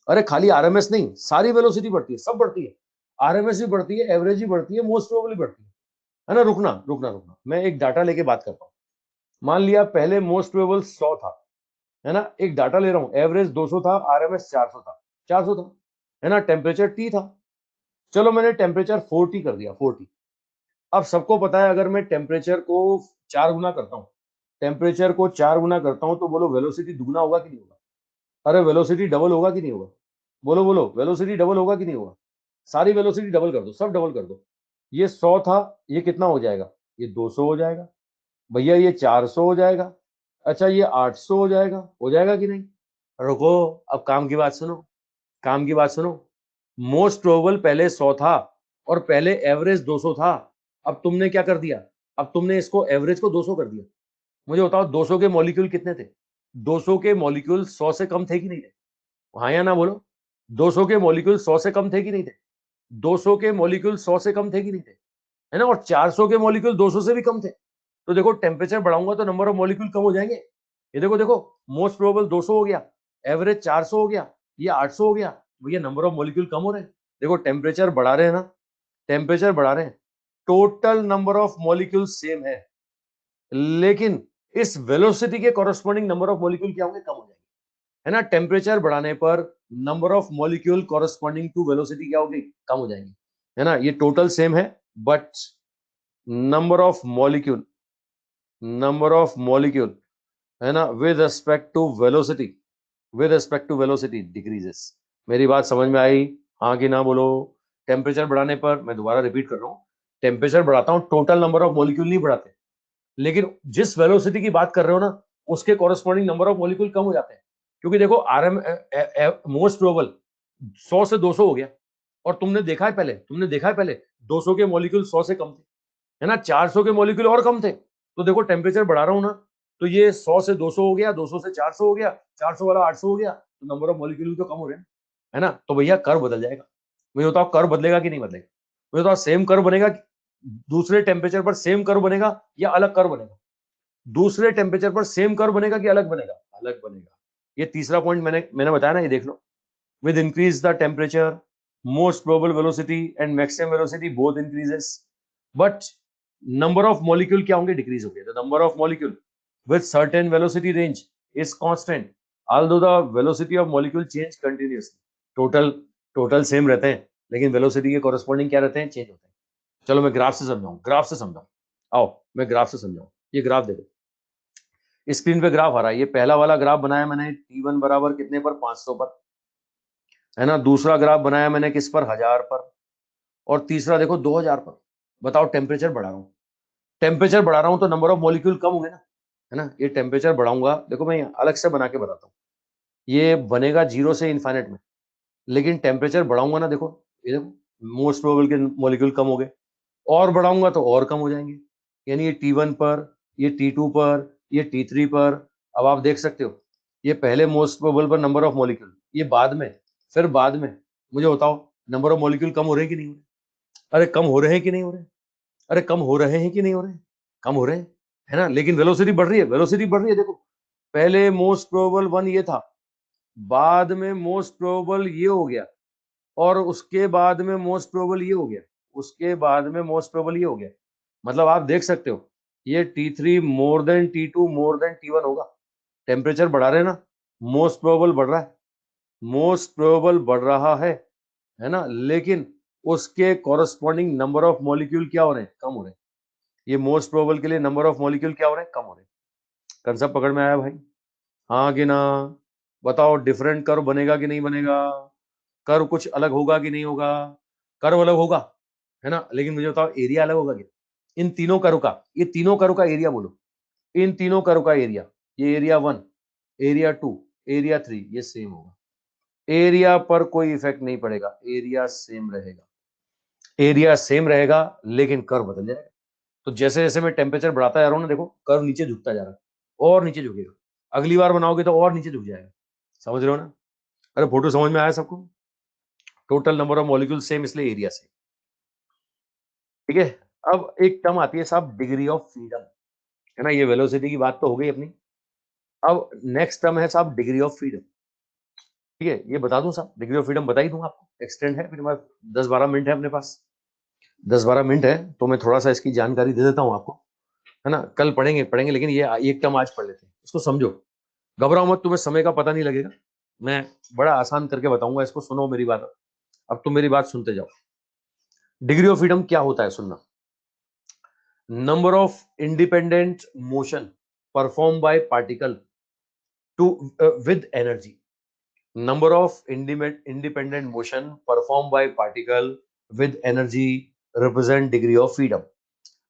अरे खाली आरएमएस नहीं, सारी वेलोसिटी बढ़ती है, सब बढ़ती है। आरएमएस भी बढ़ती है, एवरेज भी बढ़ती है, मोस्ट प्रोबेबली बढ़ती है ना। रुकना रुकना रुकना, मैं एक डाटा लेके बात करता हूं। मान लिया पहले मोस्ट प्रोबेबल 100 था, है ना। एक डाटा ले रहा हूं, एवरेज 200 था, आरएमएस 400 था, 400 था, है ना। टेम्परेचर टी था, चलो मैंने टेम्परेचर 40 कर दिया, 40। अब सबको पता है अगर मैं टेम्परेचर को 4 गुना करता हूं, टेम्परेचर को 4 गुना करता हूं तो बोलो वेलोसिटी दुगना होगा कि नहीं होगा? अरे वेलोसिटी डबल होगा कि नहीं होगा? बोलो बोलो, वेलोसिटी डबल होगा कि नहीं होगा? सारी वेलोसिटी डबल कर दो, सब डबल कर दो। ये 100 था, ये कितना हो जाएगा? ये 200 हो जाएगा। भैया ये 400 हो जाएगा। अच्छा ये 800 हो जाएगा कि नहीं? रुको, अब काम की बात सुनो, काम की बात सुनो। मोस्ट प्रोबेबल पहले 100 था और पहले एवरेज 200 था। अब तुमने क्या कर दिया? अब तुमने इसको एवरेज को 200 कर दिया। मुझे बताओ 200 के मॉलिक्यूल कितने थे? 200 के मॉलिक्यूल 100 से कम थे कि नहीं थे? हाँ या ना बोलो। 200 के मॉलिक्यूल 100 से कम थे कि नहीं थे? 200 के मॉलिक्यूल 100 से कम थे कि नहीं थे? है ना। और 400 के मॉलिक्यूल 200 से भी कम थे। तो देखो टेम्परेचर बढ़ाऊंगा तो नंबर ऑफ मॉलिक्यूल कम हो जाएंगे। ये देखो देखो, मोस्ट प्रोबेबल 200 हो गया, एवरेज 400 हो गया, ये 800 हो गया। भैया नंबर ऑफ मॉलिक्यूल कम हो रहे हैं। देखो टेम्परेचर बढ़ा रहे हैं ना, टेम्परेचर बढ़ा रहे हैं, total number of molecule same है, लेकिन इस वेलोसिटी के कॉरेस्पॉन्डिंग नंबर ऑफ मॉलिक्यूल क्या होंगे? कम हो जाएंगे, है ना। टेम्परेचर बढ़ाने पर number of molecule corresponding to velocity क्या होगी? कम हो जाएंगी, है ना। ये टोटल सेम है but number of molecule, number of molecule, है ना, with respect to velocity, with respect to velocity decreases. मेरी बात समझ में आई? हाँ कि ना बोलो। टेम्परेचर बढ़ाने पर, मैं दोबारा रिपीट कर रहा हूँ, टेम्परेचर बढ़ाता हूँ, टोटल नंबर ऑफ मॉलिक्यूल नहीं बढ़ाते, लेकिन जिस वेलोसिटी की बात कर रहे हो ना उसके कॉरेस्पॉन्डिंग नंबर ऑफ मॉलिक्यूल कम हो जाते हैं। क्योंकि देखो मोस्ट प्रोबेबल 100 से 200 हो गया, और तुमने देखा है पहले, 200 के मॉलिक्यूल 100 से कम थे, है ना। 400 के मॉलिक्यूल और कम थे। तो देखो टेम्परेचर बढ़ा रहा हूं ना, तो ये 100 से 200 हो गया, 200 से 400 हो गया, 400 वाला 800 हो गया, तो नंबर ऑफ मॉलिक्यूल तो कम हो रहे हैं, है ना। तो भैया कर्व बदल जाएगा। मुझे बताओ कर्व बदलेगा कि नहीं बदलेगा? मुझे बताओ सेम कर्व बनेगा, दूसरे टेम्परेचर पर सेम कर्व बनेगा या अलग कर्व बनेगा? दूसरे टेम्परेचर पर सेम कर्व बनेगा कि अलग बनेगा? अलग बनेगा। ये तीसरा पॉइंट मैंने मैंने बताया ना, ये देख लो। with increase the temperature, most probable velocity and maximum velocity both increases, but number of molecule क्या होंगे? डिक्रीज होंगे। the number of molecule with certain velocity range is constant although the velocity of molecule change continuously। Total same रहते हैं लेकिन वेलोसिटी के कॉरेस्पॉन्डिंग क्या रहते हैं? चेंज होते हैं। चलो मैं ग्राफ से समझाऊं, ग्राफ से समझाऊं। आओ मैं ग्राफ से समझाऊं। ये ग्राफ देखो, स्क्रीन पे ग्राफ आ रहा है। ये पहला वाला ग्राफ बनाया मैंने T1 बराबर कितने पर? 500 पर, है ना। दूसरा ग्राफ बनाया मैंने किस पर? 1000 पर। और तीसरा देखो 2000 पर। बताओ टेम्परेचर बढ़ा रहा हूँ, टेम्परेचर बढ़ा रहा हूँ तो नंबर ऑफ मॉलिक्यूल कम होंगे ना, है ना। ये टेम्परेचर बढ़ाऊंगा, देखो मैं अलग से बना के बताता हूँ। ये बनेगा 0 से इन्फाइनेट में, लेकिन टेम्परेचर बढ़ाऊंगा ना, देखो ये देखो मोस्ट प्रोबेबल के मॉलिक्यूल कम हो गए, और बढ़ाऊंगा तो और कम हो जाएंगे। यानी ये T1 पर, ये T2 पर, ये T3 पर। अब आप देख सकते हो, ये पहले मोस्ट प्रोबेबल पर नंबर ऑफ मॉलिक्यूल, ये बाद में, फिर बाद में। मुझे बताओ नंबर ऑफ मॉलिक्यूल कम हो रहे हैं कि नहीं हो रहे? अरे कम हो रहे हैं कि नहीं हो रहे? अरे कम हो रहे हैं कि नहीं हो रहे? कम हो रहे हैं, है ना। लेकिन वेलोसिटी बढ़ रही है, वेलोसिटी बढ़ रही है। देखो पहले मोस्ट प्रोबेबल 1 ये था, बाद में मोस्ट प्रोबेबल ये हो गया, और उसके बाद में मोस्ट प्रोबेबल ये हो गया, उसके बाद में मोस्ट प्रोबेबल ये हो गया। मतलब आप देख सकते हो ये T3 more than T2 more than T1 होगा। टेम्परेचर बढ़ा रहे हैं ना, मोस्ट प्रोबेबल बढ़ रहा है, मोस्ट प्रोबेबल बढ़ रहा है ना। लेकिन उसके कॉरेस्पॉन्डिंग नंबर ऑफ मॉलिक्यूल क्या हो रहे हैं? कम हो रहे हैं। ये मोस्ट प्रोबेबल के लिए नंबर ऑफ मॉलिक्यूल क्या हो रहे हैं? कम हो रहे हैं। कंसेप्ट पकड़ में आया भाई? हाँ कि ना? बताओ डिफरेंट कर्व बनेगा कि नहीं बनेगा? कर्व कुछ अलग होगा कि नहीं होगा? कर्व अलग होगा, है ना। लेकिन मुझे बताओ एरिया अलग होगा क्या? इन तीनों कर्व का, ये तीनों कर्व का एरिया बोलो। इन तीनों कर्व का एरिया, ये एरिया 1, एरिया 2, एरिया 3, ये सेम होगा। एरिया पर कोई इफेक्ट नहीं पड़ेगा, एरिया सेम रहेगा, एरिया सेम रहेगा, लेकिन कर्व बदल जाएगा। तो जैसे जैसे मैं टेम्परेचर बढ़ाता जा रहा हूं ना, देखो कर्व नीचे झुकता जा रहा है, और नीचे झुकेगा, अगली बार बनाओगे तो और नीचे झुक जाएगा। समझ रहे हो ना? अरे फोटो समझ में आया सबको? Total number of molecule same, इसलिए एरिया सेम। ठीक है। अब एक टर्म आती है साहब, डिग्री ऑफ फ्रीडम, है ना? ये वेलोसिटी की बात तो हो गई अपनी। अब नेक्स्ट टर्म है साहब डिग्री ऑफ फ्रीडम। ठीक है, ये बता दूं साहब, डिग्री ऑफ फ्रीडम बता ही दूं आपको, एक्सटेंड है फिर हमारे 10-12 मिनट है अपने पास, 10-12 मिनट है, तो मैं थोड़ा सा इसकी जानकारी दे देता हूं आपको, है ना? कल पढ़ेंगे पढ़ेंगे, लेकिन ये एक टर्म आज पढ़ लेते हैं, इसको समझो, घबराओ मत, तुम्हें समय का पता नहीं लगेगा, मैं बड़ा आसान करके बताऊंगा इसको, सुनो मेरी बात, अब तुम मेरी बात सुनते जाओ। डिग्री ऑफ फ्रीडम क्या होता है, सुनना। Number of independent motion perform by particle to with energy, number of independent motion performed by particle with energy represent degree of freedom।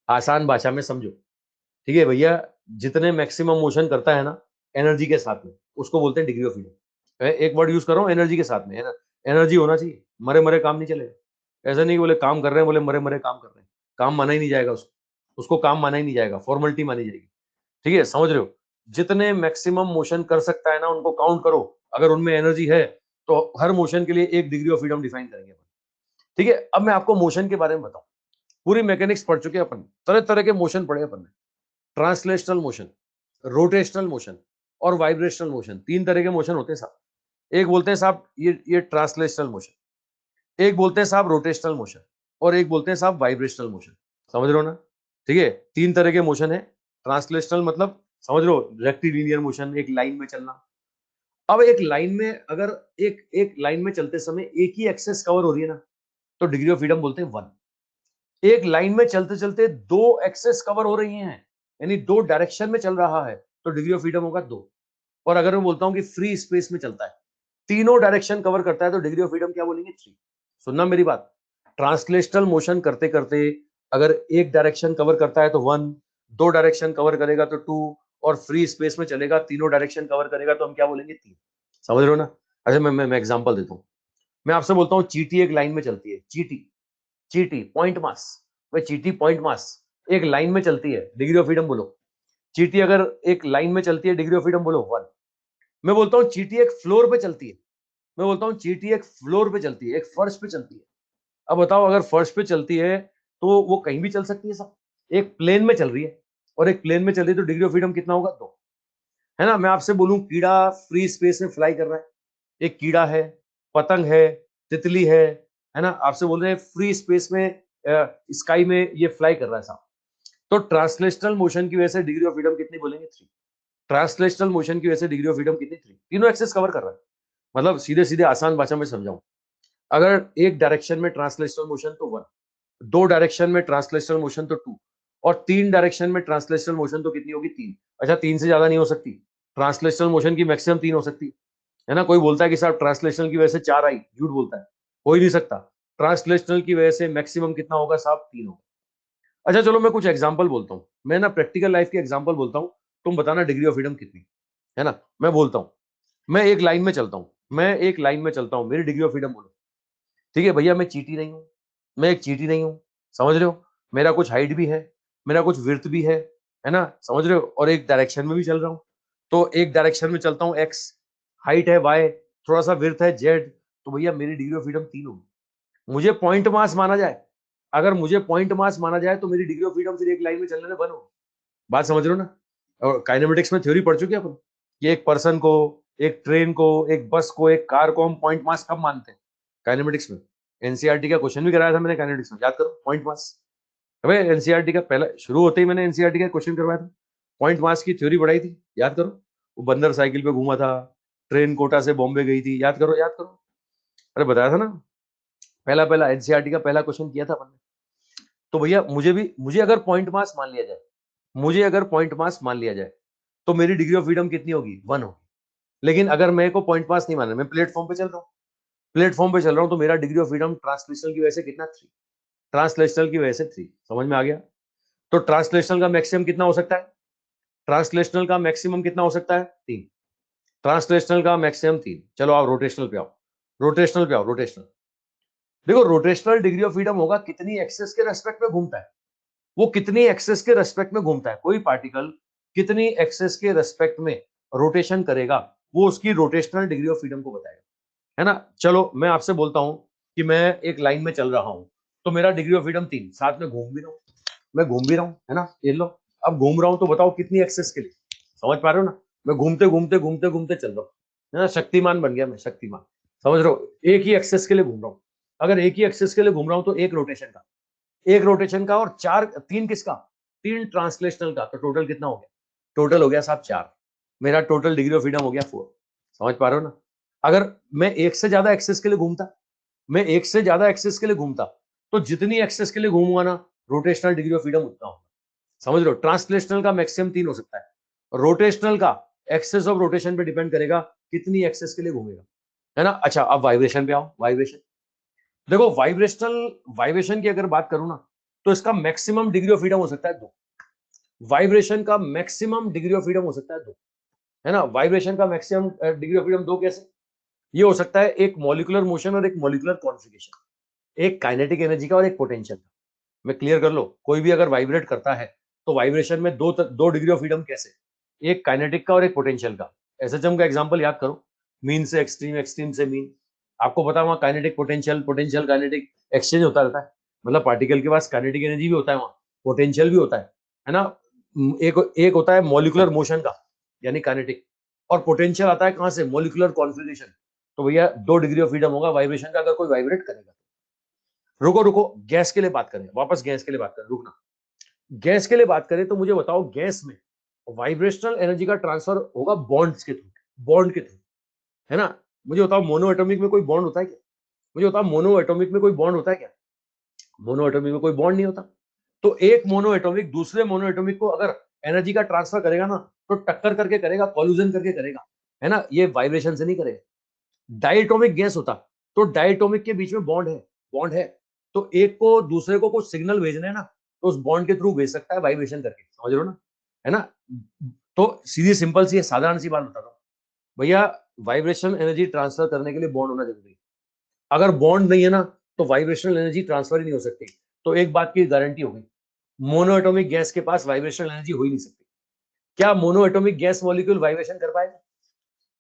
आसान भाषा में समझो। ठीक है भैया, जितने मैक्सिमम मोशन करता है ना एनर्जी के साथ में, उसको बोलते हैं डिग्री ऑफ फ्रीडम। एक वर्ड यूज कर रहा हूँ, एनर्जी के साथ में, है ना? एनर्जी होना चाहिए, मरे मरे काम नहीं चलेगा। ऐसा नहीं कि बोले काम कर रहे हैं, बोले मरे मरे काम कर रहे हैं, काम माना ही नहीं जाएगा उसको, उसको काम माना ही नहीं जाएगा, फॉर्मेलिटी मानी जाएगी। ठीक है, समझ रहे हो? जितने मैक्सिमम मोशन कर सकता है ना, उनको काउंट करो, अगर उनमें एनर्जी है तो हर मोशन के लिए एक डिग्री ऑफ फ्रीडम डिफाइन करेंगे अपन। ठीक है, अब मैं आपको मोशन के बारे में बताऊं। पूरी मैकेनिक्स पढ़ चुके हैं अपन, तरह तरह के मोशन पढ़े अपन ने। ट्रांसलेशनल मोशन, रोटेशनल मोशन और वाइब्रेशनल मोशन, तीन तरह के मोशन होते हैं साहब। एक बोलते हैं साहब ये ट्रांसलेशनल मोशन, एक बोलते हैं साहब रोटेशनल मोशन, और एक बोलते हैं साहब वाइब्रेशनल मोशन। समझ रहे हो ना? ठीक है, तीन तरह के मोशन है। ट्रांसलेशनल मतलब समझ लो, रेक्टिलिनियर मोशन, एक लाइन में चलना। अब एक लाइन में अगर एक एक लाइन में चलते समय एक ही एक्सेस कवर हो रही है ना, तो डिग्री ऑफ फ्रीडम बोलते हैं 1। एक लाइन में चलते चलते दो एक्सेस कवर हो रही हैं, यानी दो डायरेक्शन में चल रहा है, तो डिग्री ऑफ फ्रीडम होगा 2। और अगर मैं बोलता हूं कि फ्री स्पेस में चलता है, तीनों डायरेक्शन कवर करता है, तो डिग्री ऑफ फ्रीडम क्या बोलेंगे? 3। सुनना मेरी बात, ट्रांसलेशनल मोशन करते करते अगर एक डायरेक्शन कवर करता है तो 1, दो डायरेक्शन कवर करेगा तो 2, और फ्री स्पेस में चलेगा तीनों डायरेक्शन कवर करेगा तो हम क्या बोलेंगे? 3। समझ रहे हो ना? अच्छा, मैं एग्जांपल देता हूं। मैं आपसे बोलता हूं चींटी एक लाइन में चलती है, चींटी, चींटी पॉइंट मास, भाई चींटी पॉइंट मास एक लाइन में चलती है, डिग्री ऑफ फ्रीडम बोलो। चींटी अगर एक लाइन में चलती है, डिग्री ऑफ फ्रीडम बोलो 1। मैं बोलता हूं चींटी एक फ्लोर पे चलती है, मैं बोलता हूं चींटी एक फ्लोर पे चलती है, एक फर्श पे चलती है। अब बताओ, अगर फर्श पे चलती है तो वो कहीं भी चल सकती है सब, एक प्लेन में चल रही है और एक प्लेन में चल रही है, तो डिग्री ऑफ फ्रीडम कितना होगा? 2। है ना? मैं आपसे बोलूं कीड़ा फ्री स्पेस में फ्लाई कर रहा है, एक कीड़ा है, पतंग है, तितली है ना? आपसे बोल रहे हैं फ्री स्पेस में, स्काई में ये फ्लाई कर रहा है साहब, तो ट्रांसलेशनल मोशन की वजह से डिग्री ऑफ फ्रीडम कितनी बोलेंगे? 3। ट्रांसलेशनल मोशन की वजह से डिग्री ऑफ फ्रीडम कितनी? 3। तीनों एक्सेस कवर कर रहा है। मतलब सीधे सीधे आसान भाषा में समझाऊं, अगर एक डायरेक्शन में ट्रांसलेशनल मोशन तो 1, दो डायरेक्शन में ट्रांसलेशनल मोशन तो 2, और तीन डायरेक्शन में ट्रांसलेशनल मोशन तो कितनी होगी? 3। अच्छा, 3 से ज्यादा नहीं हो सकती, ट्रांसलेशनल मोशन की मैक्सिमम 3 हो सकती है ना? कोई बोलता है कि साहब ट्रांसलेशनल की वजह से 4 आई, झूठ बोलता है, हो ही नहीं सकता। ट्रांसलेशनल की वजह से मैक्सिमम कितना होगा साहब? 3 होगा। अच्छा चलो, मैं कुछ एग्जांपल बोलता हूँ, मैं ना प्रैक्टिकल लाइफ के एग्जांपल बोलता हूँ, तुम बताना डिग्री ऑफ फ्रीडम कितनी है ना? मैं बोलता हूँ, मैं एक लाइन में चलता हूँ, मैं एक लाइन में चलता हूँ, मेरी डिग्री ऑफ फ्रीडम बोलो। ठीक है भैया, मैं चींटी नहीं हूँ, मैं एक चींटी नहीं हूँ, समझ रहे हो? मेरा कुछ हाइट भी है, मेरा कुछ विड्थ भी है ना? समझ रहे हो? और एक डायरेक्शन में भी चल रहा हूँ, तो एक डायरेक्शन में चलता हूँ x, हाइट है y, थोड़ा सा विड्थ है z, तो भैया मेरी डिग्री ऑफ फ्रीडम 3 होगी। मुझे पॉइंट मास माना जाए, अगर मुझे पॉइंट मास माना जाए तो मेरी डिग्री ऑफ फ्रीडम फिर एक लाइन में चलने में 1 होगी। बात समझ रहे हो ना? और काइनेमेटिक्स में थ्योरी पढ़ चुके हैं अपन, कि एक पर्सन को, एक ट्रेन को, एक बस को, एक कार को हम पॉइंट मास कब मानते हैं? काइनेमेटिक्स में। एनसीईआरटी का क्वेश्चन भी कराया था मैंने काइनेमेटिक्स में, याद करो पॉइंट मास। अबे एनसीईआरटी का पहला शुरू होते ही मैंने एनसीईआरटी का क्वेश्चन करवाया था, पॉइंट मास की थ्योरी बढ़ाई थी, याद करो। वो बंदर साइकिल पे घूमा था, ट्रेन कोटा से बॉम्बे गई थी, याद करो याद करो। अरे बताया था ना, पहला पहला एनसीईआरटी का पहला क्वेश्चन किया था अपन ने। तो भैया मुझे अगर पॉइंट मास मान लिया जाए, मुझे अगर पॉइंट मास मान लिया जाए, तो मेरी डिग्री ऑफ फ्रीडम कितनी होगी? 1 होगी। लेकिन अगर मेरे को पॉइंट मास नहीं मानना, मैं प्लेटफॉर्म पे चल रहा हूँ, प्लेटफॉर्म पे चल रहा हूँ, तो मेरा डिग्री ऑफ फ्रीडम ट्रांसलेशनल की वजह से कितना? 3। ट्रांसलेशनल की वजह से 3। समझ में आ गया? तो ट्रांसलेशनल का मैक्सिमम कितना हो सकता है? ट्रांसलेशनल का मैक्सिमम कितना हो सकता है? 3। ट्रांसलेशनल का मैक्सिमम 3। चलो आप रोटेशनल पे आओ। रोटेशनल पे आओ, रोटेशनल। देखो रोटेशनल डिग्री ऑफ फ्रीडम होगा कितनी एक्सेस के रेस्पेक्ट में घूमता है, वो कितनी एक्सेस के रेस्पेक्ट में घूमता है, कोई पार्टिकल कितनी एक्सेस के रेस्पेक्ट में रोटेशन करेगा, वो उसकी रोटेशनल डिग्री ऑफ फ्रीडम को बताएगा, है ना। चलो मैं आपसे बोलता हूं कि मैं एक लाइन में चल रहा हूं, तो मेरा डिग्री ऑफ फ्रीडम 3, साथ में घूम भी रहा हूं, मैं घूम भी रहा हूं, है ना, ये लो। अब घूम रहा हूं तो बताओ कितनी एक्सेस के लिए, समझ पा रहे हो ना, मैं घूमते घूमते घूमते घूमते चल रहा हूँ, है ना, शक्तिमान बन गया मैं, शक्तिमान, समझ रहे हो, एक ही एक्सेस के लिए घूम रहा हूँ। अगर एक ही एक्सेस के लिए घूम रहा हूं तो एक रोटेशन का और चार, तीन किसका, तीन ट्रांसलेशनल का, तो टोटल कितना हो गया, टोटल हो गया साहब 4, मेरा टोटल डिग्री ऑफ फ्रीडम हो गया 4, समझ पा रहे हो ना। अगर मैं एक से ज्यादा एक्सेस के लिए घूमता, मैं एक से ज्यादा एक्सेस के लिए घूमता, तो जितनी एक्सेस के लिए घूमूंगा ना, रोटेशनल डिग्री ऑफ फ्रीडम उतना होगा, समझ लो। ट्रांसलेशनल का मैक्सिमम 3 हो सकता है, रोटेशनल का एक्सेस ऑफ रोटेशन पे डिपेंड करेगा कितनी एक्सेस के लिए घूमेगा, है ना। अच्छा अब वाइब्रेशन पे आओ, वाइब्रेशन। देखो वाइब्रेशन की अगर बात करूं ना, तो इसका मैक्सिमम डिग्री ऑफ फ्रीडम हो सकता है 2, वाइब्रेशन का मैक्सिमम डिग्री ऑफ फ्रीडम हो सकता है 2, है ना। वाइब्रेशन का मैक्सिमम डिग्री ऑफ फ्रीडम 2 कैसे, ये हो सकता है एक मॉलिक्यूलर मोशन और एक मॉलिक्यूलर कॉन्फ़िगरेशन, एक काइनेटिक एनर्जी का और एक पोटेंशियल का। मैं क्लियर कर लो, कोई भी अगर वाइब्रेट करता है तो वाइब्रेशन में दो डिग्री ऑफ फ्रीडम कैसे, एक काइनेटिक का और एक पोटेंशियल का। एसएचएम का एग्जांपल याद करो, मीन से एक्सट्रीम, एक्सट्रीम से मीन, आपको पता वहां kinetic potential, potential kinetic exchange होता रहता है, मतलब पार्टिकल के पास काइनेटिक एनर्जी भी होता है, वहां पोटेंशियल भी होता है ना। एक एक होता है मॉलिक्यूलर मोशन का, यानी काइनेटिक, और पोटेंशियल आता है कहां से, मॉलिक्यूलर कॉन्फ़िगरेशन। तो भैया 2 डिग्री ऑफ फ्रीडम होगा वाइब्रेशन का, अगर कोई वाइब्रेट करेगा। रुको रुको, गैस के लिए बात करें, वापस गैस के लिए बात करें, रुकना। गैस के लिए बात करें तो मुझे बताओ, गैस में वाइब्रेशनल एनर्जी का ट्रांसफर होगा बॉन्ड्स के थ्रू, बॉन्ड के थ्रू, है ना। मुझे बताओ मोनो एटॉमिक में कोई बॉन्ड होता है क्या, मुझे बताओ मोनो एटॉमिक में कोई बॉन्ड होता है क्या, मोनो एटॉमिक में कोई बॉन्ड नहीं होता। तो एक मोनो एटॉमिक दूसरे मोनो एटॉमिक को अगर एनर्जी का ट्रांसफर करेगा ना, तो टक्कर करके करेगा, कॉल्यूजन करके करेगा, है ना, ये वाइब्रेशन से नहीं करेगा। डायटोमिक गैस होता, तो डायटोमिक के बीच में बॉन्ड है, बॉन्ड है, तो एक को दूसरे को कुछ सिग्नल भेजना है ना, तो उस बॉन्ड के थ्रू भेज सकता है वाइब्रेशन करके, समझ रहे हो ना, है ना। तो सीधी सिंपल सी साधारण सी बात बता रहा हूँ भैया, वाइब्रेशन एनर्जी ट्रांसफर करने के लिए बॉन्ड होना जरूरी है, अगर बॉन्ड नहीं है ना, तो वाइब्रेशनल एनर्जी ट्रांसफर ही नहीं हो सकती। तो एक बात की गारंटी हो गई, मोनो एटॉमिक गैस के पास वाइब्रेशनल एनर्जी हो ही नहीं सकती। क्या mono atomic gas molecule vibration कर पाएगा,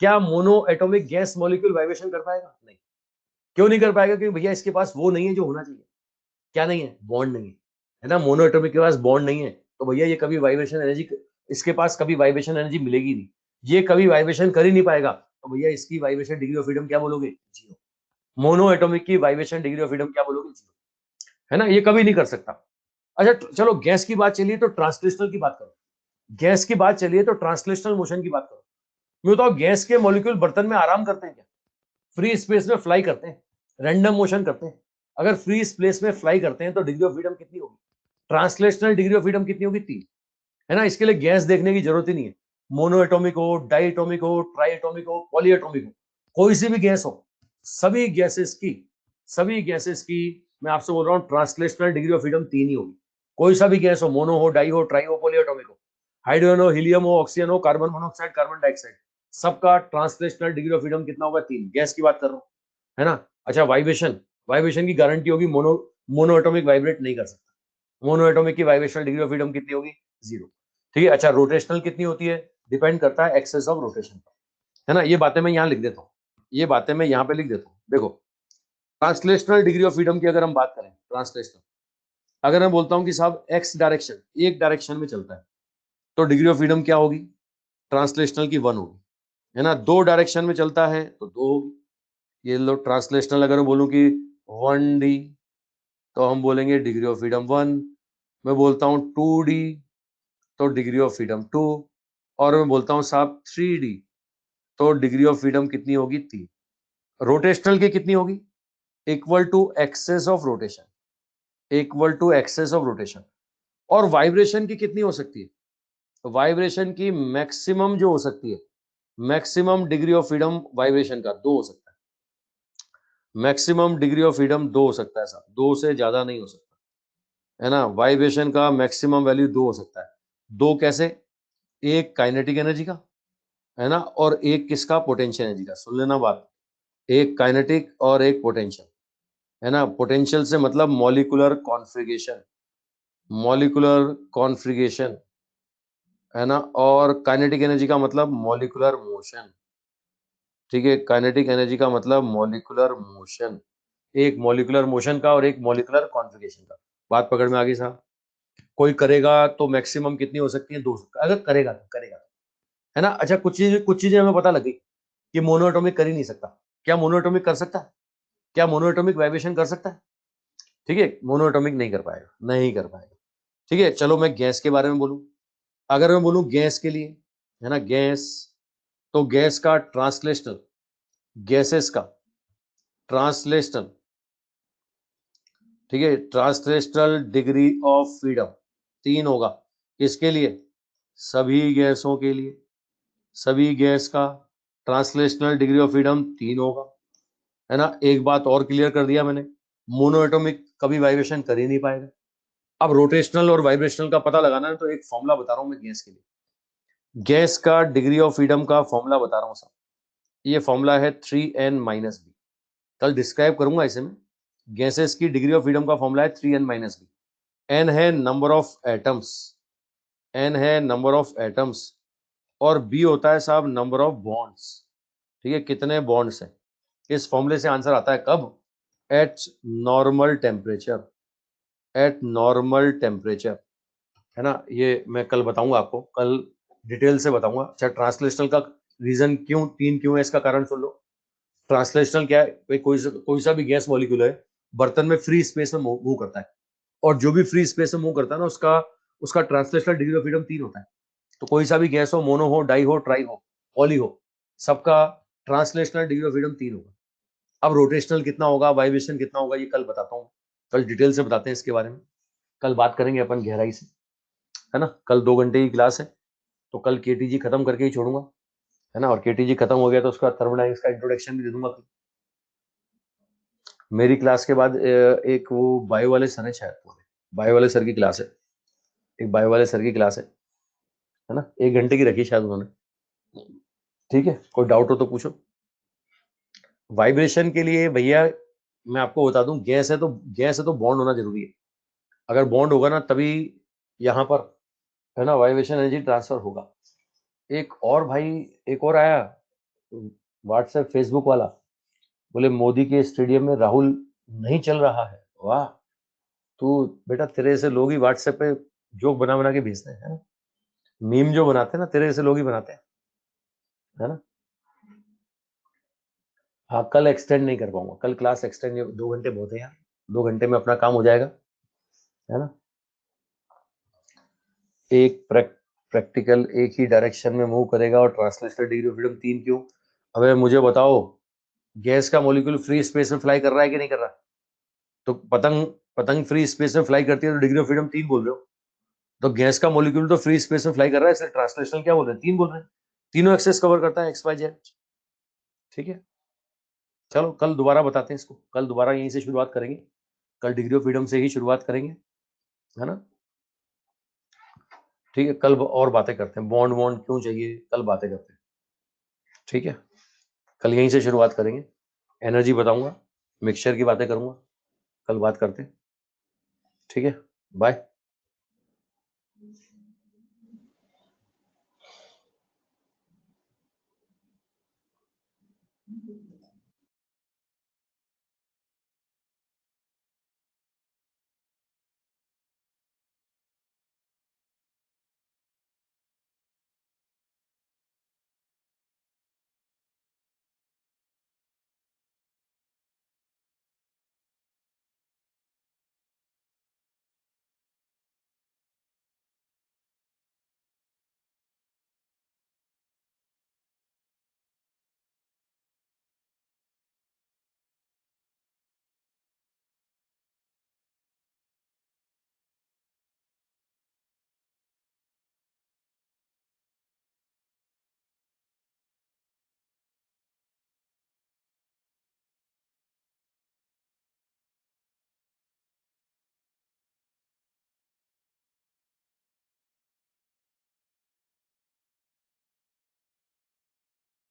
क्या mono atomic gas molecule vibration कर पाएगा, नहीं। क्यों नहीं कर पाएगा, क्योंकि भैया इसके पास वो नहीं है जो होना चाहिए, क्या नहीं है, बॉन्ड नहीं है ना, मोनो एटॉमिक के पास बॉन्ड नहीं है, तो भैया ये कभी वाइब्रेशन एनर्जी, इसके पास कभी वाइब्रेशन एनर्जी मिलेगी नहीं, ये कभी वाइब्रेशन कर ही नहीं पाएगा, तो भैया इसकी वाइब्रेशन डिग्री ऑफ फ्रीडम क्या बोलोगे, जीरो। मोनो एटॉमिक की वाइब्रेशन डिग्री ऑफ फ्रीडम क्या बोलोगे, जीरो, है ना, ये कभी नहीं कर सकता। अच्छा चलो गैस की बात चलिए तो ट्रांसलेशनल की बात करो, गैस की बात चलिए तो ट्रांसलेशनल मोशन की बात करो। मैं बताओ गैस के मॉलिक्यूल बर्तन में आराम करते हैं क्या, फ्री स्पेस में फ्लाई करते हैं, रैंडम मोशन करते हैं। अगर फ्री स्पेस में फ्लाई करते हैं तो डिग्री ऑफ फ्रीडम कितनी होगी, ट्रांसलेशनल डिग्री ऑफ फ्रीडम कितनी होगी, 3, है ना। इसके लिए गैस देखने की जरूरत ही नहीं है, मोनो एटॉमिक हो, डाई एटॉमिक हो, ट्राई एटॉमिक हो, पॉली एटॉमिक हो, कोई सी भी गैस हो, सभी गैसेस की, सभी गैसेस की, मैं आपसे बोल रहा हूँ ट्रांसलेशनल डिग्री ऑफ फ्रीडम 3 ही होगी। कोई सा भी गैस हो, मोनो हो, डाई हो, ट्राई हो, पॉली एटॉमिक हो, हाइड्रोजन हो, हीलियम हो, ऑक्सीजन हो, कार्बन मोनोऑक्साइड, कार्बन डाइऑक्साइड, सबका ट्रांसलेशनल डिग्री ऑफ फ्रीडम कितना होगा, 3, गैस की बात कर रहा हूँ, है ना। अच्छा वाइब्रेशन, वाइब्रेशन की गारंटी होगी, मोनो एटॉमिक वाइब्रेट नहीं कर सकता, मोनो एटॉमिक की वाइब्रेशनल डिग्री ऑफ फ्रीडम कितनी होगी, 0। ठीक है। अच्छा रोटेशनल कितनी होती है, डिपेंड करता है एक्सेस ऑफ रोटेशन पर, है ना। ये बातें मैं यहाँ लिख देता हूँ, ये बातें मैं यहाँ पे लिख देता हूँ। देखो ट्रांसलेशनल डिग्री ऑफ फ्रीडम की अगर हम बात करें, ट्रांसलेशनल, अगर मैं बोलता हूँ कि साहब एक्स डायरेक्शन, एक डायरेक्शन में चलता है, तो डिग्री ऑफ फ्रीडम क्या होगी, ट्रांसलेशनल की 1 होगी, है ना। 2 डायरेक्शन में चलता है तो 2 होगी। ये लो ट्रांसलेशनल, अगर मैं बोलूँ कि 1D, तो हम बोलेंगे डिग्री ऑफ फ्रीडम 1। मैं बोलता हूँ 2D, तो डिग्री ऑफ फ्रीडम 2। और मैं बोलता हूँ साहब 3D, तो डिग्री ऑफ फ्रीडम कितनी होगी, 3। रोटेशनल की कितनी होगी, equal to axes of rotation, equal to axes of rotation. और वाइब्रेशन की कितनी हो सकती है, वाइब्रेशन की मैक्सिमम जो हो सकती है, maximum degree of freedom vibration का 2 हो सकता है, मैक्सिमम डिग्री ऑफ फ्रीडम 2 हो सकता है साहब, 2 से ज्यादा नहीं हो सकता, है ना। वाइब्रेशन का मैक्सिमम वैल्यू 2 हो सकता है। 2 कैसे, एक काइनेटिक एनर्जी का, है ना, और एक किसका, पोटेंशियल एनर्जी का। सुन लेना बात, एक काइनेटिक और एक पोटेंशियल, है ना। पोटेंशियल से मतलब मॉलिक्यूलर कॉन्फ़िगरेशन, मॉलिक्यूलर कॉन्फ़िगरेशन, है ना। और काइनेटिक एनर्जी का मतलब मॉलिक्यूलर मोशन, ठीक है। काइनेटिक एनर्जी का मतलब मॉलिक्यूलर मोशन, एक मॉलिक्यूलर मोशन का और एक मॉलिक्यूलर कॉन्फ़िगरेशन का। बात पकड़ में आ गई साहब? कोई करेगा तो मैक्सिमम कितनी हो सकती है? 2। अगर करेगा तो, है ना। अच्छा, कुछ चीजें हमें पता लग गई कि मोनोएटॉमिक कर ही नहीं सकता। क्या मोनोएटॉमिक कर सकता है? क्या मोनोएटॉमिक वाइब्रेशन कर सकता है? ठीक है, मोनोएटॉमिक नहीं कर पाएगा, नहीं कर पाएगा। ठीक है, चलो मैं गैस के बारे में बोलूं। अगर मैं बोलूं गैस के लिए, है ना, गैस, तो गैस का ट्रांसलेशनल, गैसेस का ट्रांसलेशनल, ठीक है, ट्रांसलेशनल डिग्री ऑफ फ्रीडम 3 होगा। किसके लिए? सभी गैसों के लिए। सभी गैस का ट्रांसलेशनल डिग्री ऑफ फ्रीडम 3 होगा, है ना। एक बात और क्लियर कर दिया मैंने, मोनोएटॉमिक कभी वाइब्रेशन कर ही नहीं पाएगा। अब रोटेशनल और वाइब्रेशनल का पता लगाना है तो एक फॉर्मूला बता रहा हूं मैं गैस के लिए। गैस का डिग्री ऑफ फ्रीडम का फॉर्मूला बता रहा हूं साहब। ये फॉर्मूला है 3n-b। कल डिस्क्राइब करूंगा इसे मैं। गैसेस की डिग्री ऑफ फ्रीडम का फॉर्मूला है 3n-b। n है नंबर ऑफ एटम्स, n है नंबर ऑफ एटम्स, और b होता है साहब नंबर ऑफ बॉन्ड्स। ठीक है, कितने बॉन्ड्स हैं। इस फॉर्मूले से आंसर आता है कब? Eight normal temperature, eight normal temperature, है ना। ये मैं कल बताऊंगा आपको, कल डिटेल से बताऊंगा। अच्छा, ट्रांसलेशनल का रीजन क्यों 3 क्यों है, इसका कारण सुन लो। ट्रांसलेशनल क्या है भाई? कोई सा भी गैस मॉलिक्यूल है, बर्तन में फ्री स्पेस में मूव करता है, और जो भी फ्री स्पेस में मूव करता है ना, उसका उसका ट्रांसलेशनल डिग्री ऑफ फ्रीडम 3 होता है। तो कोई सा भी गैस हो, मोनो हो, डाई हो, ट्राई हो, पॉली हो, सबका ट्रांसलेशनल डिग्री ऑफ फ्रीडम 3 होगा। अब रोटेशनल कितना होगा, वाइब्रेशन कितना होगा, ये कल बताता हूँ। कल डिटेल से बताते हैं इसके बारे में। कल बात करेंगे अपन गहराई से, है ना। कल 2 घंटे की क्लास है, तो कल केटीजी खत्म करके ही छोड़ूंगा, है ना। और केटीजी खत्म हो गया तो उसका थर्मोडायनेमिक्स का इंट्रोडक्शन भी दे दूंगा कल। मेरी क्लास के बाद एक वो बायो वाले सर है शायद, बायो वाले सर की क्लास है, एक बायो वाले सर की क्लास है ना। 1 घंटे की रखी शायद उन्होंने। ठीक है, कोई डाउट हो तो पूछो। वाइब्रेशन के लिए भैया मैं आपको बता दूं, गैस है तो बॉन्ड होना जरूरी है। अगर बॉन्ड होगा ना तभी यहाँ पर, है ना, वाइब्रेशन एनर्जी ट्रांसफर होगा। एक और भाई, एक और आया व्हाट्सएप फेसबुक वाला, बोले मोदी के स्टेडियम में राहुल नहीं चल रहा है। वाह, तू बेटा, तेरे से लोग ही व्हाट्सएप पे जोक बना बना के भेजते हैं, है ना। मीम जो बनाते हैं ना, तेरे से लोग ही बनाते हैं, है ना। हाँ, कल एक्सटेंड नहीं कर पाऊंगा, कल क्लास एक्सटेंड, 2 घंटे बहुत है यार, 2 घंटे में अपना काम हो जाएगा, है ना। एक प्रैक्टिकल एक ही डायरेक्शन में मूव करेगा, और ट्रांसलेशनल डिग्री ऑफ फ्रीडम 3 क्यों? अबे मुझे बताओ, गैस का मॉलिक्यूल फ्री स्पेस में फ्लाई कर रहा है कि नहीं कर रहा? तो पतंग पतंग फ्री स्पेस में फ्लाई करती है तो डिग्री ऑफ फ्रीडम 3 बोल रहे हो। तो गैस का मॉलिक्यूल तो फ्री स्पेस में फ्लाई कर रहा है, इसलिए ट्रांसलेशनल क्या बोल रहे हैं? 3 बोल रहे हैं। तीनों एक्सेस कवर करता है, एक्स वाई जेड। ठीक है, चलो कल दोबारा बताते हैं इसको, कल दोबारा यहीं से शुरुआत करेंगे, कल डिग्री ऑफ फ्रीडम से ही शुरुआत करेंगे, है ना। ठीक है, कल और बातें करते हैं, बॉन्ड वॉन्ड क्यों चाहिए, कल बातें करते हैं। ठीक है, कल यहीं से शुरुआत करेंगे, एनर्जी बताऊंगा, मिक्सचर की बातें करूंगा, कल बात करते हैं। ठीक है, बाय।